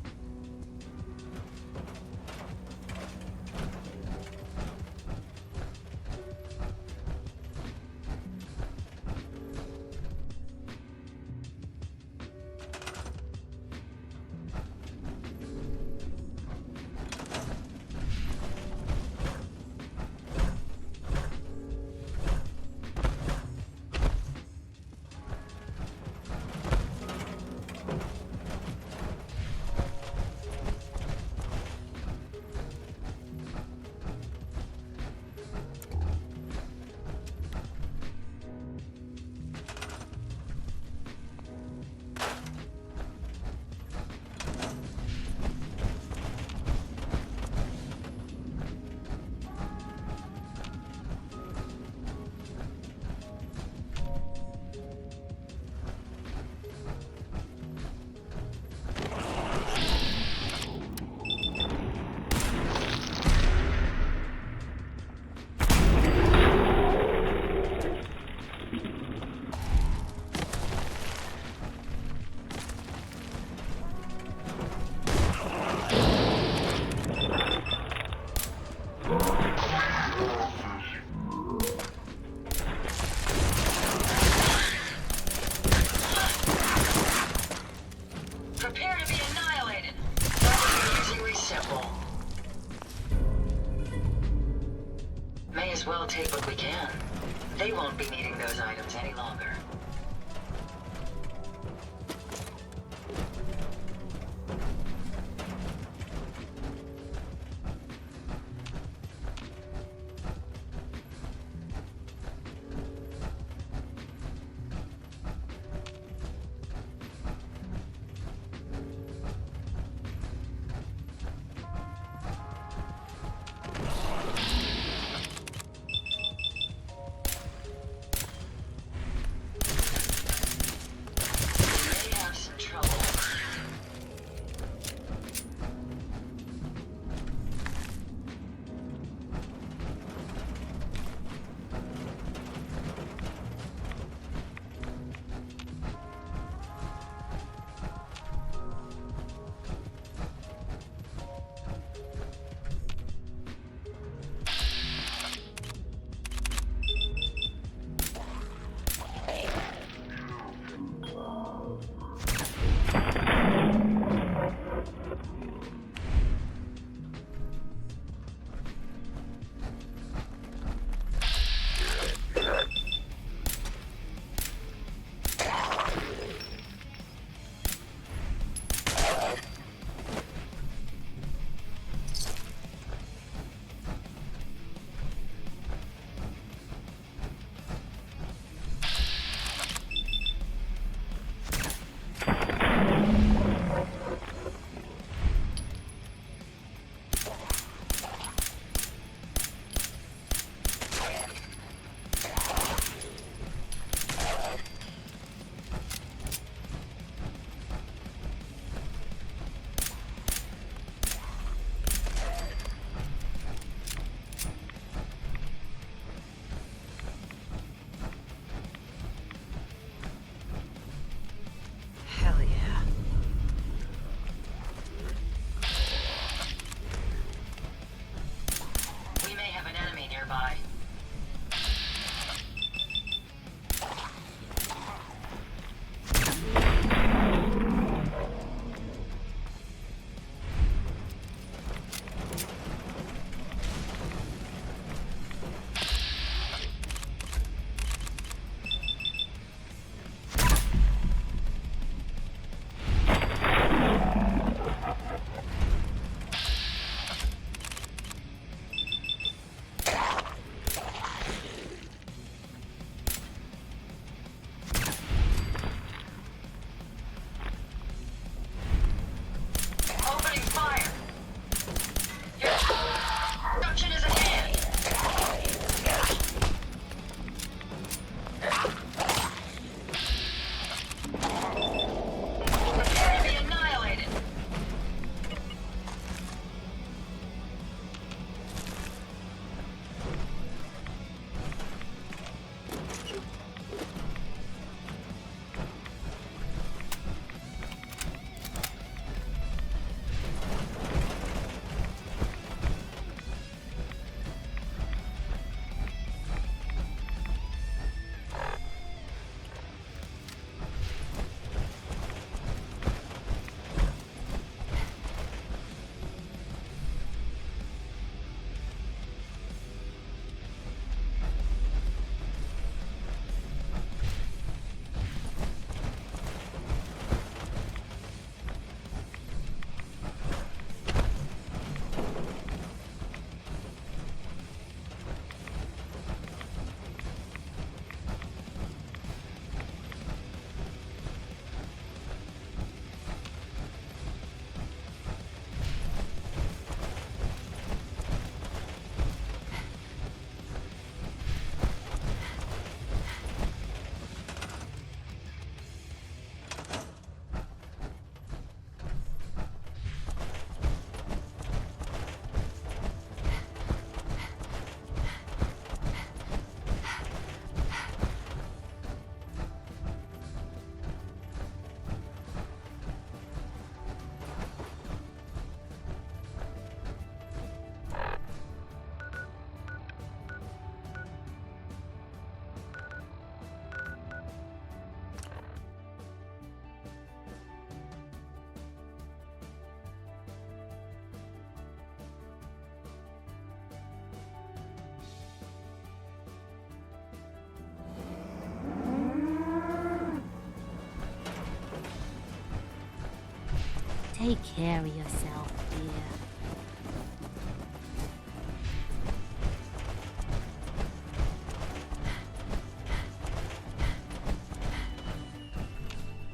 Take care of yourself, dear.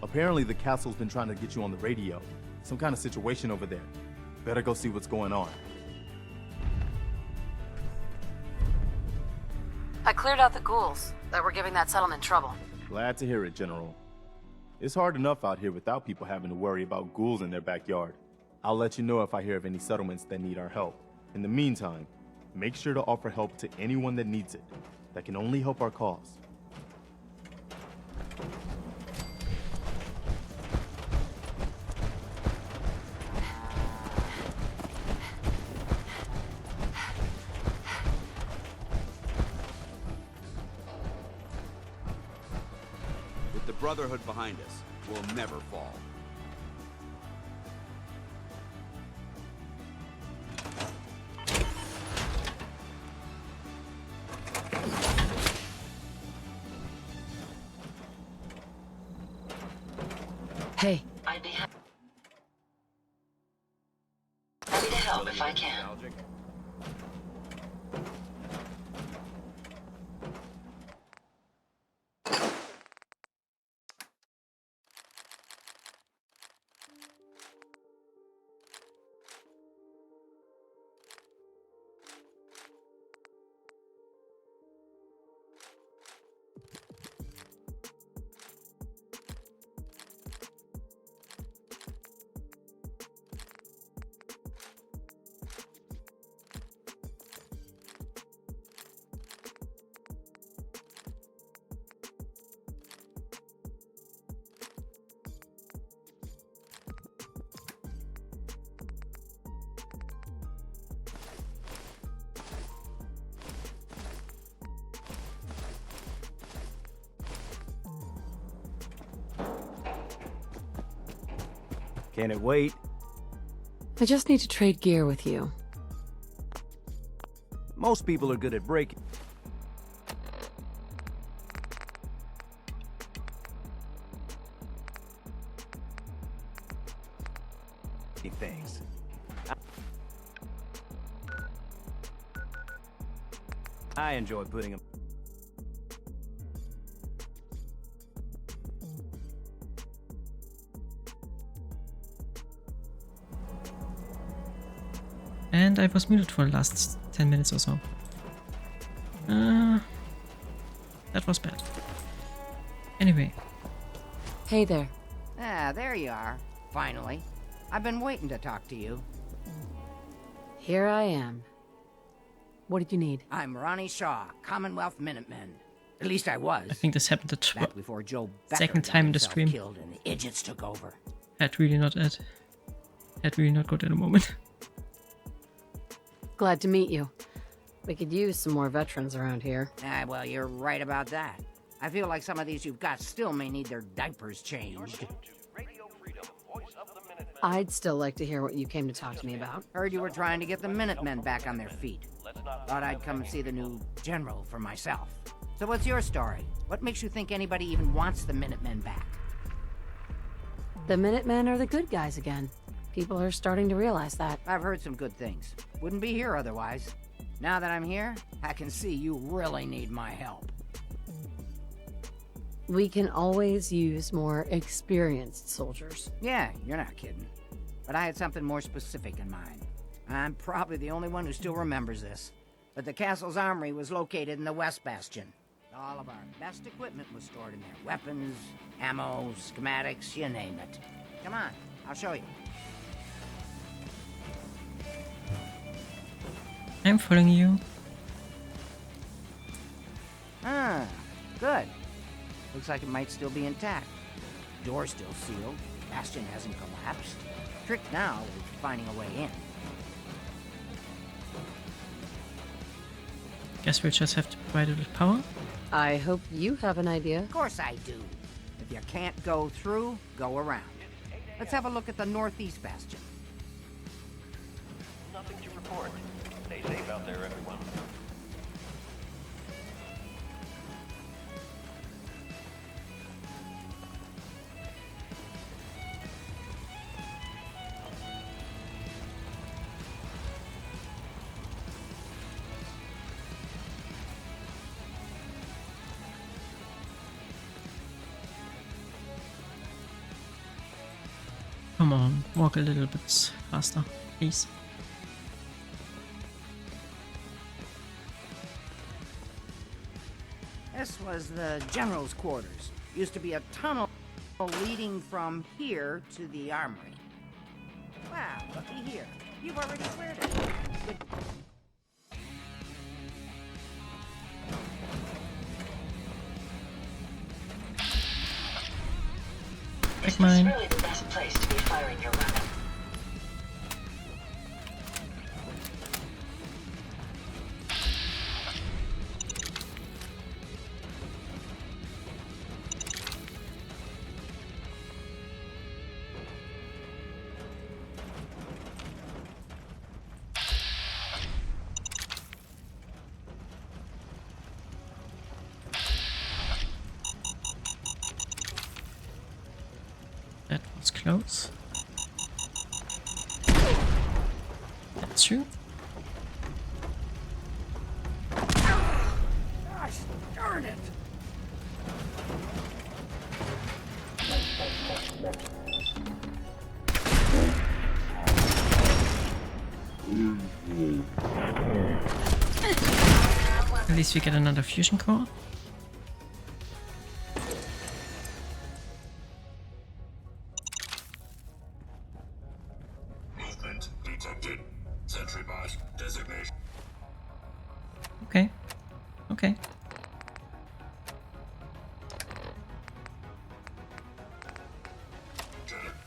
Apparently the castle's been trying to get you on the radio. Some kind of situation over there. Better go see what's going on. I cleared out the ghouls that were giving that settlement trouble. Glad to hear it, General. It's hard enough out here without people having to worry about ghouls in their backyard. I'll let you know if I hear of any settlements that need our help. In the meantime, make sure to offer help to anyone that needs it. That can only help our cause. With the Brotherhood behind us, we'll never fall. Hey. I'd be happy to help if I can. Can it wait? I just need to trade gear with you. Most people are good at breaking things. I enjoy putting them. And I was muted for the last 10 minutes or so. That was bad. Anyway. Hey there. Ah, there you are. Finally. I've been waiting to talk to you. Here I am. What did you need? I'm Ronnie Shaw, Commonwealth Minutemen. At least I was. I think this happened the back before Joe Becker second time in the stream. Killed and the idiots took over. Had really not good at the moment. Glad to meet you. We could use some more veterans around here. Ah, well, you're right about that. I feel like some of these you've got still may need their diapers changed. I'd still like to hear what you came to talk to me about. Heard you were trying to get the Minutemen back on their feet. Thought I'd come and see the new general for myself. So what's your story? What makes you think anybody even wants the Minutemen back? The Minutemen are the good guys again. People are starting to realize that. I've heard some good things. Wouldn't be here otherwise. Now that I'm here, I can see you really need my help. We can always use more experienced soldiers. Yeah, you're not kidding. But I had something more specific in mind. I'm probably the only one who still remembers this. But the castle's armory was located in the West Bastion. All of our best equipment was stored in there. Weapons, ammo, schematics, you name it. Come on, I'll show you. I'm following you. Ah, good. Looks like it might still be intact. Door's still sealed. Bastion hasn't collapsed. Trick now is finding a way in. Guess we'll just have to provide it with power. I hope you have an idea. Of course I do. If you can't go through, go around. Let's have a look at the northeast bastion. Nothing to report. Stay safe out there, everyone. Come on, walk a little bit faster, please. This was the general's quarters. Used to be a tunnel leading from here to the armory. Wow, looky here. You've already cleared it. Good. Is this really the best place to be firing your weapon? That was close. That's true. Gosh, darn it! At least we get another fusion core. Movement detected. Sentry bot designation. Okay. Okay.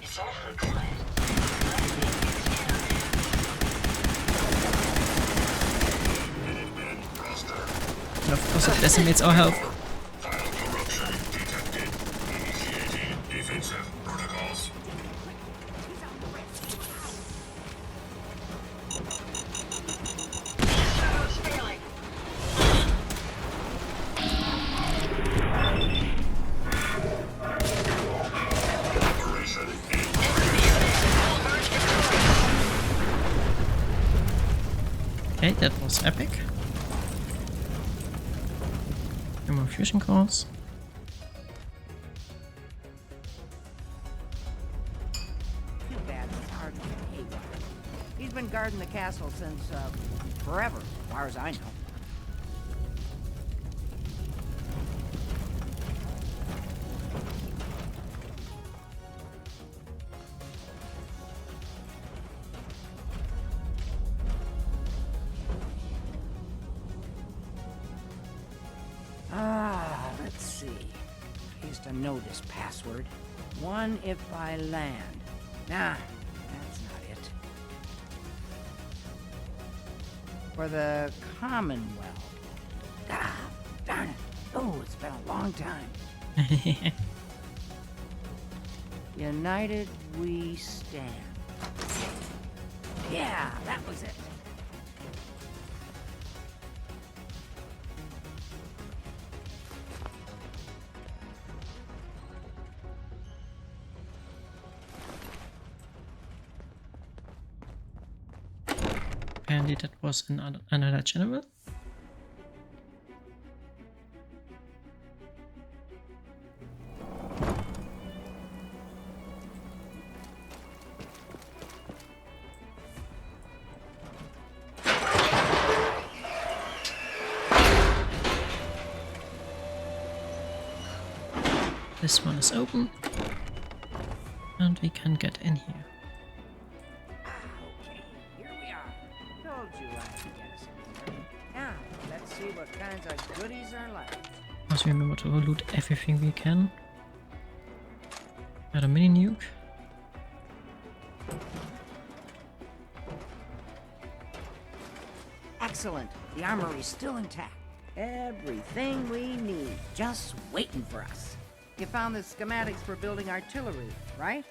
Is that her client? And of course it decimates our health. File corruption detected. Initiating defensive protocols. Okay, that was epic. No more fusion cores. Too bad it's hard to get haywire. He's been guarding the castle since, forever, as far as I know. Let's see. I used to know this password. One if I land. Nah, that's not it. For the Commonwealth. Ah, darn it. Oh, it's been a long time. United we stand. Yeah, that was it. Apparently that was another general. This one is open. And we can get in here. Told you I could get us in here. Now, let's see what kinds of goodies are left. Must remember to loot everything we can. Got a mini nuke. Excellent. The armory's still intact. Everything we need, just waiting for us. You found the schematics for building artillery, right?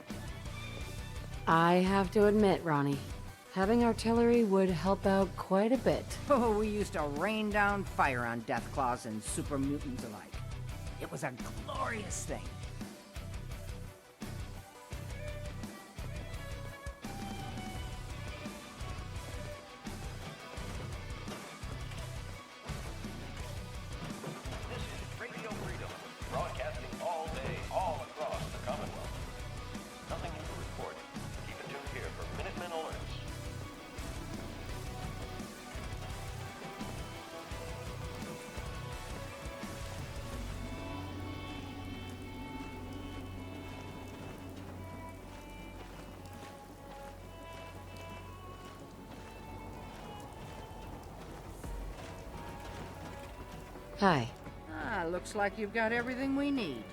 I have to admit, Ronnie, having artillery would help out quite a bit. Oh, we used to rain down fire on Deathclaws and super mutants alike. It was a glorious thing. This is Radio Freedom, broadcasting all day, all across the Commonwealth. Nothing new to report. Hi. Looks like you've got everything we need.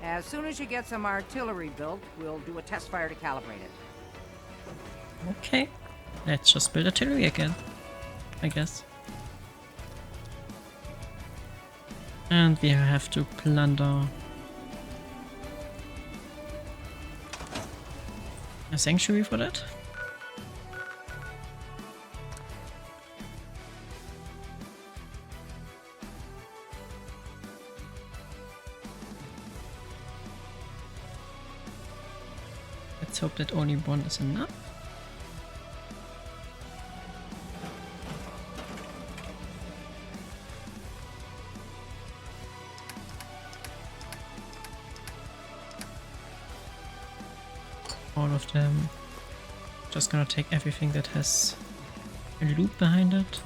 As soon as you get some artillery built, we'll do a test fire to calibrate it. Okay, let's just build artillery again, I guess. And we have to plunder a sanctuary for that. Let's hope that only one is enough. All of them. Just gonna take everything that has a loop behind it.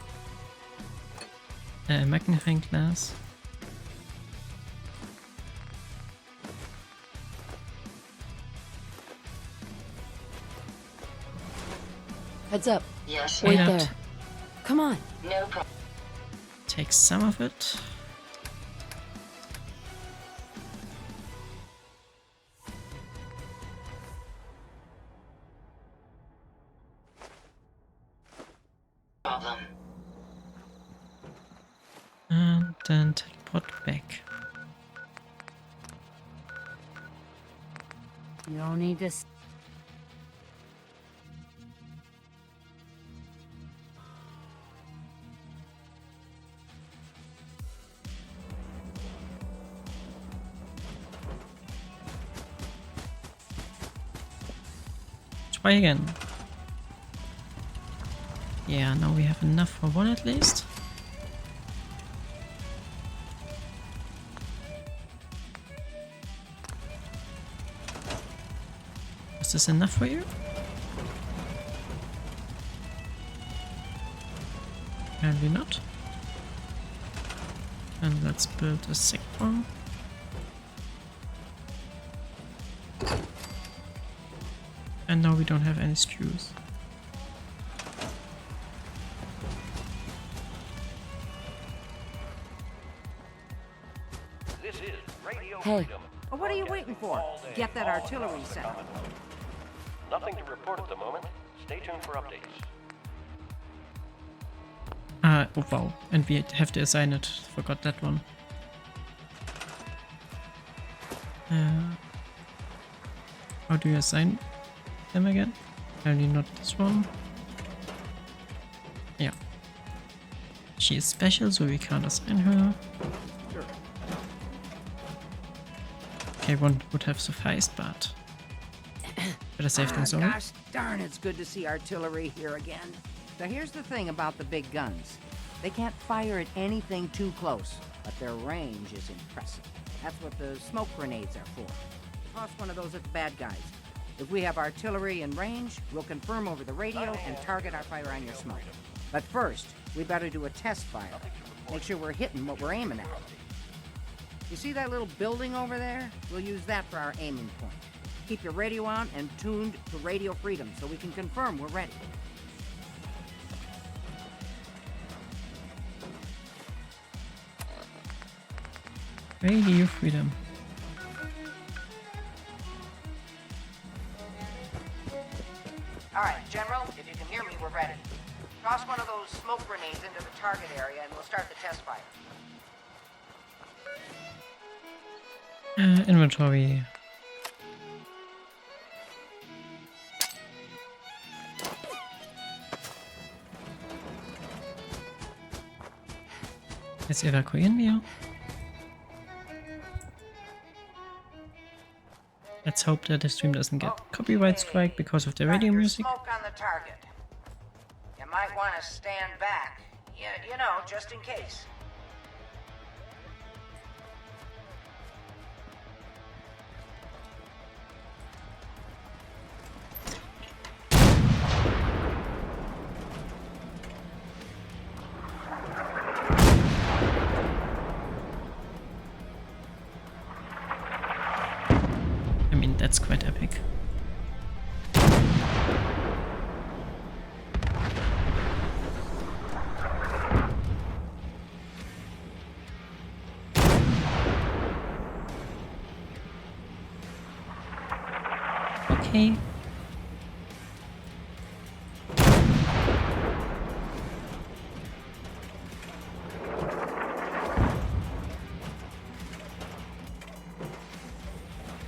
A magnifying glass. Heads up. Yes. Wait Yeah. there. Come on. No problem. Take some of it. And then teleport back. You don't need to. Try again. Yeah, now we have enough for one at least. Is this enough for you? Apparently not. And let's build a second one. And now we don't have any screws. This is Radio Hey. Freedom. Well, what are you waiting for? Get that artillery set. Nothing to report at the moment. Stay tuned for updates. Oh wow, and we have to assign it. Forgot that one. How do you assign them again? Apparently not this one. Yeah. She is special, so we can't assign her. Okay, one would have sufficed, but better safe than sorry. Gosh darn, it's good to see artillery here again. Now here's the thing about the big guns. They can't fire at anything too close, but their range is impressive. That's what the smoke grenades are for. Toss one of those at the bad guys. If we have artillery in range, we'll confirm over the radio and target our fire on your smoke. But first, we better do a test fire. Make sure we're hitting what we're aiming at. You see that little building over there? We'll use that for our aiming point. Keep your radio on and tuned to Radio Freedom so we can confirm we're ready. Radio Freedom. All right, General, if you can hear me, we're ready. Toss one of those smoke grenades into the target area and we'll start the test fire. Inventory. Jetzt evakuieren wir. Let's hope that the stream doesn't get copyright strike because of the radio music. Smoke on the target. You might want to stand back. You know, just in case. I mean, that's quite epic. Okay.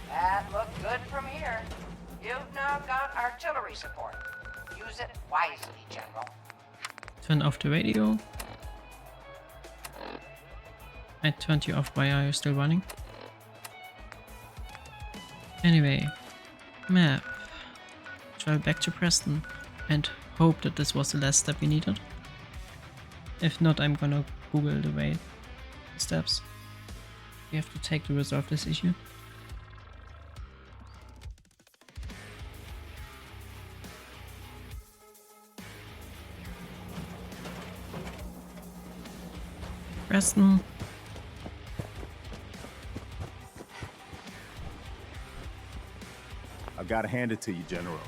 That looked good from here. You've now got artillery support. Use it wisely, General. Turn off the radio. I turned you off. Why are you still running? Anyway, map. Travel back to Preston and hope that this was the last step we needed. If not, I'm gonna Google the way steps we have to take to resolve this issue. Preston. I've got to hand it to you, General.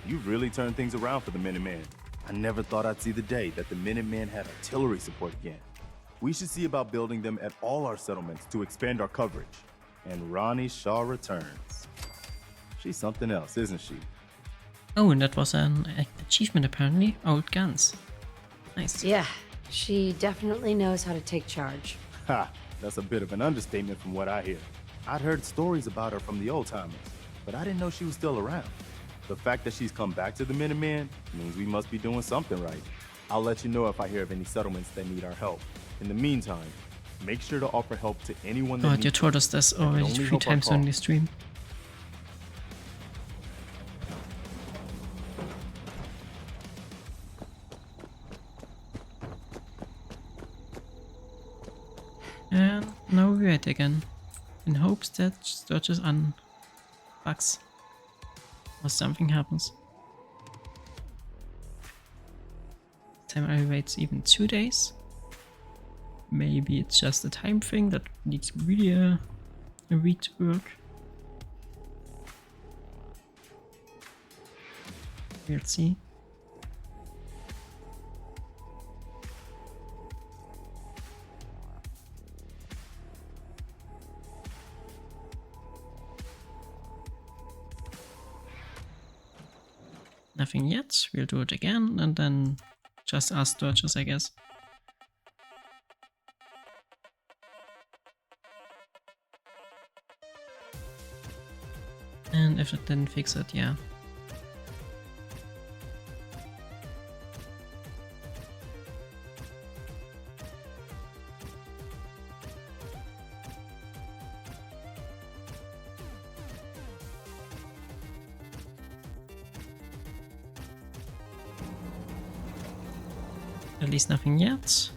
You've really turned things around for the Minutemen. I never thought I'd see the day that the Minutemen had artillery support again. We should see about building them at all our settlements to expand our coverage. And Ronnie Shaw returns. She's something else, isn't she? Oh, and that was an achievement apparently. Old guns. Nice. Yeah, she definitely knows how to take charge. Ha! That's a bit of an understatement from what I hear. I'd heard stories about her from the old-timers, but I didn't know she was still around. The fact that she's come back to the Minutemen means we must be doing something right. I'll let you know if I hear of any settlements that need our help. In the meantime, make sure to offer help to anyone that God, needs you it. told us this already only 3 help our times on cause. the stream. And now we wait again, in hopes that Sturges unbugs or something happens. This time I wait even 2 days. Maybe it's just a time thing that needs really a week to work. We'll see. Nothing yet. We'll do it again and then just ask Sturges, I guess. And if it didn't fix it, yeah. At least nothing yet.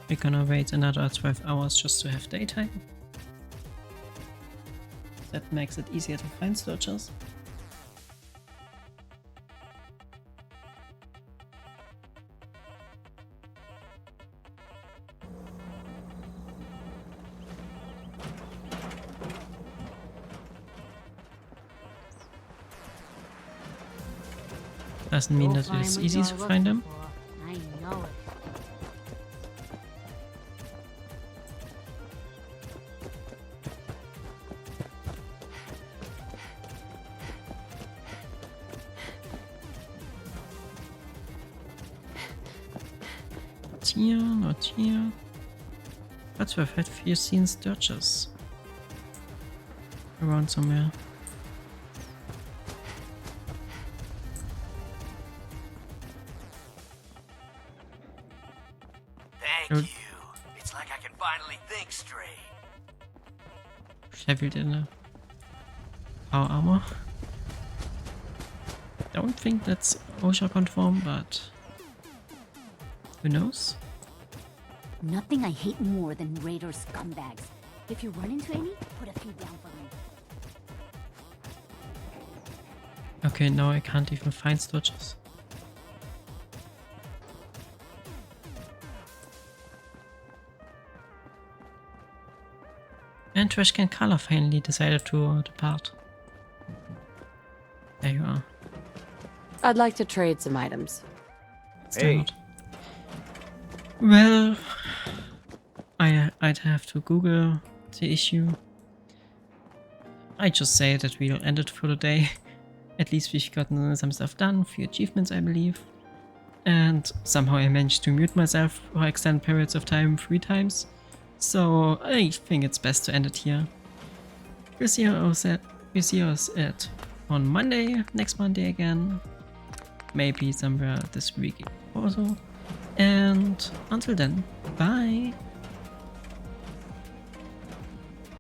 We're gonna wait another 12 hours just to have daytime. That makes it easier to find Sturges. Doesn't mean that it's easy to find them. I know it. Not here, not here. But we've had few seen Sturges around somewhere. Thank you. It's like I can finally think straight. Sheffield in a power armor. Don't think that's OSHA conform, but who knows? Nothing I hate more than raider scumbags. If you run into any, put a few down for me. Okay, now I can't even find Sturges. And Trashcan Color finally decided to depart. There you are. I'd like to trade some items. Still not. Well, I'd have to Google the issue. I just say that we'll end it for the day. At least we've gotten some stuff done, 3 achievements I believe. And somehow I managed to mute myself for extended periods of time 3 times. So I think it's best to end it here. We'll see us on Monday, next Monday again. Maybe somewhere this week also. And until then, bye!